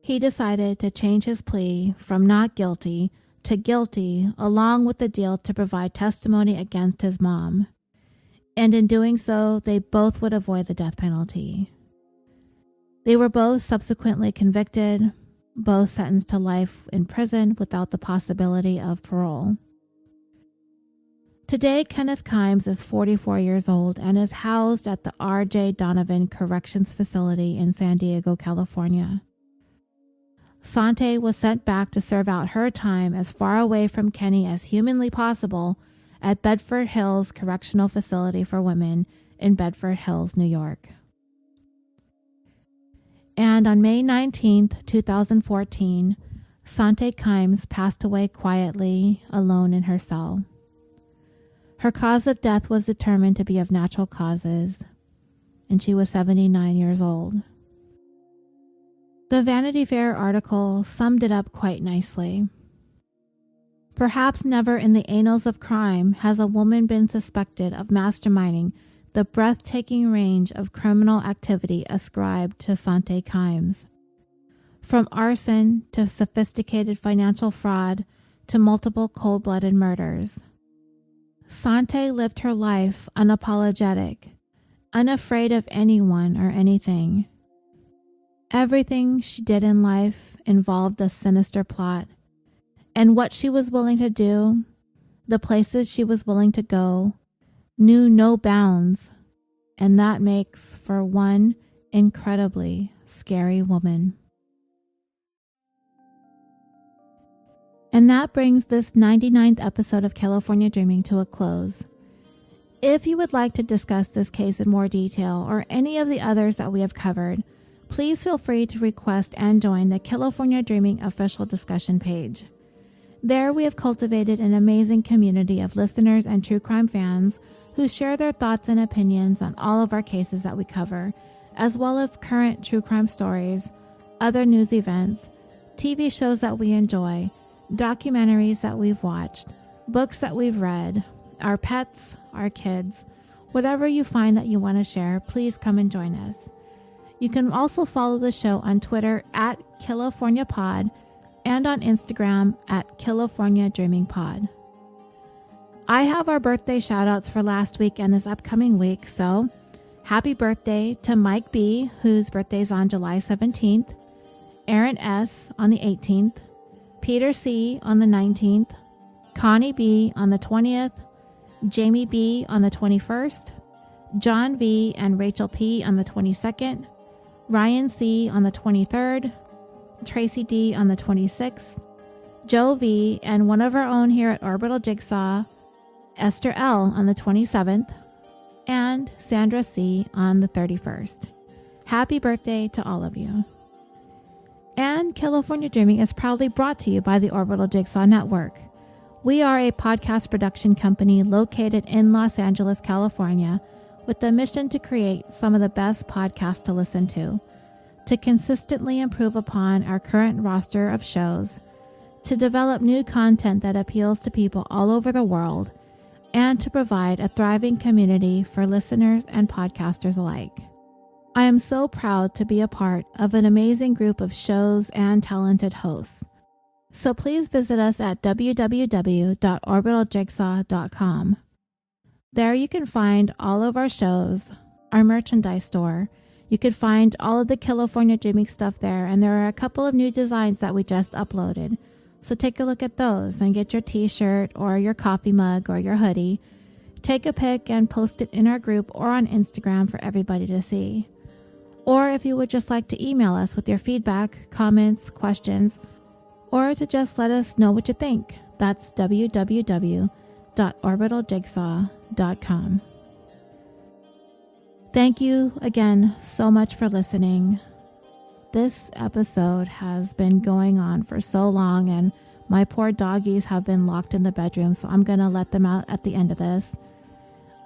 He decided to change his plea from not guilty to guilty, along with the deal to provide testimony against his mom. And in doing so, they both would avoid the death penalty. They were both subsequently convicted, both sentenced to life in prison without the possibility of parole. Today, Kenneth Kimes is 44 years old and is housed at the R.J. Donovan Corrections Facility in San Diego, California. Sante was sent back to serve out her time as far away from Kenny as humanly possible at Bedford Hills Correctional Facility for Women in Bedford Hills, New York. And on May 19th, 2014, Sante Kimes passed away quietly, alone in her cell. Her cause of death was determined to be of natural causes, and she was 79 years old. The Vanity Fair article summed it up quite nicely. Perhaps never in the annals of crime has a woman been suspected of masterminding the breathtaking range of criminal activity ascribed to Sante Kimes. From arson to sophisticated financial fraud to multiple cold-blooded murders. Sante lived her life unapologetic, unafraid of anyone or anything. Everything she did in life involved a sinister plot, and what she was willing to do, the places she was willing to go, knew no bounds, and that makes for one incredibly scary woman. And that brings this 99th episode of California Dreaming to a close. If you would like to discuss this case in more detail or any of the others that we have covered, please feel free to request and join the California Dreaming official discussion page. There we have cultivated an amazing community of listeners and true crime fans who share their thoughts and opinions on all of our cases that we cover, as well as current true crime stories, other news events, TV shows that we enjoy, documentaries that we've watched, books that we've read, our pets, our kids. Whatever you find that you want to share, please come and join us. You can also follow the show on Twitter at CaliforniaPod and on Instagram at CaliforniaDreamingPod. I have our birthday shoutouts for last week and this upcoming week, so happy birthday to Mike B., whose birthday is on July 17th, Aaron S. on the 18th, Peter C. on the 19th, Connie B. on the 20th, Jamie B. on the 21st, John V. and Rachel P. on the 22nd, Ryan C. on the 23rd, Tracy D. on the 26th, Joe V. and one of our own here at Orbital Jigsaw, Esther L. on the 27th, and Sandra C. on the 31st. Happy birthday to all of you. And California Dreaming is proudly brought to you by the Orbital Jigsaw Network. We are a podcast production company located in Los Angeles, California, with the mission to create some of the best podcasts to listen to consistently improve upon our current roster of shows, to develop new content that appeals to people all over the world, and to provide a thriving community for listeners and podcasters alike. I am so proud to be a part of an amazing group of shows and talented hosts. So please visit us at www.orbitaljigsaw.com. There you can find all of our shows, our merchandise store. You can find all of the California Dreaming stuff there, and there are a couple of new designs that we just uploaded. So take a look at those and get your t-shirt or your coffee mug or your hoodie. Take a pic and post it in our group or on Instagram for everybody to see. Or if you would just like to email us with your feedback, comments, questions, or to just let us know what you think, that's www.orbitaljigsaw.com. Thank you again so much for listening. This episode has been going on for so long, and my poor doggies have been locked in the bedroom, so I'm going to let them out at the end of this.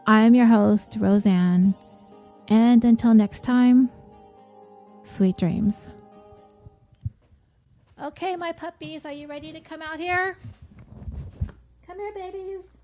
I am your host, Roseanne, and until next time, sweet dreams. Okay, my puppies, are you ready to come out here? Come here, babies.